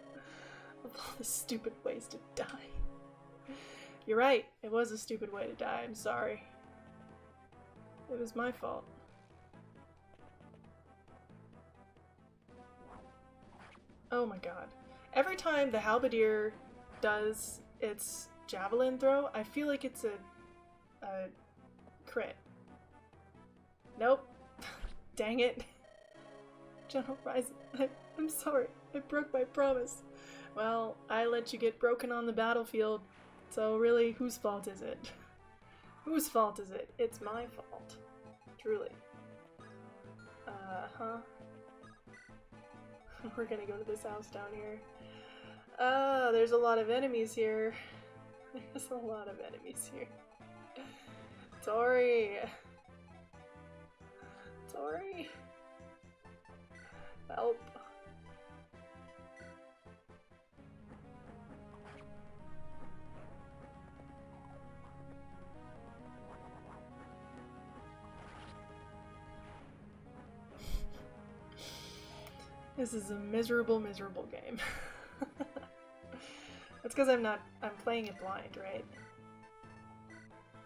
all the stupid ways to die. You're right. It was a stupid way to die. I'm sorry. It was my fault. Oh my god. Every time the halberdier does its javelin throw, I feel like it's a crit. Nope. Dang it. General Ryzen, I'm sorry. I broke my promise. Well, I let you get broken on the battlefield, so really, whose fault is it? Whose fault is it? It's my fault. Truly. Uh-huh. We're gonna go to this house down here. There's a lot of enemies here. There's a lot of enemies here. Tori! Tori! Help. This is a miserable, miserable game. That's because I'm playing it blind, right?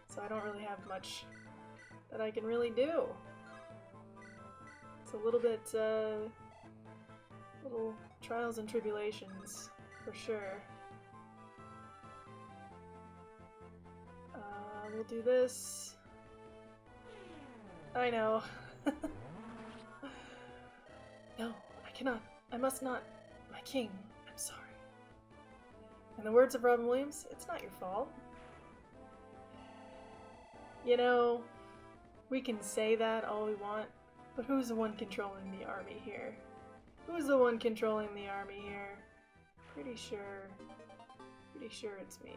So I don't really have much that I can really do. It's a little bit, little trials and tribulations, for sure. We'll do this. I know. No, I cannot. I must not. My king, I'm sorry. In the words of Robin Williams, it's not your fault. You know, we can say that all we want, but who's the one controlling the army here? Who's the one controlling the army here? Pretty sure it's me.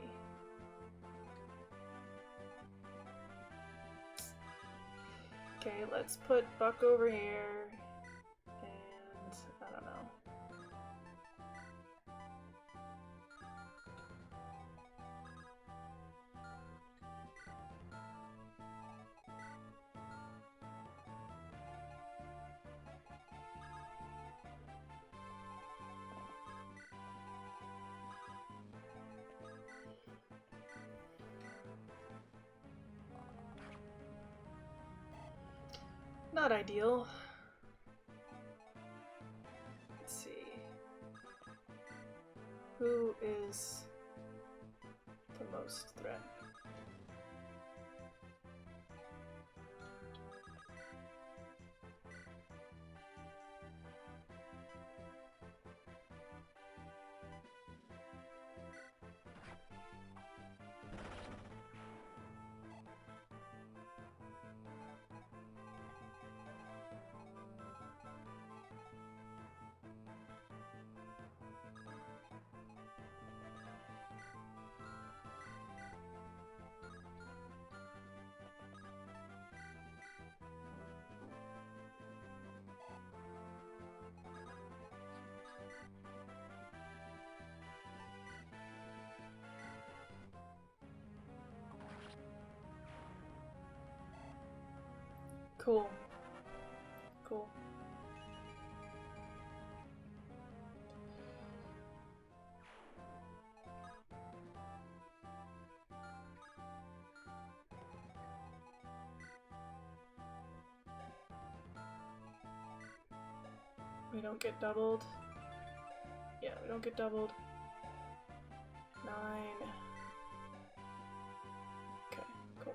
Okay, let's put Buck over here, and I don't know. Not ideal. Let's see. Who is the most threat? Cool. Cool. We don't get doubled. Yeah, we don't get doubled. 9. Okay, cool.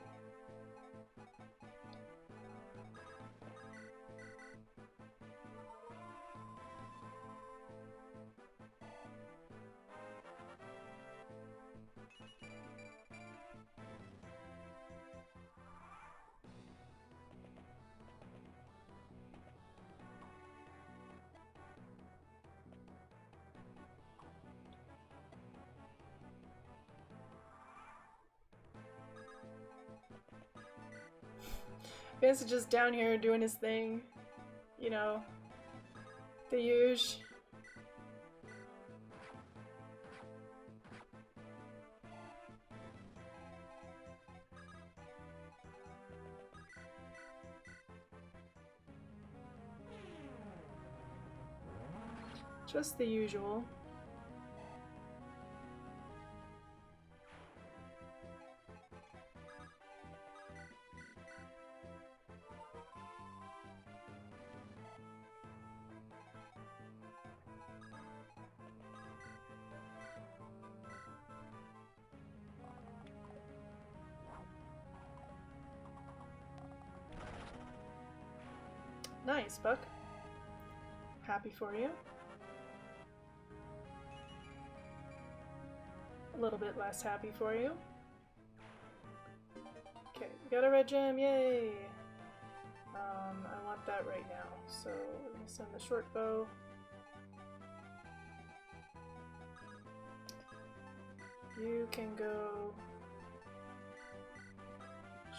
Vance is just down here doing his thing. You know, the huge. Just the usual. Nice, Buck. Happy for you. A little bit less happy for you. Okay, we got a red gem, yay! I want that right now, so we're gonna send the short bow. You can go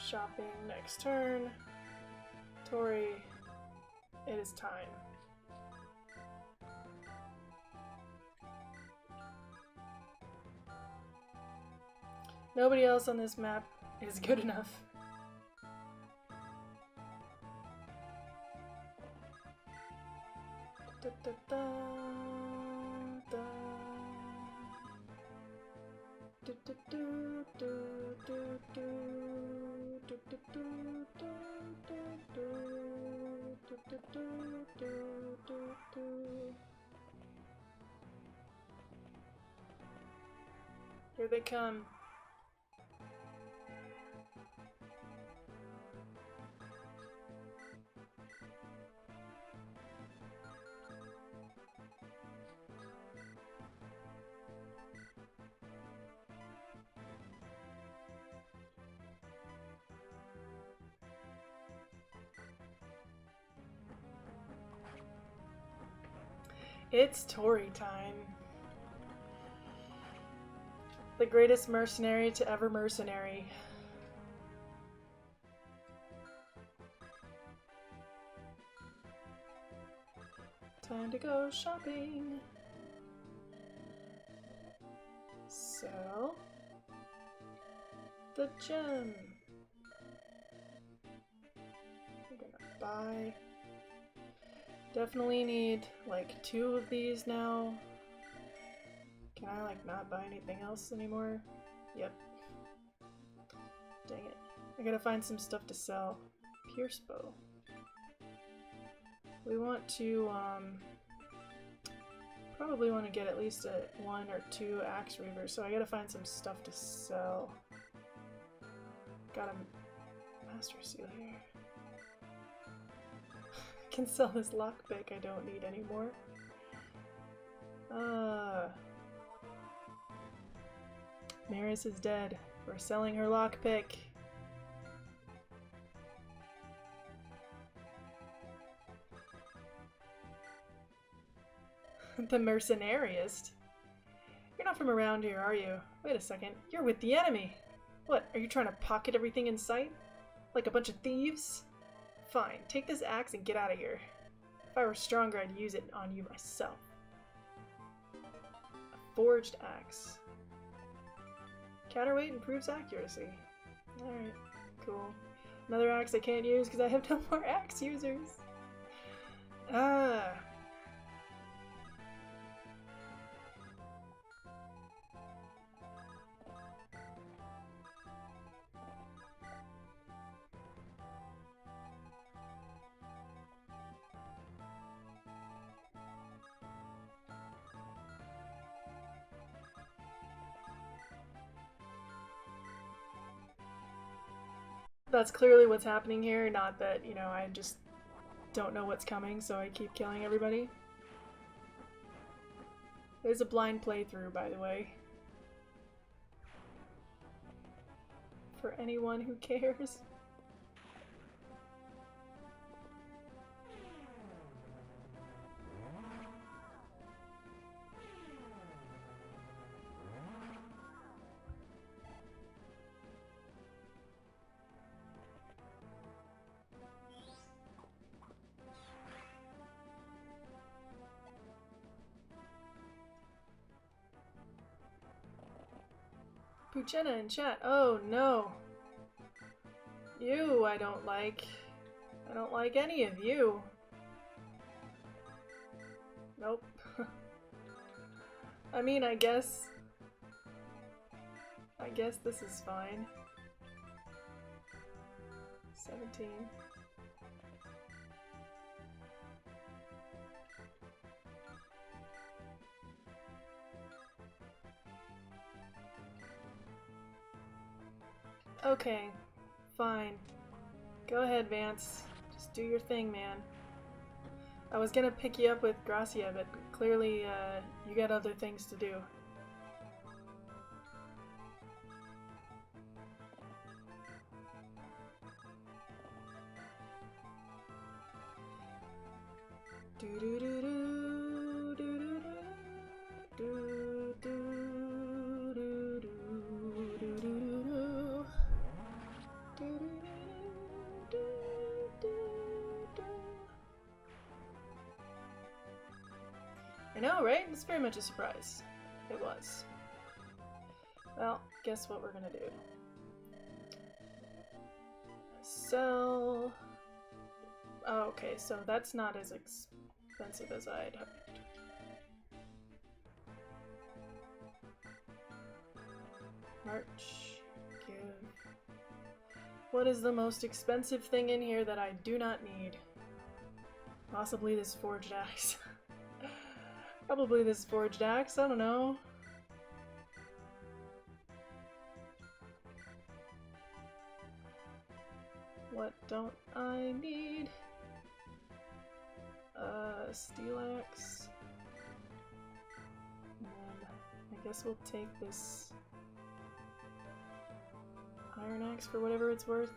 shopping next turn. Tori, it is time. Nobody else on this map is good enough. Da, da, da, da. Do, do, do, do, do, do, do, do, do, do, do, do, do, do, do. Here they come. It's Tori time. The greatest mercenary to ever mercenary. Time to go shopping. Sell the gem. I'm gonna buy. Definitely need like 2 of these now. Can I like not buy anything else anymore? Yep. Dang it. I gotta find some stuff to sell. Pierce bow. We want to probably want to get at least a 1 or 2 axe reavers, so I gotta find some stuff to sell. Got a master seal here. Can sell this lockpick I don't need anymore. Maris is dead. We're selling her lockpick. The mercenariest? You're not from around here, are you? Wait a second. You're with the enemy. What, are you trying to pocket everything in sight? Like a bunch of thieves? Fine, take this axe and get out of here. If I were stronger, I'd use it on you myself. A forged axe. Counterweight improves accuracy. Alright, cool. Another axe I can't use because I have no more axe users. Ah. that's clearly what's happening here, not that, you know, I just don't know what's coming, so I keep killing everybody. There's a blind playthrough, by the way. For anyone who cares. Puchena in chat. Oh no. You I don't like. I don't like any of you. Nope. I mean, I guess this is fine. 17. Okay, fine. Go ahead, Vance. Just do your thing, man. I was gonna pick you up with Gracia, but clearly, you got other things to do. I know, right? It's very much a surprise. It was. Well, guess what we're gonna do? Sell... Oh, okay, so that's not as expensive as I'd hoped. Merch. Give. What is the most expensive thing in here that I do not need? Possibly this forged axe. Probably this forged axe, I don't know. What don't I need? Steel axe. And then I guess we'll take this iron axe for whatever it's worth.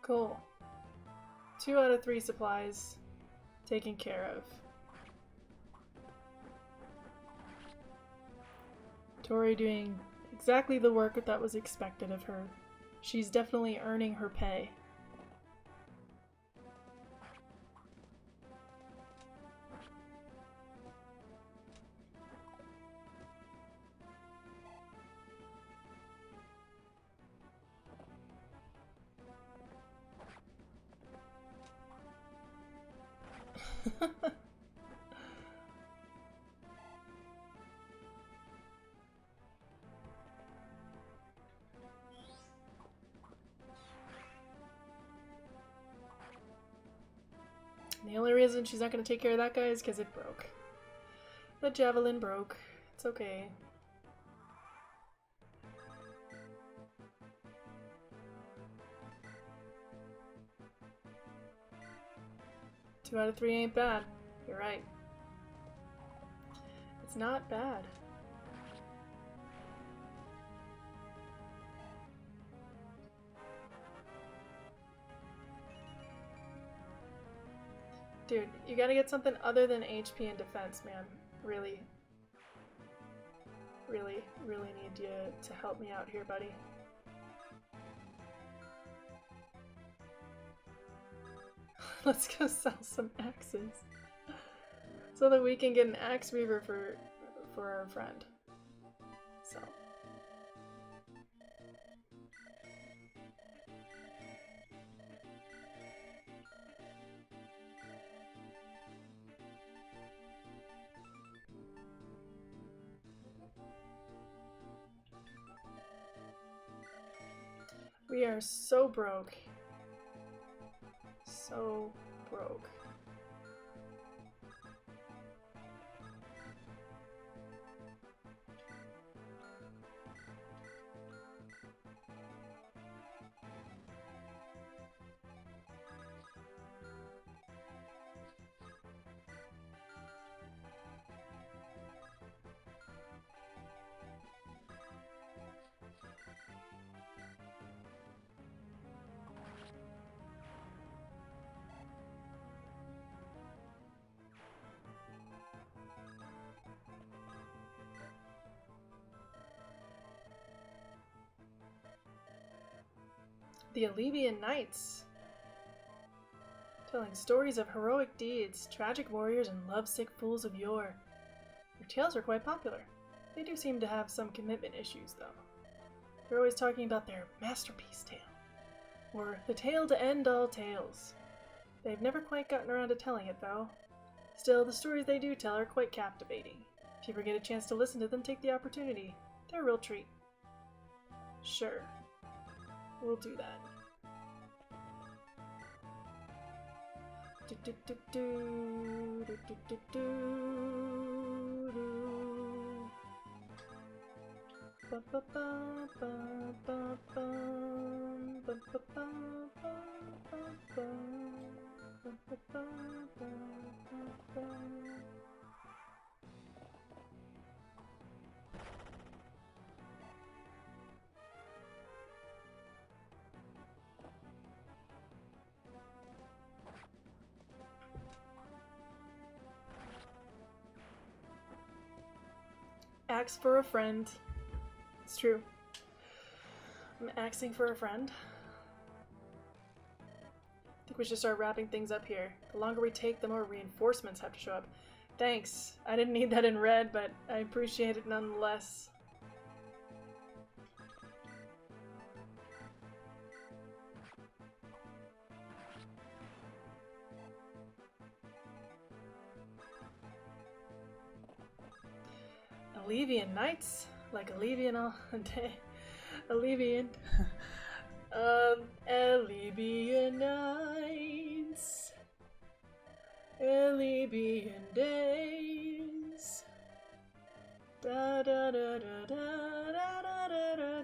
Cool. 2 out of 3 supplies taken care of. Tori doing exactly the work that was expected of her. She's definitely earning her pay. The only reason she's not going to take care of that guy is because it broke. The javelin broke. It's okay. Two out of 3 ain't bad. You're right. It's not bad. Dude, you gotta get something other than HP and defense, man. Really. Really need you to help me out here, buddy. Let's go sell some axes. So that we can get an axe weaver for our friend. So. We are so broke. So broke. The Alevian Knights. Telling stories of heroic deeds, tragic warriors, and lovesick fools of yore. Their tales are quite popular. They do seem to have some commitment issues, though. They're always talking about their masterpiece tale, or the tale to end all tales. They've never quite gotten around to telling it, though. Still, the stories they do tell are quite captivating. If you ever get a chance to listen to them, take the opportunity. They're a real treat. Sure. We'll do that. Axe for a friend. It's true. I'm axing for a friend. I think we should start wrapping things up here. The longer we take, the more reinforcements have to show up. Thanks. I didn't need that in red, but I appreciate it nonetheless. Alevian Knights? Like Alevian Alevian. Alevian Nights. Alevian Days. Da da da da da da da da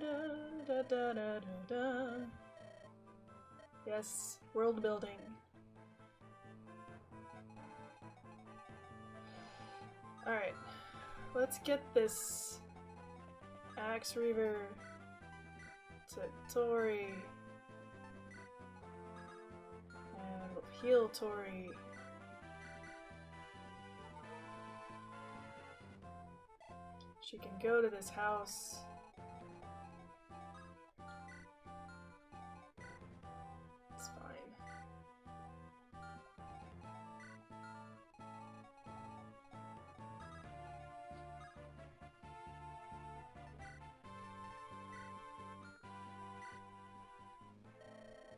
da da da da. Yes, world building. Alright. Let's get this Axe Reaver to Tori. And we'll heal Tori. She can go to this house. It's fine.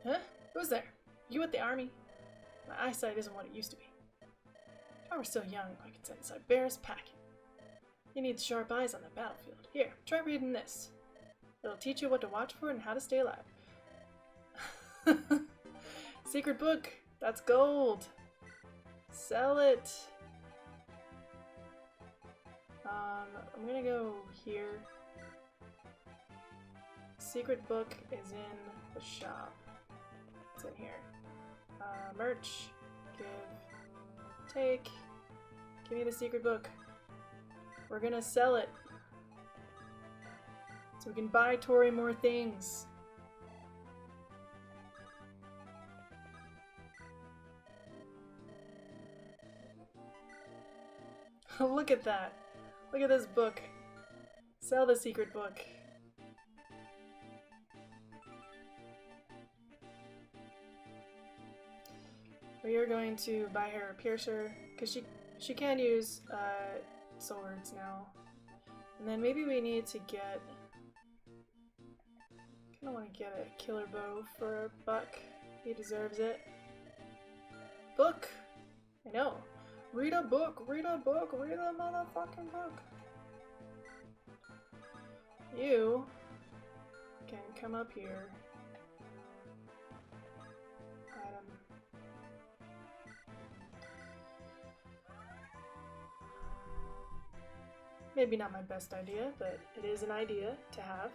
Huh? Who's there? You with the army? My eyesight isn't what it used to be. If I were still young, I could send Cyberius packing. You need sharp eyes on the battlefield. Here, try reading this. It'll teach you what to watch for and how to stay alive. Secret book! That's gold! Sell it! I'm gonna go here. Secret book is in the shop. It's in here. Merch. Give. Take. Give me the secret book. We're gonna sell it. So we can buy Tori more things. Look at that. Look at this book. Sell the secret book. We are going to buy her a piercer, because she can use swords now. And then maybe we need to get... I kinda want to get a killer bow for Buck. He deserves it. Book! I know. Read a book! Read a book! Read a motherfucking book! You can come up here Maybe not my best idea, but it is an idea to have.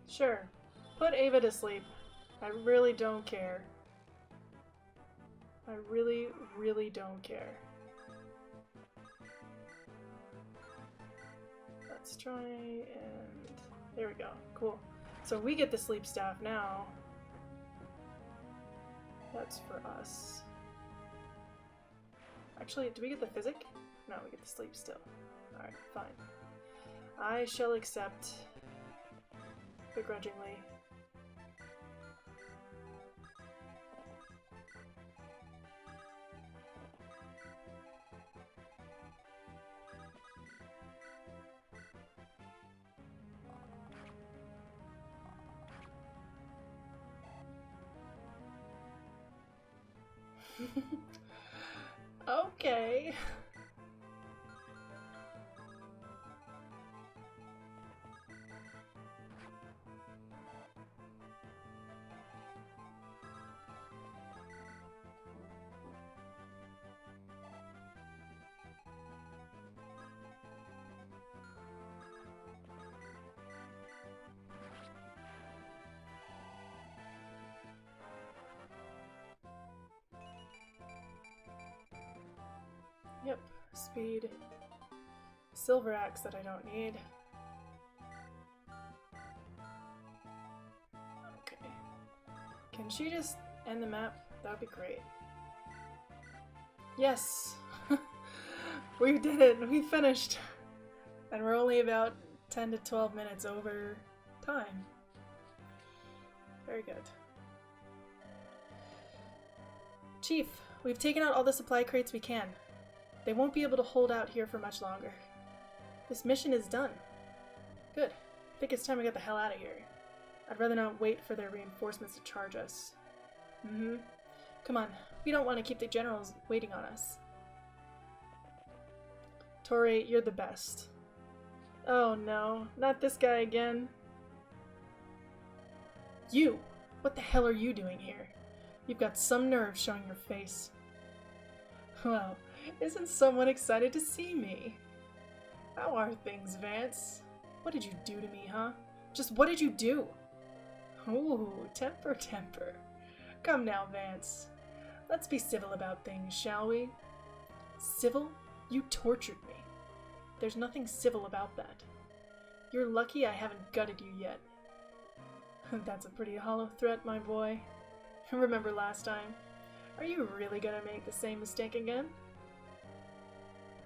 Sure. Put Ava to sleep. I really don't care. I really, really don't care. Let's try and... There we go. Cool. So we get the sleep staff now. That's for us. Actually, do we get the physic? No, we get the sleep still. Alright, fine. I shall accept... begrudgingly. Okay. Yep, speed. Silver axe that I don't need. Okay. Can she just end the map? That would be great. Yes! We did it! We finished! And we're only about 10 to 12 minutes over time. Very good. Chief, we've taken out all the supply crates we can. They won't be able to hold out here for much longer. This mission is done. Good. I think it's time we get the hell out of here. I'd rather not wait for their reinforcements to charge us. Mm-hmm. Come on. We don't want to keep the generals waiting on us. Tori, you're the best. Oh no, not this guy again. You! What the hell are you doing here? You've got some nerve showing your face. Well, isn't someone excited to see me? How are things, Vance? What did you do to me, huh? Just what did you do? Ooh, temper. Come now, Vance. Let's be civil about things, shall we? Civil? You tortured me. There's nothing civil about that. You're lucky I haven't gutted you yet. That's a pretty hollow threat, my boy. Remember last time? Are you really gonna make the same mistake again?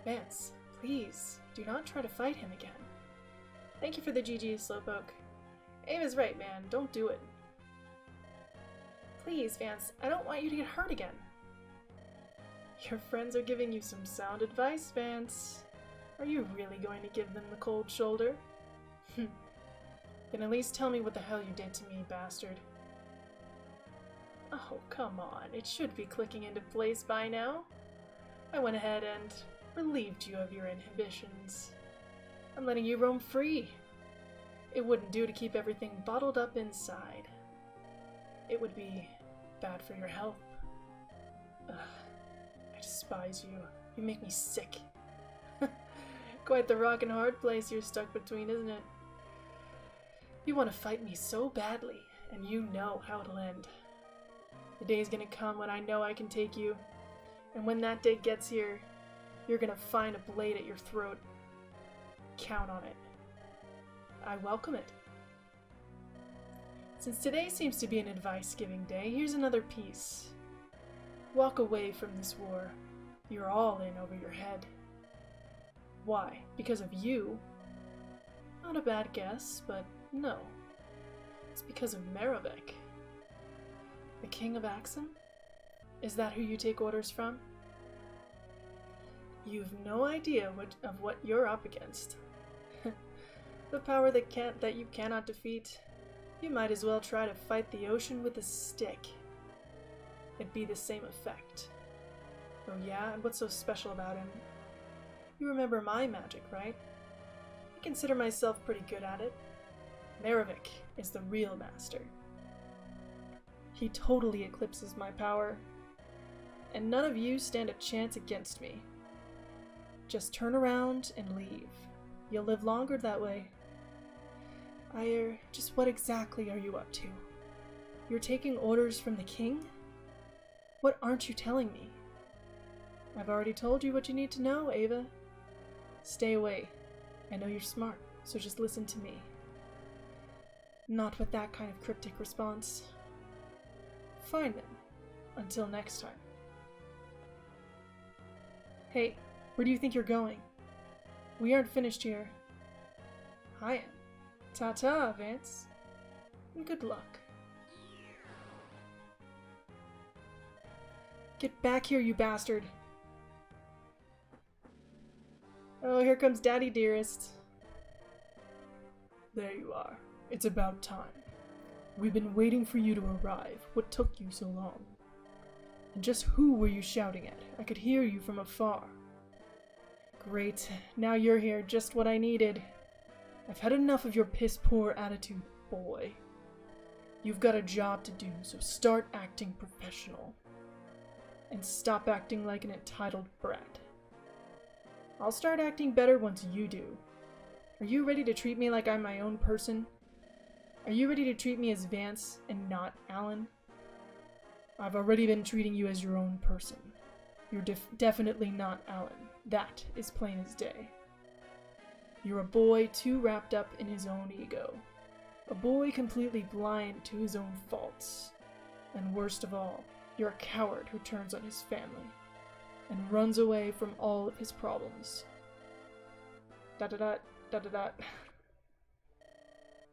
Vance, please, do not try to fight him again. Thank you for the GG, Slowpoke. Ava's right, man. Don't do it. Please, Vance, I don't want you to get hurt again. Your friends are giving you some sound advice, Vance. Are you really going to give them the cold shoulder? Then at least tell me what the hell you did to me, bastard. Oh, come on. It should be clicking into place by now. I went ahead and relieved you of your inhibitions. I'm letting you roam free. It wouldn't do to keep everything bottled up inside. It would be bad for your health. Ugh, I despise you. You make me sick. Quite the rock and hard place you're stuck between, isn't it? You want to fight me so badly, and you know how it'll end. The day's gonna come when I know I can take you, and when that day gets here, you're gonna find a blade at your throat. Count on it. I welcome it. Since today seems to be an advice-giving day, here's another piece. Walk away from this war. You're all in over your head. Why? Because of you? Not a bad guess, but no. It's because of Maravek. The King of Axum? Is that who you take orders from? You've no idea what you're up against. The power that you cannot defeat You might as well try to fight the ocean with a stick. It'd be the same effect. Oh yeah? And what's so special about him? You remember my magic, right? I consider myself pretty good at it. Maravik is the real master. He totally eclipses my power. And none of you stand a chance against me. Just turn around and leave. You'll live longer that way. Aiur, just what exactly are you up to? You're taking orders from the king? What aren't you telling me? I've already told you what you need to know, Ava. Stay away. I know you're smart, so just listen to me. Not with that kind of cryptic response. Fine then. Until next time. Hey, where do you think you're going? We aren't finished here. I am. Ta-ta, Vance. And good luck. Get back here, you bastard. Oh, here comes Daddy Dearest. There you are. It's about time. We've been waiting for you to arrive. What took you so long? And just who were you shouting at? I could hear you from afar. Great. Now you're here, just what I needed. I've had enough of your piss-poor attitude, boy. You've got a job to do, so start acting professional. And stop acting like an entitled brat. I'll start acting better once you do. Are you ready to treat me like I'm my own person? Are you ready to treat me as Vance and not Alan? I've already been treating you as your own person. You're definitely not Alan. That is plain as day. You're a boy too wrapped up in his own ego. A boy completely blind to his own faults. And worst of all, you're a coward who turns on his family and runs away from all of his problems. Da-da-da, da-da-da.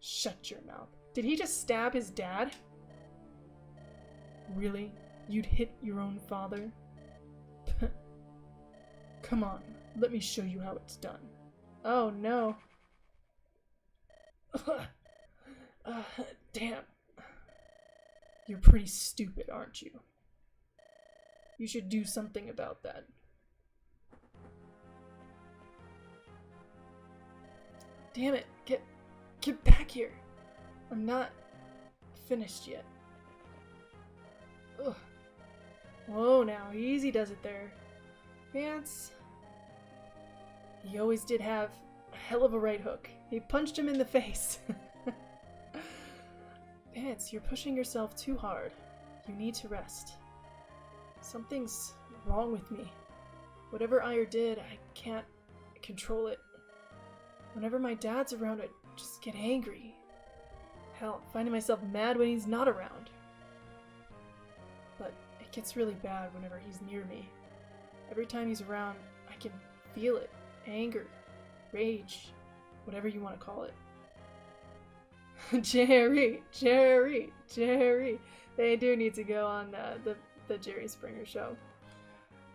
Shut your mouth. Did he just stab his dad? Really? You'd hit your own father? Come on, let me show you how it's done. Oh no. Damn. You're pretty stupid, aren't you? You should do something about that. Damn it, get back here. I'm not finished yet. Ugh. Whoa now, easy does it there. Vance. He always did have a hell of a right hook. He punched him in the face. Vance, you're pushing yourself too hard. You need to rest. Something's wrong with me. Whatever Aiur did, I can't control it. Whenever my dad's around, I just get angry. Hell, I'm finding myself mad when he's not around. But it gets really bad whenever he's near me. Every time he's around, I can feel it. Anger, rage, whatever you want to call it. Jerry. They do need to go on the Jerry Springer show.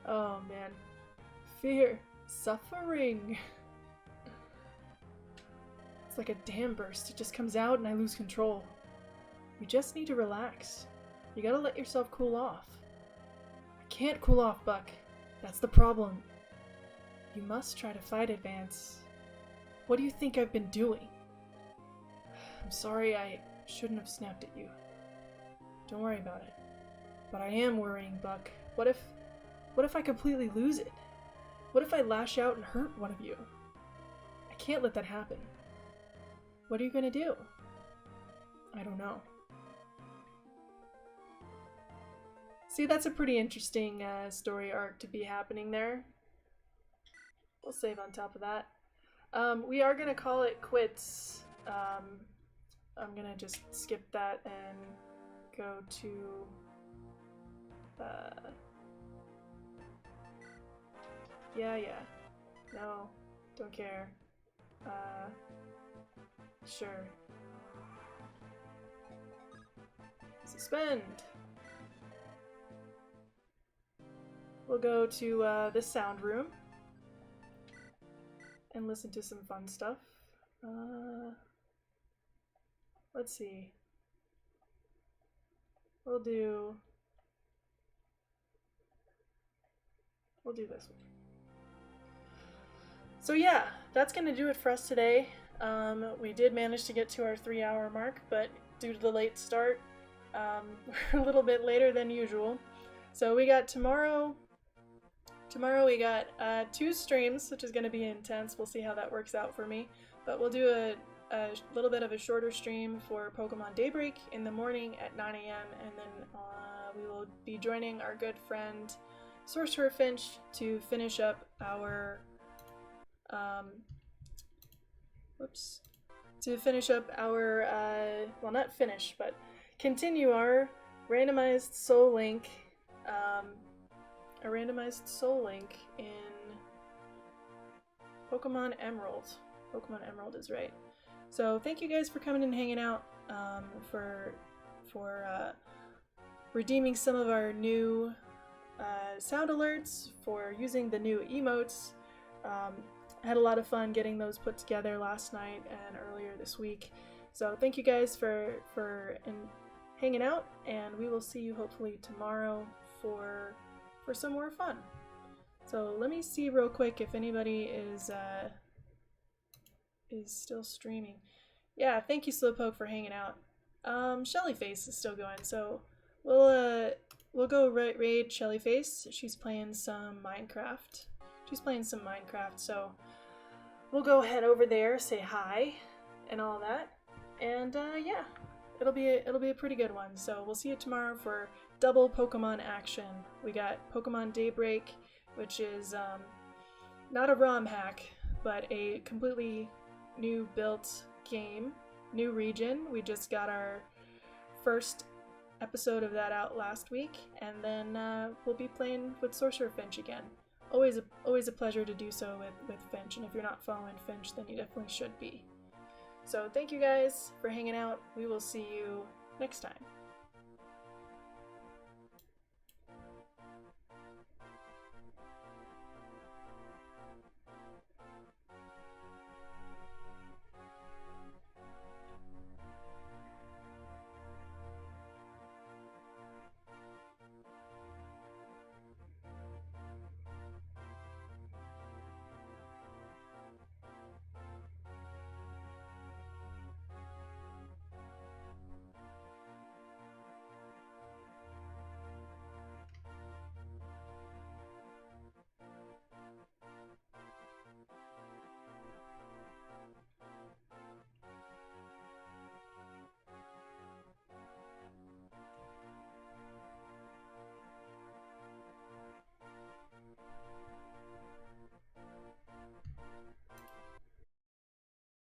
Oh man. Fear. Suffering. It's like a dam burst. It just comes out and I lose control. You just need to relax. You gotta let yourself cool off. I can't cool off, Buck. That's the problem. You must try to fight it, Vance. What do you think I've been doing? I'm sorry I shouldn't have snapped at you. Don't worry about it. But I am worrying, Buck. What if I completely lose it? What if I lash out and hurt one of you? I can't let that happen. What are you gonna do? I don't know. See, that's a pretty interesting story arc to be happening there. We'll save on top of that. We are gonna call it quits. I'm gonna just skip that and go to yeah. No, don't care. Sure. Suspend. We'll go to the sound room and listen to some fun stuff. Let's see. We'll do this one. So yeah, that's gonna do it for us today. We did manage to get to our 3-hour mark, but due to the late start, we're a little bit later than usual. So we got tomorrow we got 2 streams, which is going to be intense. We'll see how that works out for me. But we'll do a little bit of a shorter stream for Pokemon Daybreak in the morning at 9 a.m. And then we will be joining our good friend Sorcerer Finch to finish up our well, not finish, but continue our randomized Soul Link, in Pokemon Emerald. Pokemon Emerald is right. So thank you guys for coming and hanging out, for redeeming some of our new sound alerts, for using the new emotes. I had a lot of fun getting those put together last night and earlier this week. So thank you guys for hanging out, and we will see you hopefully tomorrow for some more fun. So let me see real quick if anybody is still streaming. Yeah, thank you Slowpoke for hanging out. Shellyface is still going, so we'll go raid Shellyface. She's playing some Minecraft. So we'll go head over there, say hi, and all that. And yeah, it'll be a pretty good one. So we'll see you tomorrow for double Pokemon action. We got Pokemon Daybreak, which is not a ROM hack, but a completely new built game, new region. We just got our first episode of that out last week, and then we'll be playing with Sorcerer Finch again. Always a pleasure to do so with Finch, and if you're not following Finch, then you definitely should be. So thank you guys for hanging out. We will see you next time.